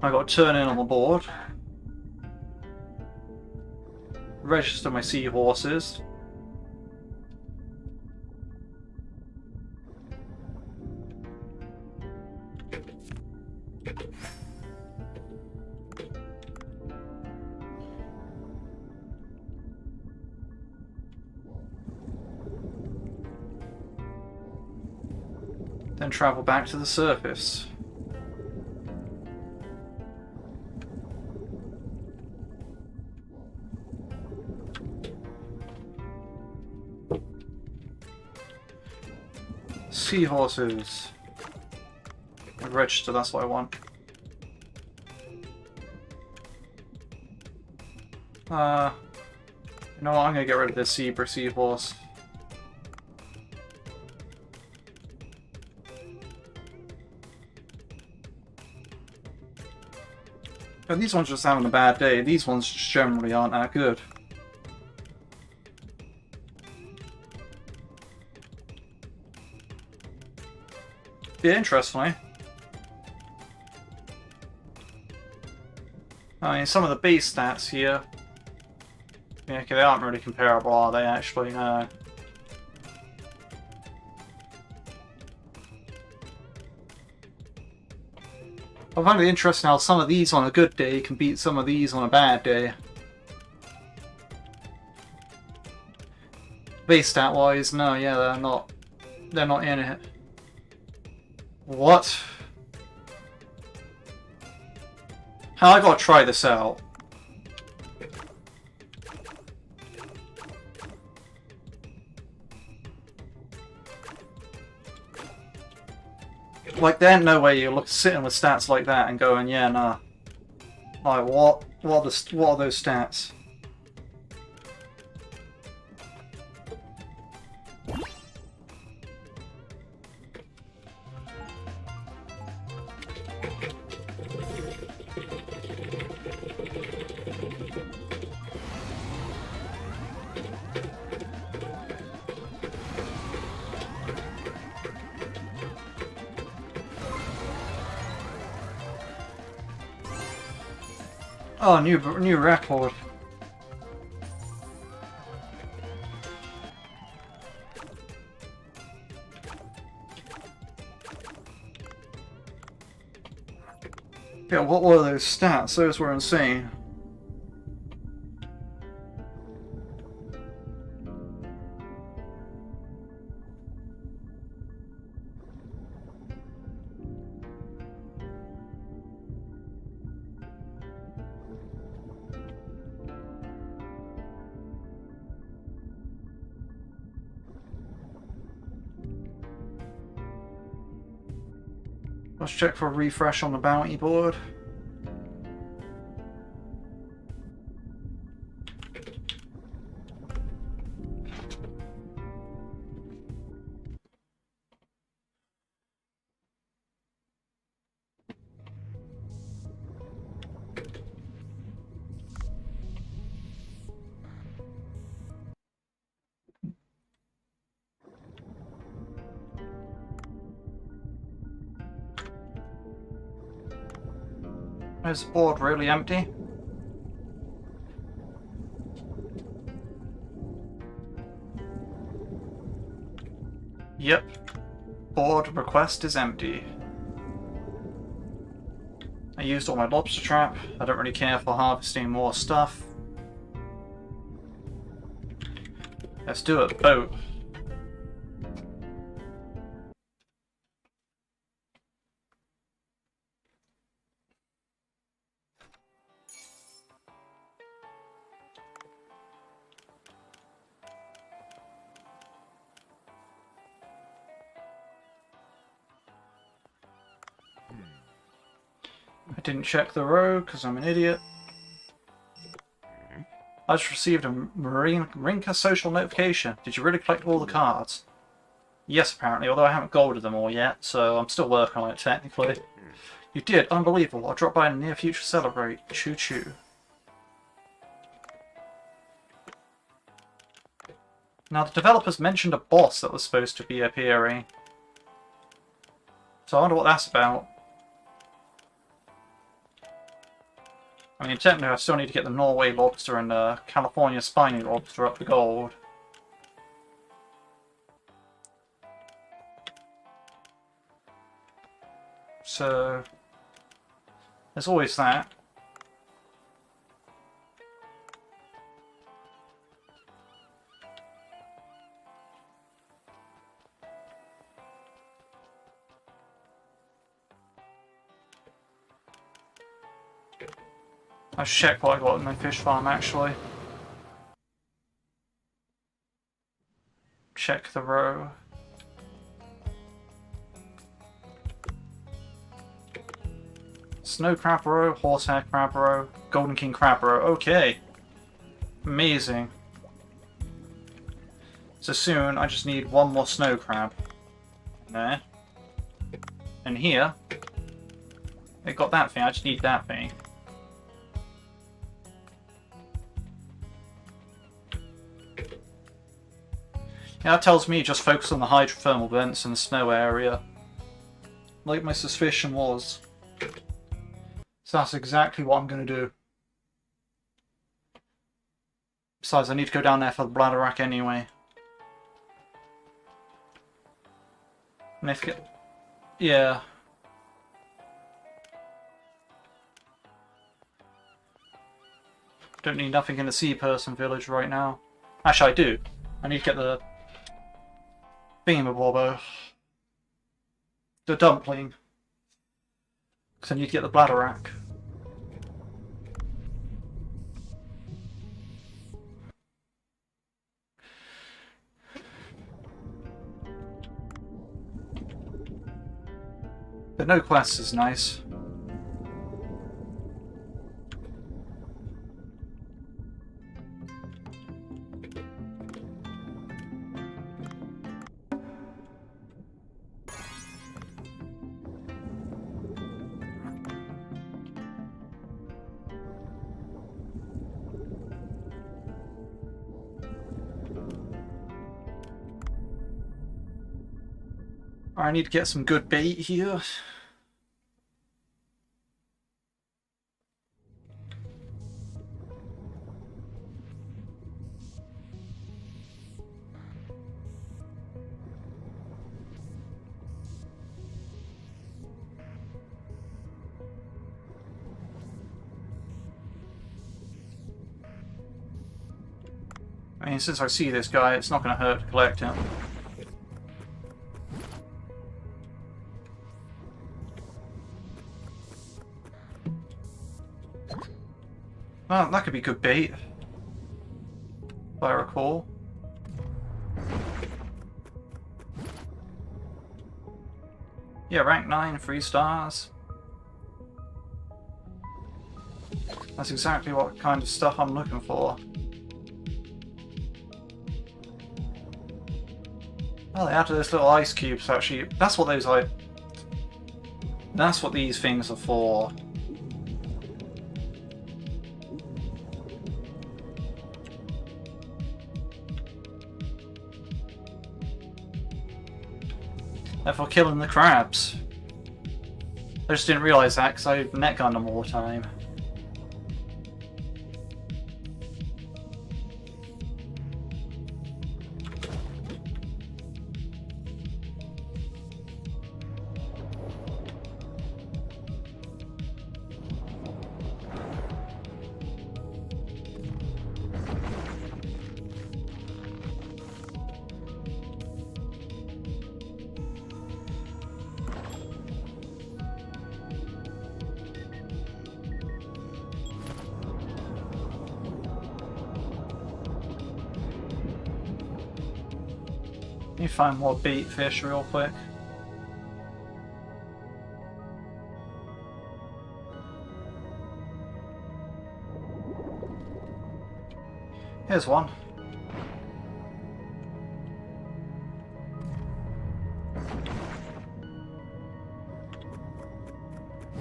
Speaker 1: I got to turn in on the board. Register my seahorses. Then travel back to the surface. Seahorses. Register, that's what I want. You know what, I'm gonna get rid of this zebra seahorse. And these ones just having a bad day. These ones just generally aren't that good. Yeah, interestingly. I mean, some of the base stats here... Yeah, okay, they aren't really comparable, are they, actually? No. I find it interesting how some of these on a good day can beat some of these on a bad day. Base stat wise, no, yeah, they're not in it. What? How I gotta try this out. Like, there ain't no way you're sitting with stats like that and going, yeah, nah. Like, what? What are those stats? Oh, new record. Yeah, what were those stats? Those were insane. Let's check for a refresh on the bounty board. Is the board really empty? Yep. Board request is empty. I used all my lobster trap. I don't really care for harvesting more stuff. Let's do it, boat. I didn't check the row because I'm an idiot. I just received a Rinka social notification. Did you really collect all the cards? Yes, apparently, although I haven't golded them all yet, so I'm still working on it technically. You did? Unbelievable. I'll drop by in the near future to celebrate. Choo choo. Now, the developers mentioned a boss that was supposed to be appearing. So I wonder what that's about. I mean, technically I still need to get the Norway lobster and the California spiny lobster up to gold. So, there's always that. I'll check what I got in my fish farm actually. Check the row. Snow crab row, horsehair crab row, golden king crab row. Okay. Amazing. So soon I just need one more snow crab. There. And here. I got that thing, I just need that thing. Yeah, that tells me just focus on the hydrothermal vents in the snow area. Like my suspicion was. So that's exactly what I'm going to do. Besides, I need to go down there for the bladder rack anyway. And if it... Yeah. Don't need nothing in the sea person village right now. Actually, I do. I need to get the thingamabobber. The dumpling. Because I need to get the bladder rack. But no quests is nice. I need to get some good bait here. I mean, since I see this guy, it's not going to hurt to collect him. Well, that could be good bait, if I recall. Yeah, rank 9, 3 stars. That's exactly what kind of stuff I'm looking for. Oh, they added those little ice cubes actually. That's what those like. That's what these things are for. They're for killing the crabs. I just didn't realise that because I net gunned them all the time. Let me find more bait fish real quick. Here's one.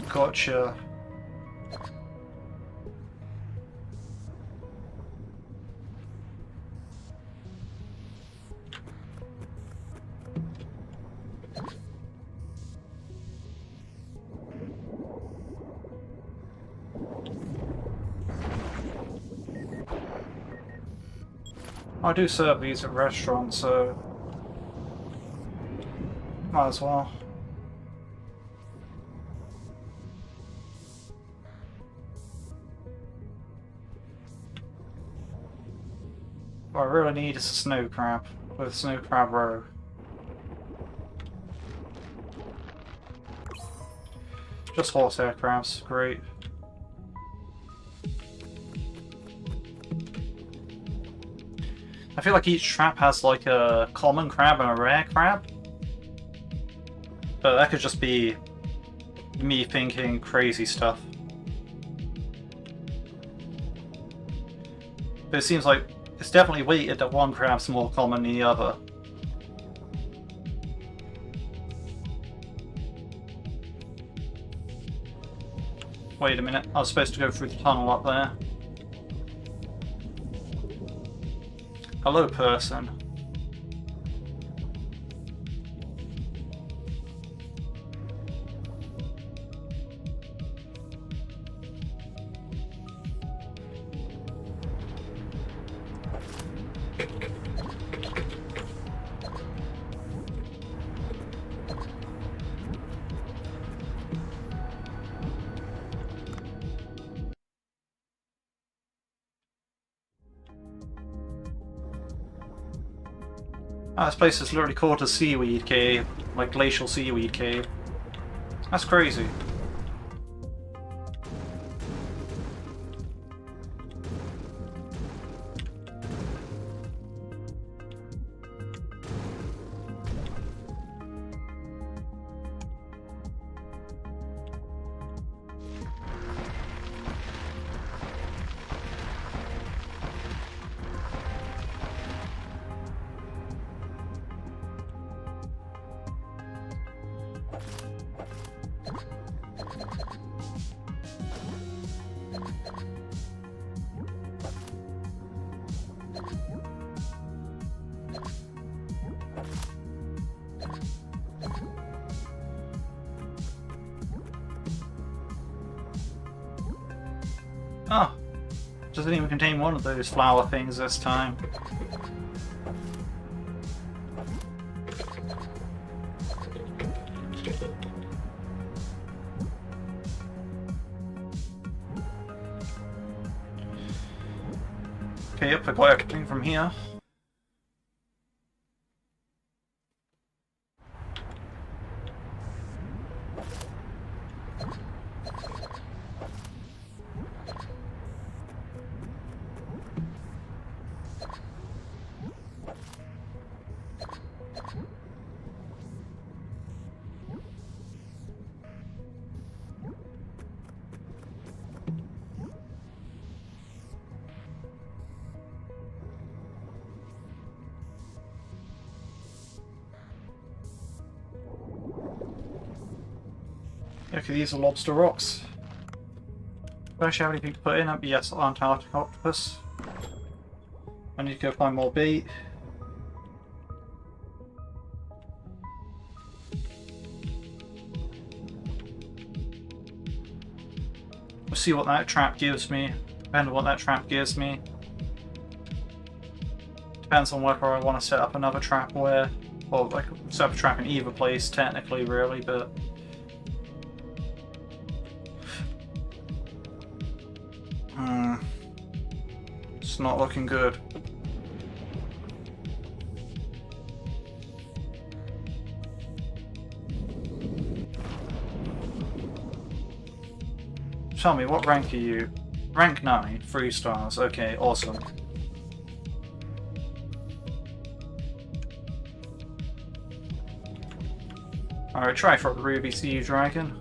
Speaker 1: Gotcha. I do serve these at restaurants, so might as well. What I really need is a snow crab with snow crab roe. Just horsehair crabs, great. I feel like each trap has like a common crab and a rare crab. But that could just be me thinking crazy stuff. But it seems like it's definitely weighted that one crab's more common than the other. Wait a minute, I was supposed to go through the tunnel up there. Hello, person. Oh, this place is literally called a seaweed cave, like glacial seaweed cave. That's crazy. Oh, doesn't even contain one of those flower things this time. Okay, yep, I got everything from here. Okay, these are lobster rocks. Do I actually have anything to put in? Yes, Antarctic octopus. I need to go find more bait. We'll see what that trap gives me. Depending on what that trap gives me. Depends on whether I want to set up another trap where... Well, I could set up a trap in either place, technically, really, but... It's not looking good. Tell me, what rank are you? Rank 9, 3 stars. Okay, awesome. Alright, try for a Ruby Sea Dragon.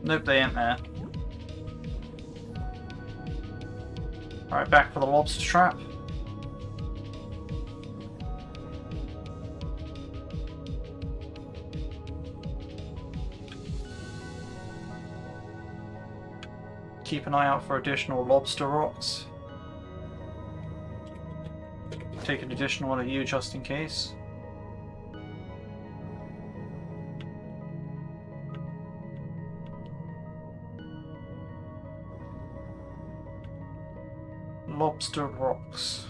Speaker 1: Nope, they ain't there. Alright, back for the lobster trap. Keep an eye out for additional lobster rocks. Take an additional one of you just in case. Lobster rocks.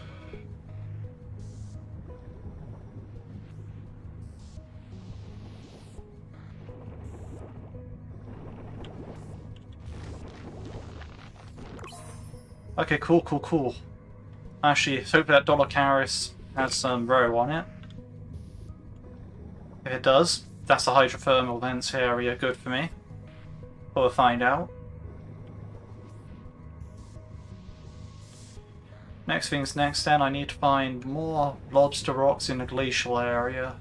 Speaker 1: Okay, cool. Actually, hopefully that Dolocaris has some row on it. If it does, that's the hydrothermal vents area, good for me. We'll find out. Next thing's next then, I need to find more lobster rocks in the glacial area.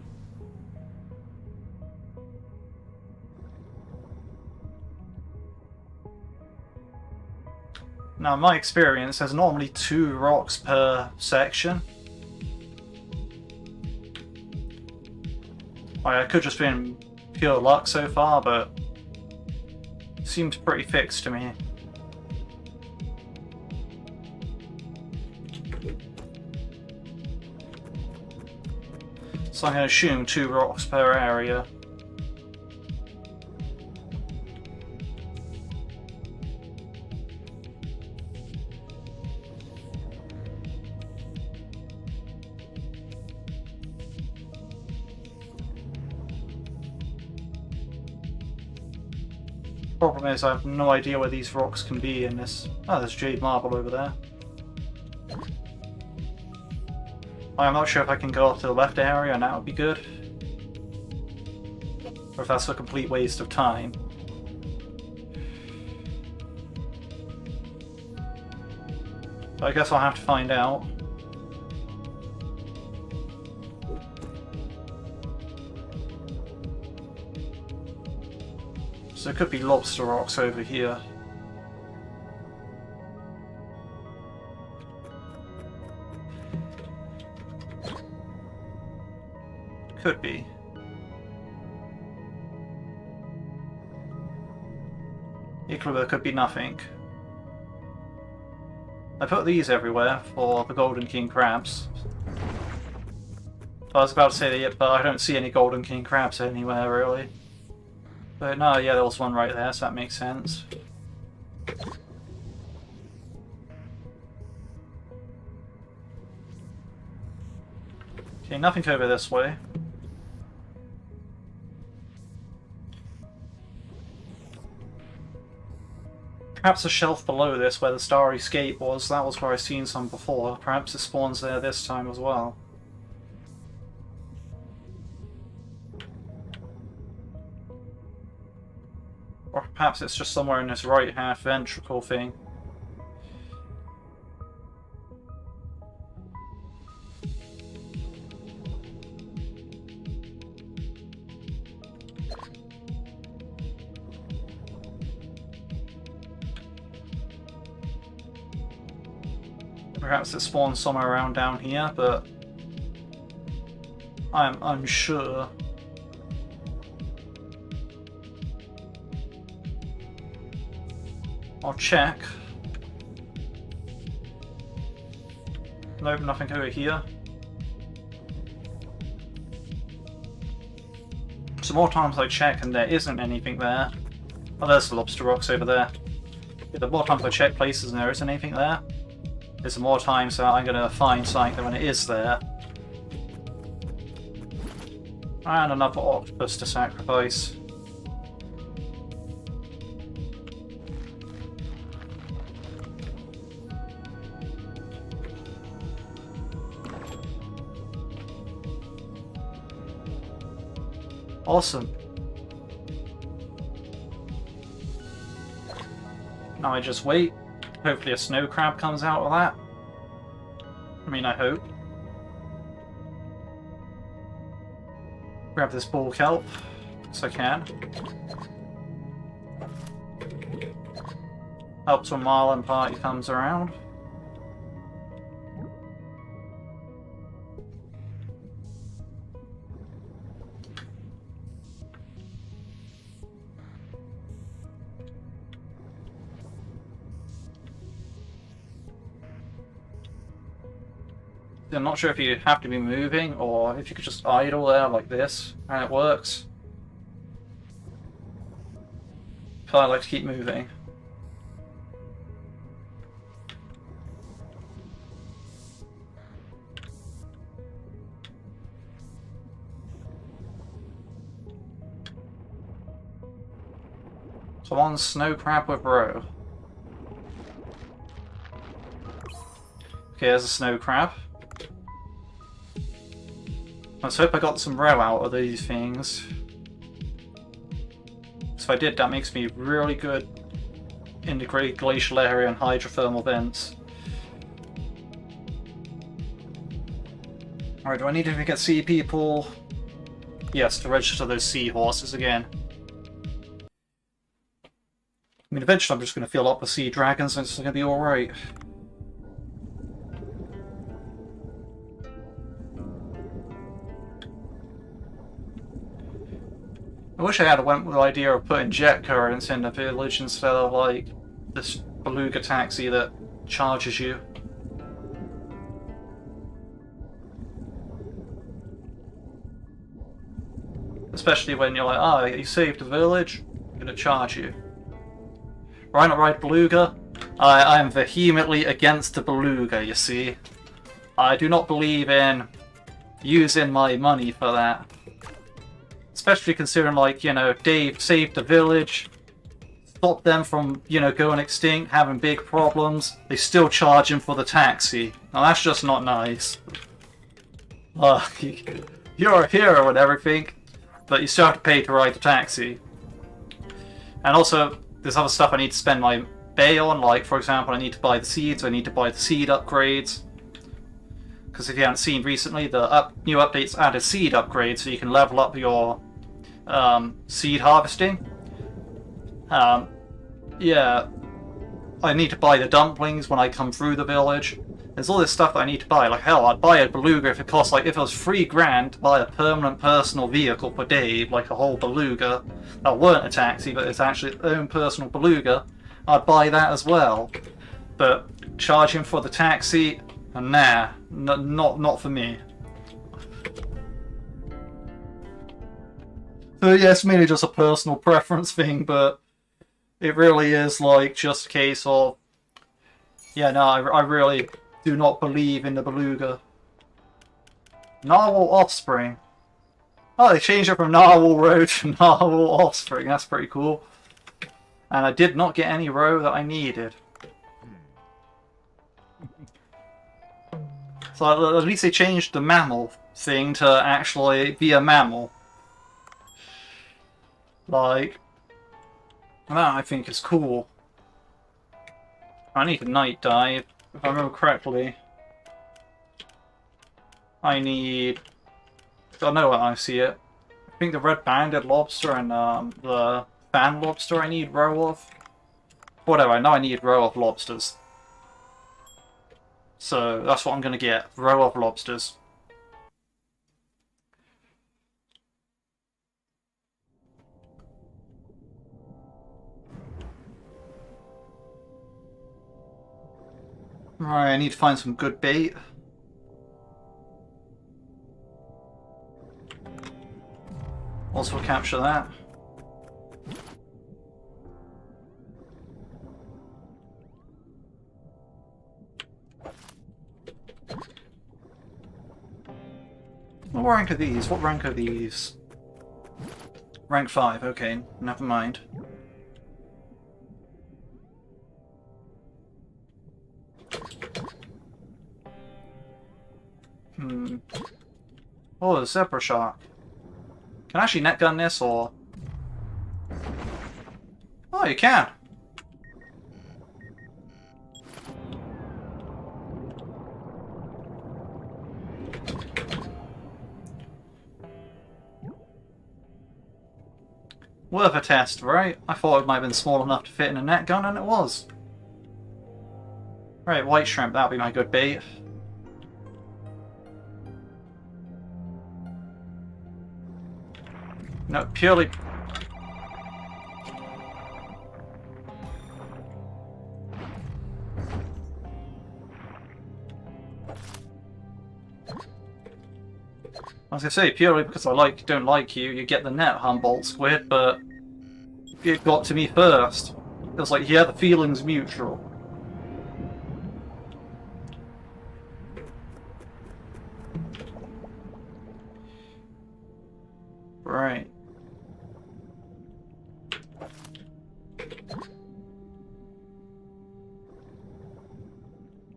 Speaker 1: Now, in my experience, there's normally 2 rocks per section. I could just been pure luck so far, but it seems pretty fixed to me. So I'm going to assume 2 rocks per area. Problem is, I have no idea where these rocks can be in this. Oh, there's jade marble over there. I'm not sure if I can go off to the left area and that would be good. Or if that's a complete waste of time. But I guess I'll have to find out. So it could be lobster rocks over here. Could be. Equally, there could be nothing. I put these everywhere for the golden king crabs. I was about to say that, but I don't see any golden king crabs anywhere really. But no, yeah, there was one right there, so that makes sense. Okay, nothing over this way. Perhaps a shelf below this where the Starry Skate was, that was where I've seen some before. Perhaps it spawns there this time as well. Or perhaps it's just somewhere in this right half ventricle thing. Perhaps it spawns somewhere around down here, but I'm unsure. I'll check. Nope, nothing over here. So more times I check and there isn't anything there. Oh, there's the lobster rocks over there. Yeah, the more times I check places and there isn't anything there, there's the more times that I'm going to find something when it is there. And another octopus to sacrifice. Awesome. Now I just wait. Hopefully a snow crab comes out of that. I mean, I hope. Grab this ball kelp, so I can. Helps when Marlin party comes around. I'm not sure if you have to be moving or if you could just idle there like this and it works. But I like to keep moving. So one snow crab with roe. Okay, there's a snow crab. Let's hope I got some roe out of these things. So if I did, that makes me really good in the Great Glacial Area and hydrothermal vents. Alright, do I need to get sea people? Yes, to register those seahorses again. I mean, eventually I'm just going to fill up with sea dragons and it's going to be alright. I wish I had went with the idea of putting jet currents in the village instead of like this beluga taxi that charges you. Especially when you're like, oh, you saved the village, I'm gonna charge you. Why not ride beluga? I am vehemently against the beluga, you see. I do not believe in using my money for that. Especially considering, like, you know, Dave saved the village, stopped them from, you know, going extinct, having big problems. They still charge him for the taxi. Now that's just not nice. You're a hero and everything, but you still have to pay to ride the taxi. And also, there's other stuff I need to spend my bay on, like, for example, I need to buy the seeds, I need to buy the seed upgrades. Because if you haven't seen recently, the new updates added seed upgrades so you can level up your seed harvesting. Yeah, I need to buy the dumplings when I come through the village. There's all this stuff that I need to buy. Like, hell, I'd buy a beluga if it cost, like, if it was $3,000 to buy a permanent personal vehicle for Dave, like a whole beluga. That weren't a taxi, but it's actually its own personal beluga. I'd buy that as well. But charge him for the taxi, nah, not for me. So yeah, it's mainly just a personal preference thing, but it really is like just a case of, yeah, no, I really do not believe in the beluga. Narwhal offspring. Oh, they changed it from Narwhal roe to Narwhal offspring. That's pretty cool. And I did not get any roe that I needed. So at least they changed the mammal thing to actually be a mammal. Like, that I think is cool. I need a night dive, if I remember correctly. I need... I know what I see it. I think the red-banded lobster and the fan lobster I need roe of. Whatever, I know I need roe of lobsters. So that's what I'm going to get, roe of lobsters. Alright, I need to find some good bait. Also capture that. What rank are these? What rank are these? Rank 5, okay, never mind. Oh, the zebra shark. Can I actually net gun this, or... Oh, you can! Worth a test, right? I thought it might have been small enough to fit in a net gun, and it was. Right, white shrimp, that'll be my good bait. No, purely... I was gonna say, purely because I don't like you, you get the net, Humboldt squid, but it got to me first. It was like, yeah, the feeling's mutual. Right.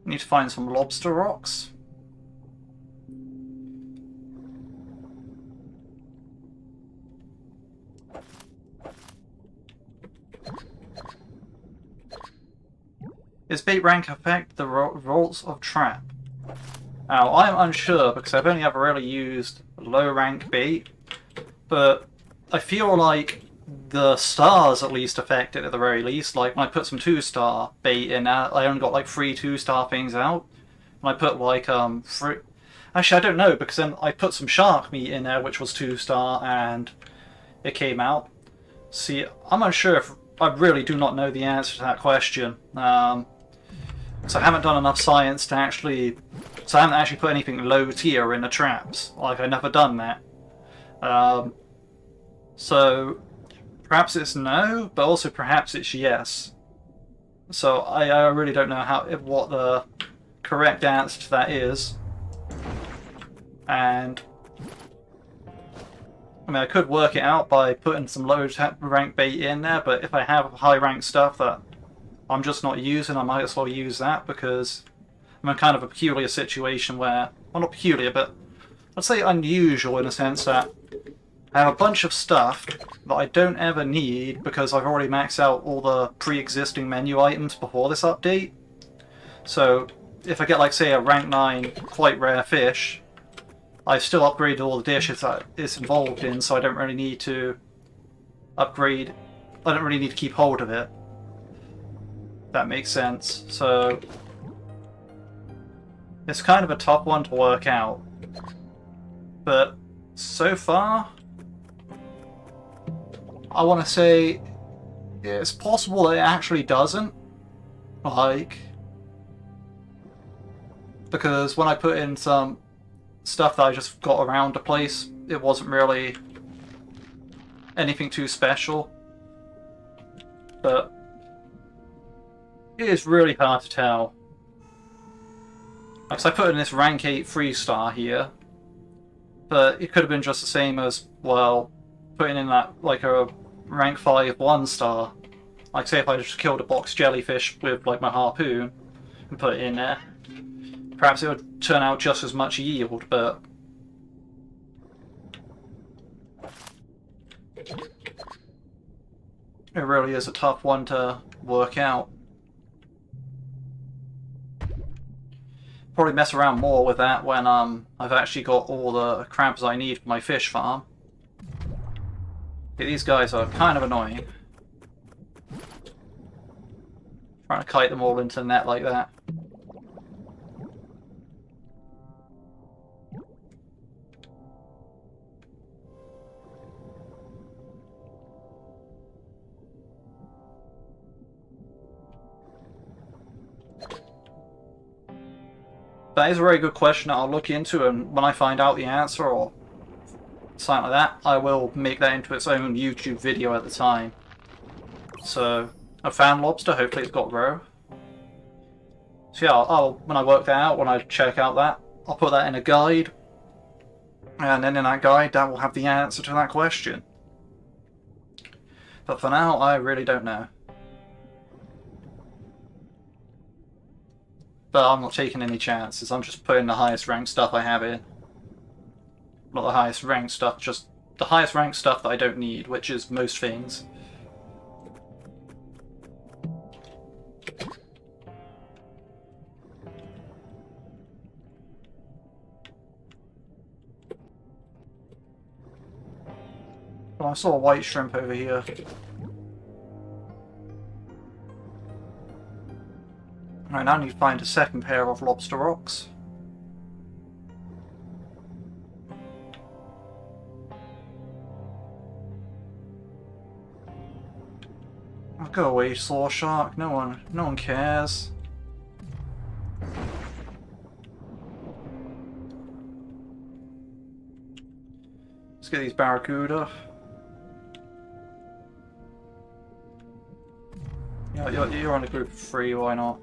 Speaker 1: Need to find some lobster rocks. Does bait rank affect the rolls of trap? Now, I'm unsure because I've only ever really used low rank bait, but I feel like the stars at least affect it at the very least. Like when I put some 2-star bait in there, I only got like 3 2-star things out. And I put like actually I don't know, because then I put some shark meat in there which was 2-star and it came out. See, I'm unsure if I really do not know the answer to that question. So I haven't done enough science to actually... So I haven't actually put anything low tier in the traps. Like, I've never done that. So perhaps it's no, but also perhaps it's yes. So I really don't know what the correct answer to that is. And I mean, I could work it out by putting some low rank bait in there, but if I have high rank stuff that I'm just not using, I might as well use that, because I'm in kind of a peculiar situation where, well, not peculiar, but I'd say unusual in a sense that I have a bunch of stuff that I don't ever need because I've already maxed out all the pre-existing menu items before this update. So if I get, like, say, a rank 9 quite rare fish, I've still upgraded all the dishes that it's involved in, so I don't really need to upgrade. I don't really need to keep hold of it. That makes sense. So it's kind of a tough one to work out. But so far, I want to say it's possible that it actually doesn't. Like, because when I put in some stuff that I just got around the place, it wasn't really anything too special. But it is really hard to tell. Because I put in this rank 8 3-star here, but it could have been just the same as, well, putting in that, like, a rank 5 1-star. Like, say if I just killed a box jellyfish with, like, my harpoon and put it in there. Perhaps it would turn out just as much yield, but... it really is a tough one to work out. Probably mess around more with that when I've actually got all the crabs I need for my fish farm. Okay, these guys are kind of annoying. Trying to kite them all into the net like that. That is a very good question that I'll look into, and when I find out the answer or something like that, I will make that into its own YouTube video at the time. So, I found lobster, hopefully it's got roe. So yeah, when I work that out, when I check out that, I'll put that in a guide, and then in that guide that will have the answer to that question. But for now, I really don't know. But I'm not taking any chances, I'm just putting the highest ranked stuff I have in. Not the highest ranked stuff, just the highest ranked stuff that I don't need, which is most things. Oh, I saw a white shrimp over here. Right, now I need to find a second pair of lobster rocks. Oh, go away, saw shark. No one cares. Let's get these barracuda. Yeah, you're on a group of 3, why not?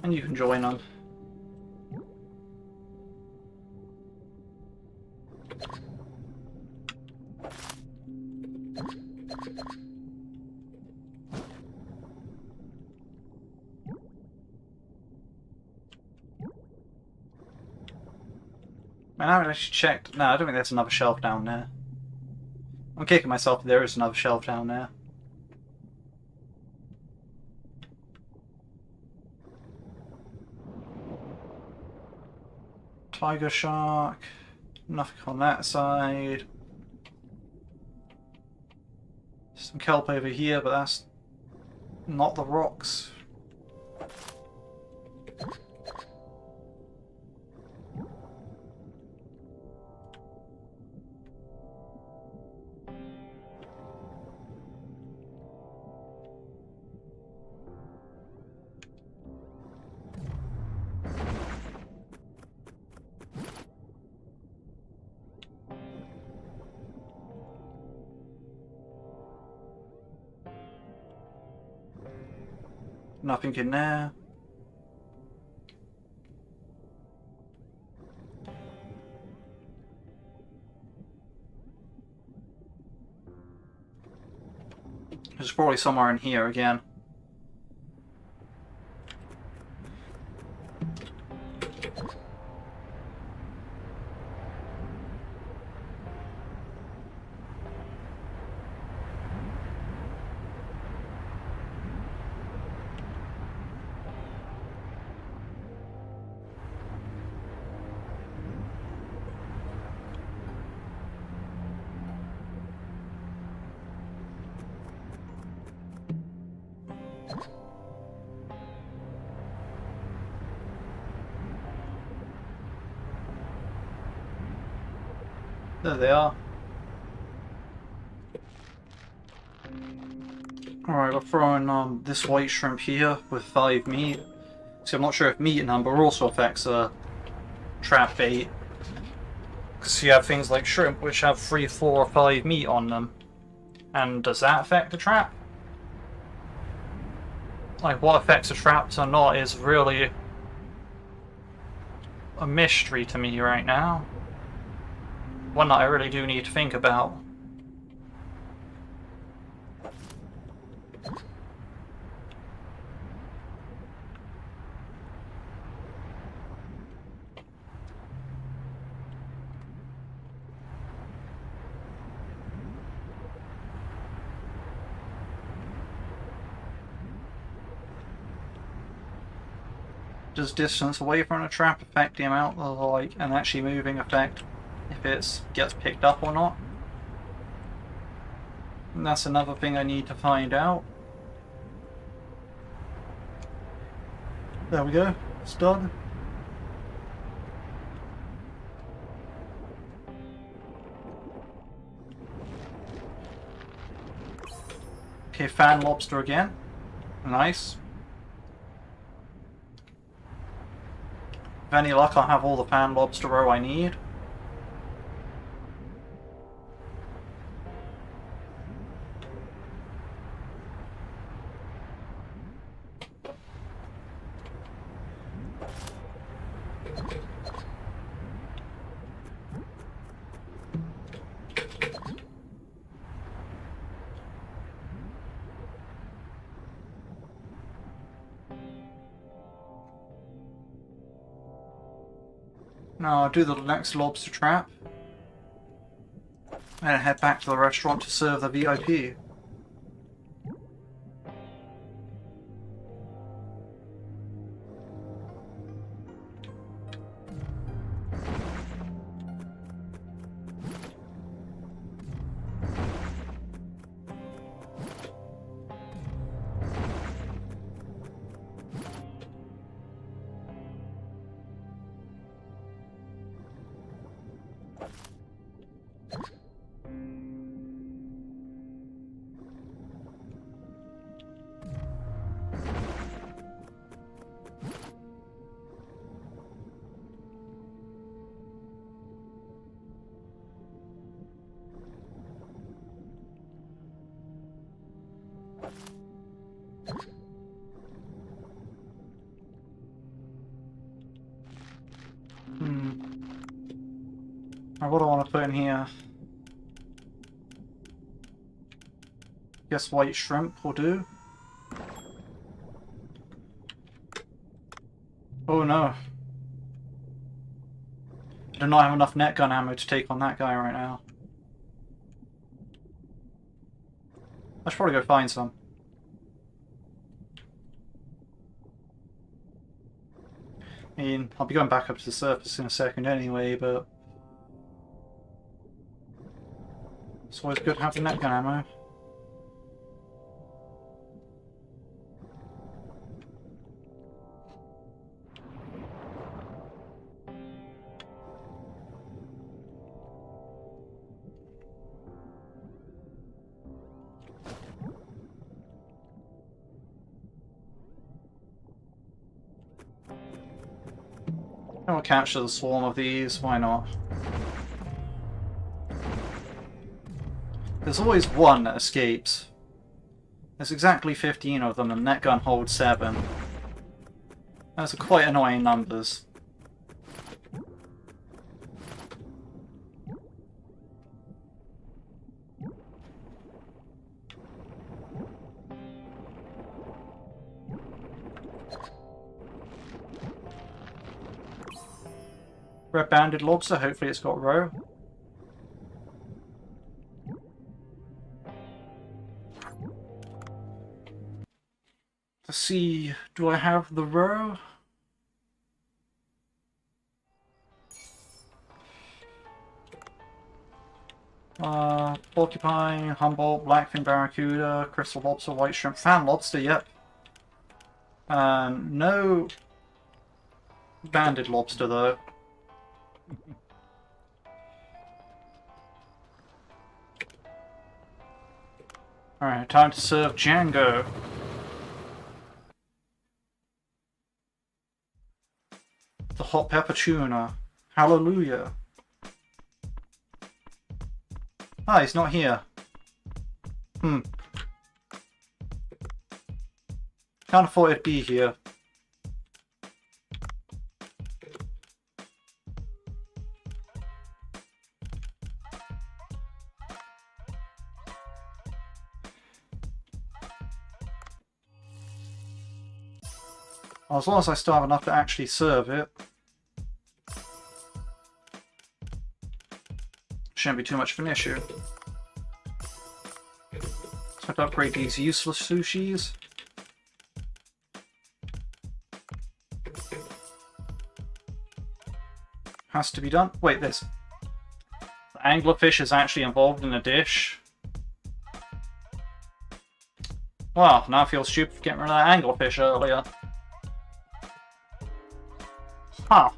Speaker 1: And you can join them. Man, I haven't actually checked. No, I don't think there's another shelf down there. I'm kicking myself if there is another shelf down there. Tiger shark. Nothing on that side. Some kelp over here, but that's not the rocks. Nothing in there. There's probably somewhere in here again. There they are. Alright, we're throwing this white shrimp here with 5 meat. See, I'm not sure if meat number also affects trap bait. Because you have things like shrimp which have 3, 4, or 5 meat on them. And does that affect the trap? Like, what affects the traps or not is really a mystery to me right now. One that I really do need to think about. Does distance away from a trap affect the amount of like an actually moving effect if it gets picked up or not? And that's another thing I need to find out. There we go, it's done. Okay, fan lobster again. Nice. With any luck, I'll have all the pan lobster roe I need. Now I'll do the next lobster trap and head back to the restaurant to serve the VIP. Now what do I want to put in here? Guess white shrimp will do. Oh no. I do not have enough net gun ammo to take on that guy right now. I should probably go find some. I mean, I'll be going back up to the surface in a second anyway, but it's always good having net gun ammo. I'll capture the swarm of these, why not? There's always one that escapes. There's exactly 15 of them and net gun holds 7. Those are quite annoying numbers. Red-banded lobster, hopefully it's got roe. Let's see, do I have the roe? Porcupine, Humboldt, blackfin barracuda, crystal lobster, white shrimp, fan lobster, yep. No banded lobster though. Alright, time to serve Django. The hot pepper tuna. Hallelujah. Ah, he's not here. Kinda thought it'd be here. Well, as long as I still have enough to actually serve it. Shouldn't be too much of an issue. So I have to upgrade these useless sushis. Has to be done. Wait, this. The anglerfish is actually involved in a dish. Well, now I feel stupid for getting rid of that anglerfish earlier. Huh.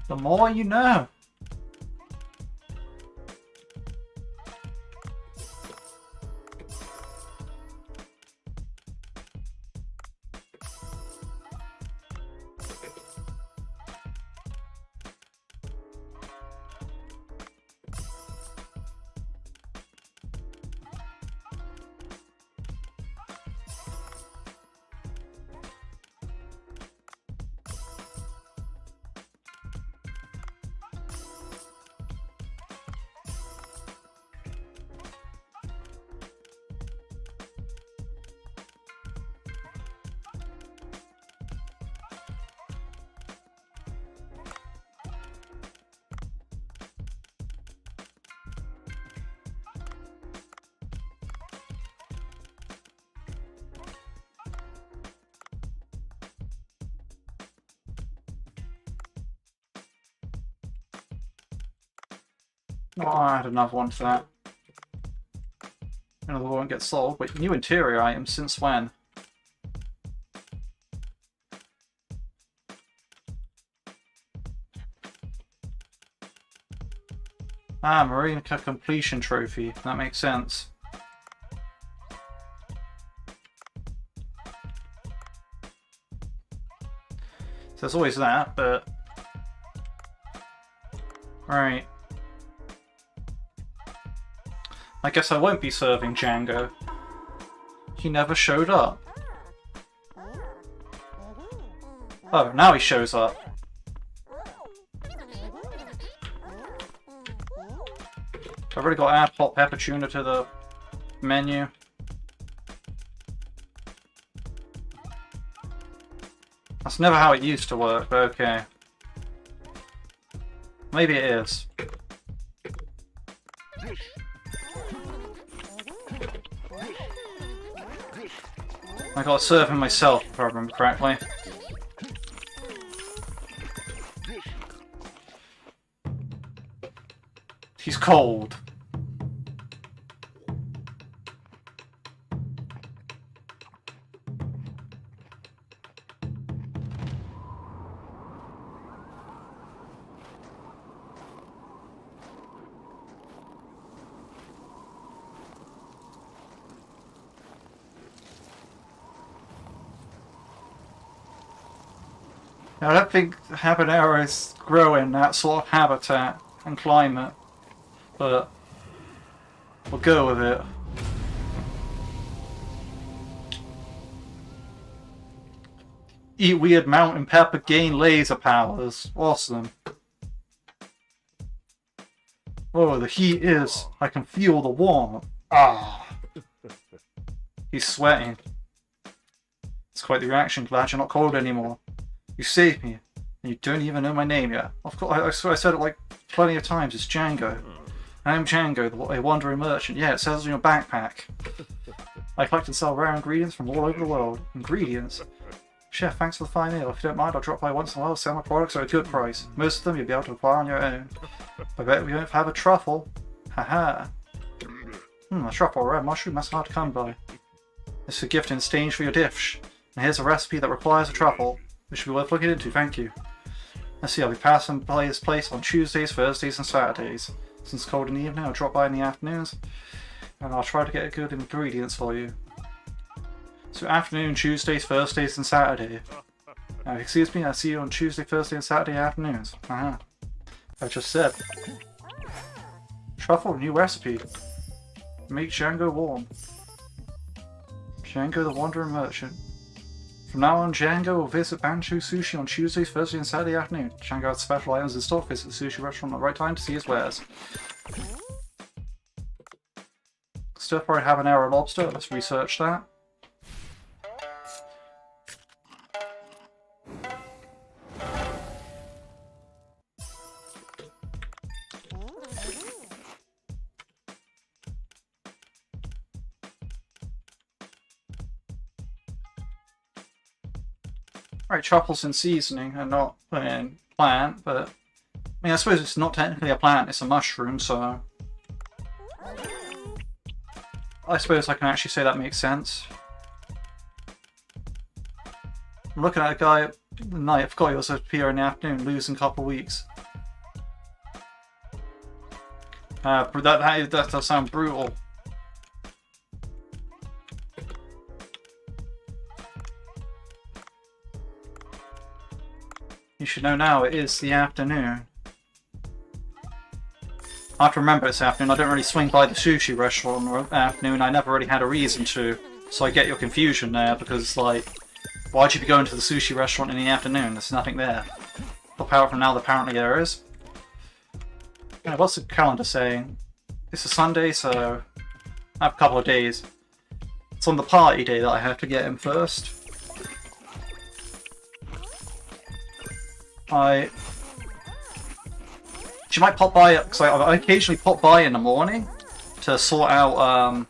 Speaker 1: The more you know. Oh, I had another one for that. Another one gets sold. Wait, new interior items since when? Ah, Marine completion trophy. That makes sense. So there's always that, but... Right. I guess I won't be serving Django. He never showed up. Oh, now he shows up. I've already got to add hot pepper tuna to the menu. That's never how it used to work, but okay. Maybe it is. I gotta serve him myself, if I remember correctly. He's cold. I don't think habaneros grow in that sort of habitat and climate, but we'll go with it. Eat weird mountain pepper, gain laser powers. Awesome. Oh, the heat is. I can feel the warmth. Ah. He's sweating. It's quite the reaction. Glad you're not cold anymore. You saved me, and you don't even know my name yet. Of course, I swear I said it like plenty of times. It's Django. I'm Django, a wandering merchant. Yeah, it says on your backpack. I collect and sell rare ingredients from all over the world. Ingredients? Chef, thanks for the fine meal. If you don't mind, I'll drop by once in a while, sell my products at a good price. Most of them you'll be able to acquire on your own. I bet we don't have a truffle. Haha. A truffle or a red mushroom, that's hard to come by. This is a gift in exchange for your dish. And here's a recipe that requires a truffle. Which should be worth looking into, thank you. Let's see, I'll be passing by this place on Tuesdays, Thursdays and Saturdays. Since it's cold in the evening, I'll drop by in the afternoons. And I'll try to get good ingredients for you. So afternoon, Tuesdays, Thursdays and Saturday. Excuse me, I'll see you on Tuesday, Thursday and Saturday afternoons. I just said. Truffle, new recipe. Make Django warm. Django the Wandering Merchant. From now on, Django will visit Bancho Sushi on Tuesdays, Thursday and Saturday afternoon. Django has special items in stock. Visit the sushi restaurant at the right time to see his wares. Stir fried habanero lobster. Let's research that. Right, truffles and seasoning and not in plant, but I mean, I suppose it's not technically a plant, it's a mushroom, so I suppose I can actually say that makes sense. I'm looking at a guy at night, I forgot he was up here in the afternoon, losing a couple of weeks. That does sound brutal. You should know now, it is the afternoon. I have to remember it's afternoon. I don't really swing by the sushi restaurant in the afternoon. I never really had a reason to. So I get your confusion there, because, like, why'd you be going to the sushi restaurant in the afternoon? There's nothing there. Apart from now, apparently there is. Yeah, what's the calendar saying? It's a Sunday, so I have a couple of days. It's on the party day that I have to get in first. She might pop by, because I occasionally pop by in the morning to sort out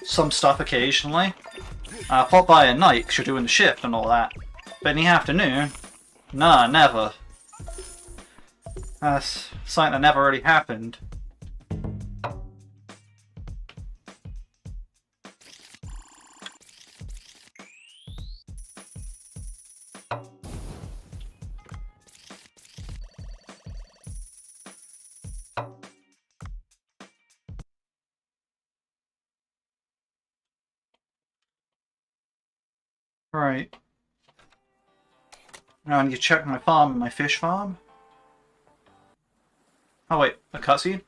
Speaker 1: some stuff occasionally. Pop by at night because you're doing the shift and all that. But in the afternoon, nah, never. That's something that never really happened. Right. Now I need to check my farm and my fish farm. Oh wait, a cutscene?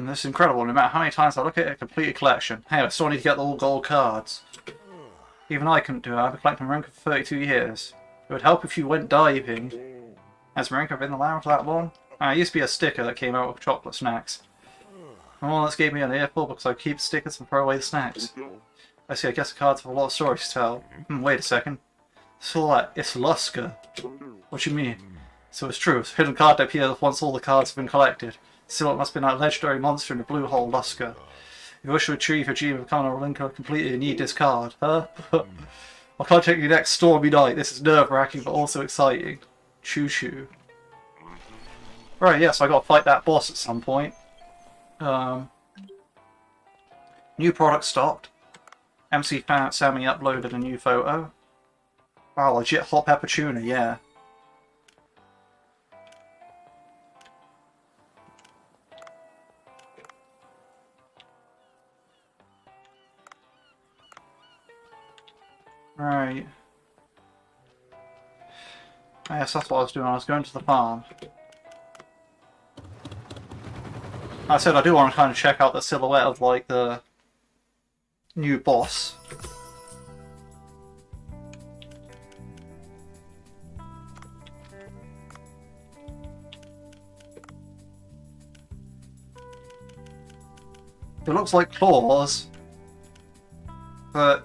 Speaker 1: This is incredible. No matter how many times I look at it, a completed collection. Hey, I still need to get the all gold cards. Even I couldn't do it. I've been collecting Marinka for 32 years. It would help if you went diving. Has Marinka been around for that long? It used to be a sticker that came out with chocolate snacks. My mom gave me an earful because I keep stickers and throw away the snacks. I see, I guess the cards have a lot of stories to tell. Wait a second. So it's Lobster. What do you mean? So it's true. It's a hidden card that appears once all the cards have been collected. Still, it must be that legendary monster in the blue hole, Lobster. If you wish to achieve your dream of becoming a Marinka completely, you need this card. Huh? I'll contact you next stormy night. This is nerve-wracking, but also exciting. Choo-choo. Right, yes, I gotta fight that boss at some point. New product stocked. MC Sammy uploaded a new photo. Wow, legit hot pepper tuna, yeah. Right. I guess that's what I was doing. I was going to the farm. I said I do want to kind of check out the silhouette of, like, the new boss. It looks like claws, but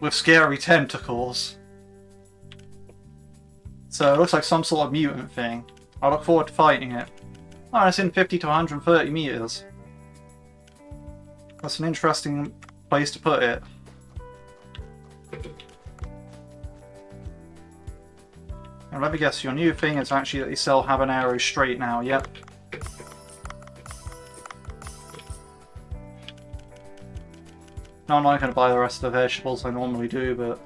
Speaker 1: with scary tentacles. So it looks like some sort of mutant thing. I look forward to fighting it. Oh, it's in 50 to 130 meters. That's an interesting place to put it. And let me guess, your new thing is actually that you sell habanero straight now, yep. No, I'm not going to buy the rest of the vegetables I normally do, but...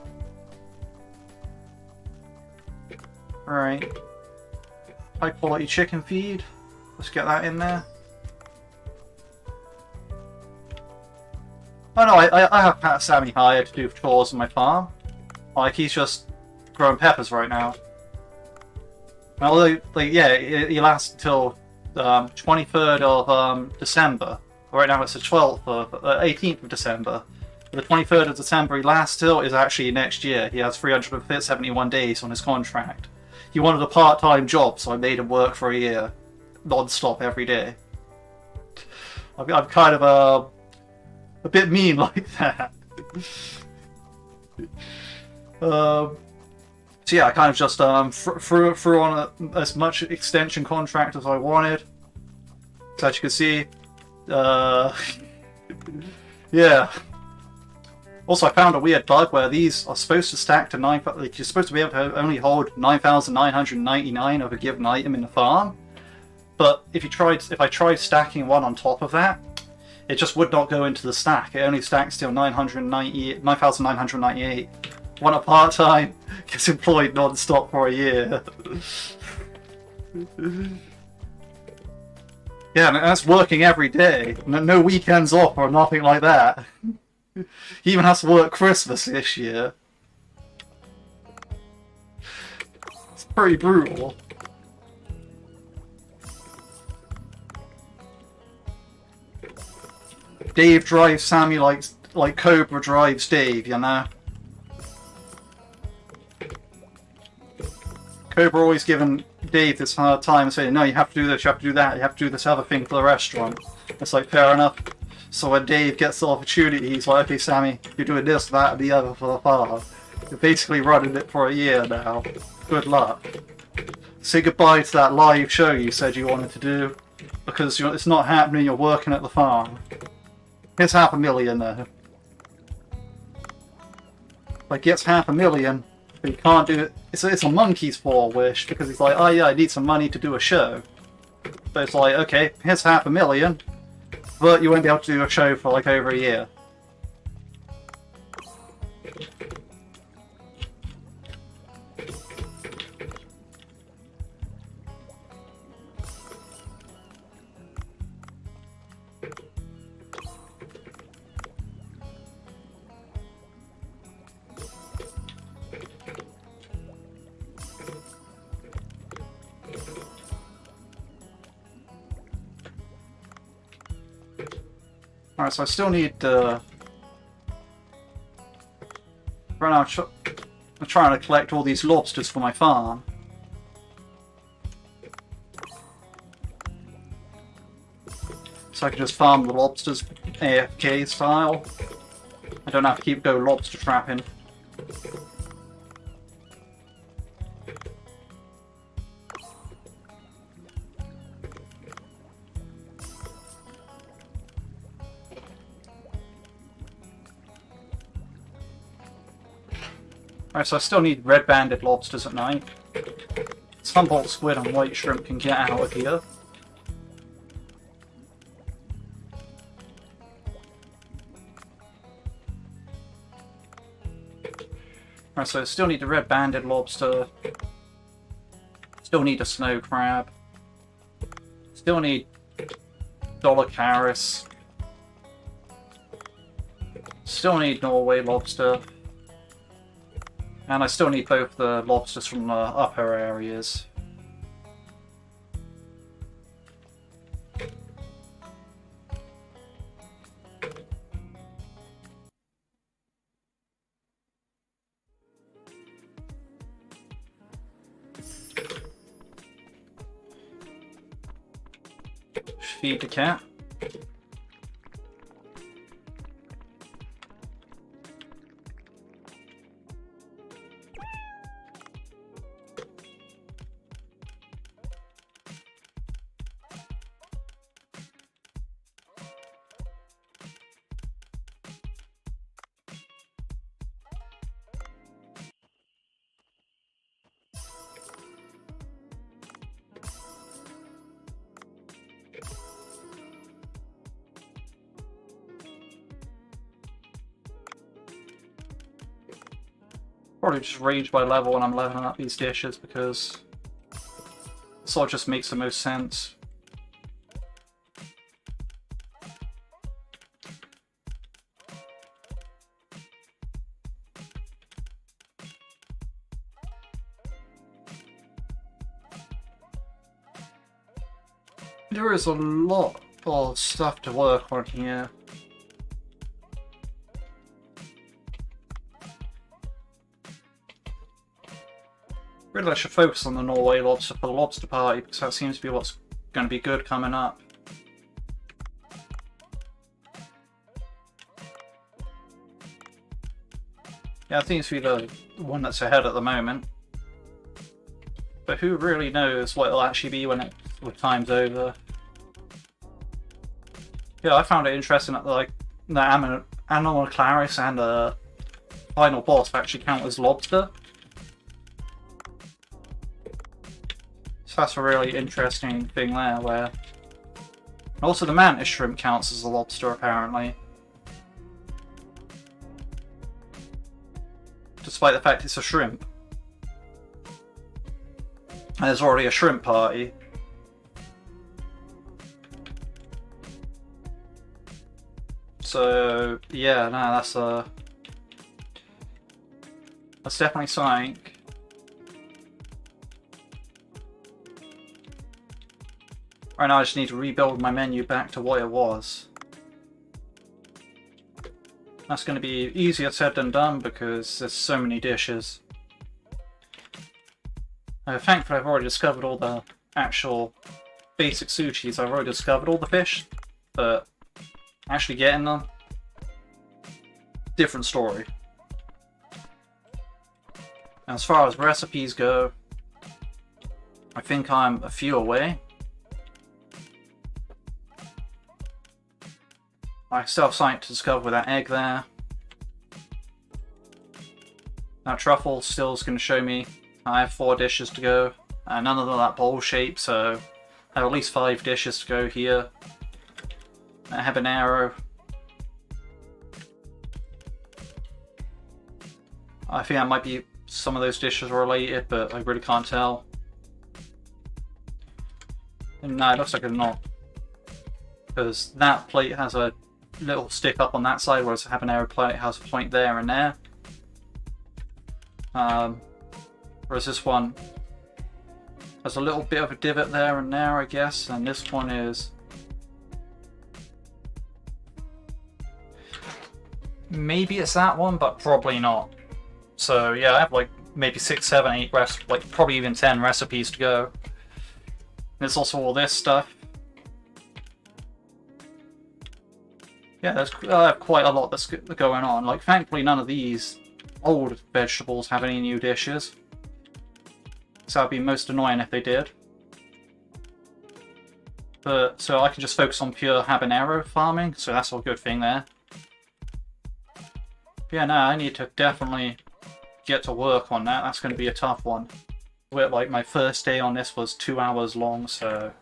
Speaker 1: Alright. High quality chicken feed. Let's get that in there. Oh no, I have Pat Sammy hired to do chores on my farm. Like, he's just growing peppers right now. Well, like, yeah, he lasts until 23rd of December. Right now it's the 12th of 18th of December. The 23rd of December he lasts till is actually next year. He has 371 days on his contract. He wanted a part-time job, so I made him work for a year, non-stop every day. I'm kind of a bit mean like that. So yeah, I kind of just threw on as much extension contract as I wanted. So as you can see, yeah. Also, I found a weird bug where these are supposed to stack to 9. Like, you're supposed to be able to only hold 9,999 of a given item in the farm. But if I tried stacking one on top of that, it just would not go into the stack. It only stacks till 9,998. One a part-time gets employed non-stop for a year. Yeah, and that's working every day. No weekends off or nothing like that. He even has to work Christmas this year. It's pretty brutal. Dave drives Sammy like Cobra drives Dave, you know? Cobra always giving Dave this hard time, saying, no, you have to do this, you have to do that, you have to do this other thing for the restaurant. It's like, fair enough. So when Dave gets the opportunity, he's like, okay, Sammy, you're doing this, that, and the other for the farm. You're basically running it for a year now. Good luck. Say goodbye to that live show you said you wanted to do, because it's not happening, you're working at the farm. Here's $500,000 though. Like, gets $500,000, but he can't do it. It's a monkey's for wish, because he's like, oh yeah, I need some money to do a show. But it's like, okay, here's $500,000, but you won't be able to do a show for like over a year. Alright, so I still need right now I'm trying to collect all these lobsters for my farm. So I can just farm the lobsters AFK style. I don't have to keep go lobster trapping. Alright, so I still need red-banded lobsters at night. Sunbolt squid and white shrimp can get out of here. Alright, so I still need the red-banded lobster. Still need a snow crab. Still need Dolicharis. Still need Norway lobster. And I still need both the lobsters from the upper areas. Feed the cat. Probably just range by level when I'm leveling up these dishes because it sort of just makes the most sense. There is a lot of stuff to work on here. Really, I should focus on the Norway lobster for the lobster party because that seems to be what's going to be good coming up. Yeah, it seems to be the one that's ahead at the moment. But who really knows what it'll actually be when time's over. Yeah, I found it interesting that like the Animal Claris and the final boss actually count as lobster. So that's a really interesting thing there, where also the mantis shrimp counts as a lobster apparently. Despite the fact it's a shrimp. And there's already a shrimp party. So yeah, no, that's definitely something. Right now I just need to rebuild my menu back to what it was. That's going to be easier said than done because there's so many dishes. Thankfully, I've already discovered all the actual basic sushis. I've already discovered all the fish, but actually getting them, different story. As far as recipes go, I think I'm a few away. I still have something to discover with that egg there. That truffle still is going to show me I have 4 dishes to go. And none of them are that bowl shape, so I have at least 5 dishes to go here. I have an arrow. I think that might be some of those dishes are related, but I really can't tell. And no, it looks like they're not. Because that plate has a little stick up on that side, whereas the habanero plate has a point there and there. Whereas this one has a little bit of a divot there and there, I guess, and this one is maybe it's that one, but probably not. So yeah, I have like maybe 6, 7, 8 like probably even 10 recipes to go. There's also all this stuff. Yeah, I have quite a lot that's going on. Like, thankfully none of these old vegetables have any new dishes. So that'd be most annoying if they did. But so I can just focus on pure habanero farming, so that's a good thing there. But yeah, no, I need to definitely get to work on that. That's going to be a tough one. Like, my first day on this was 2 hours long, so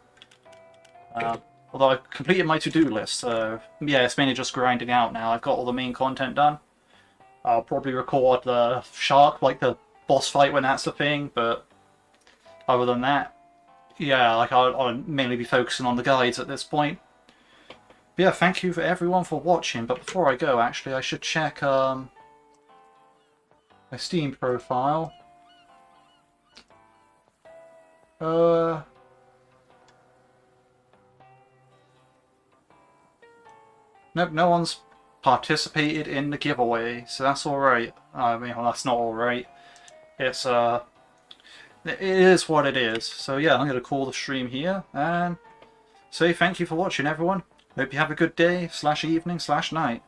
Speaker 1: although I've completed my to-do list, so yeah, it's mainly just grinding out now. I've got all the main content done. I'll probably record the shark, like the boss fight when that's a thing, but other than that, yeah, like I'll mainly be focusing on the guides at this point. But yeah, thank you for everyone for watching, but before I go, actually, I should check my Steam profile. Nope, no one's participated in the giveaway, so that's alright. I mean, well, that's not alright. It's, it is what it is. So yeah, I'm going to call the stream here, and say thank you for watching, everyone. Hope you have a good day, /evening, /night.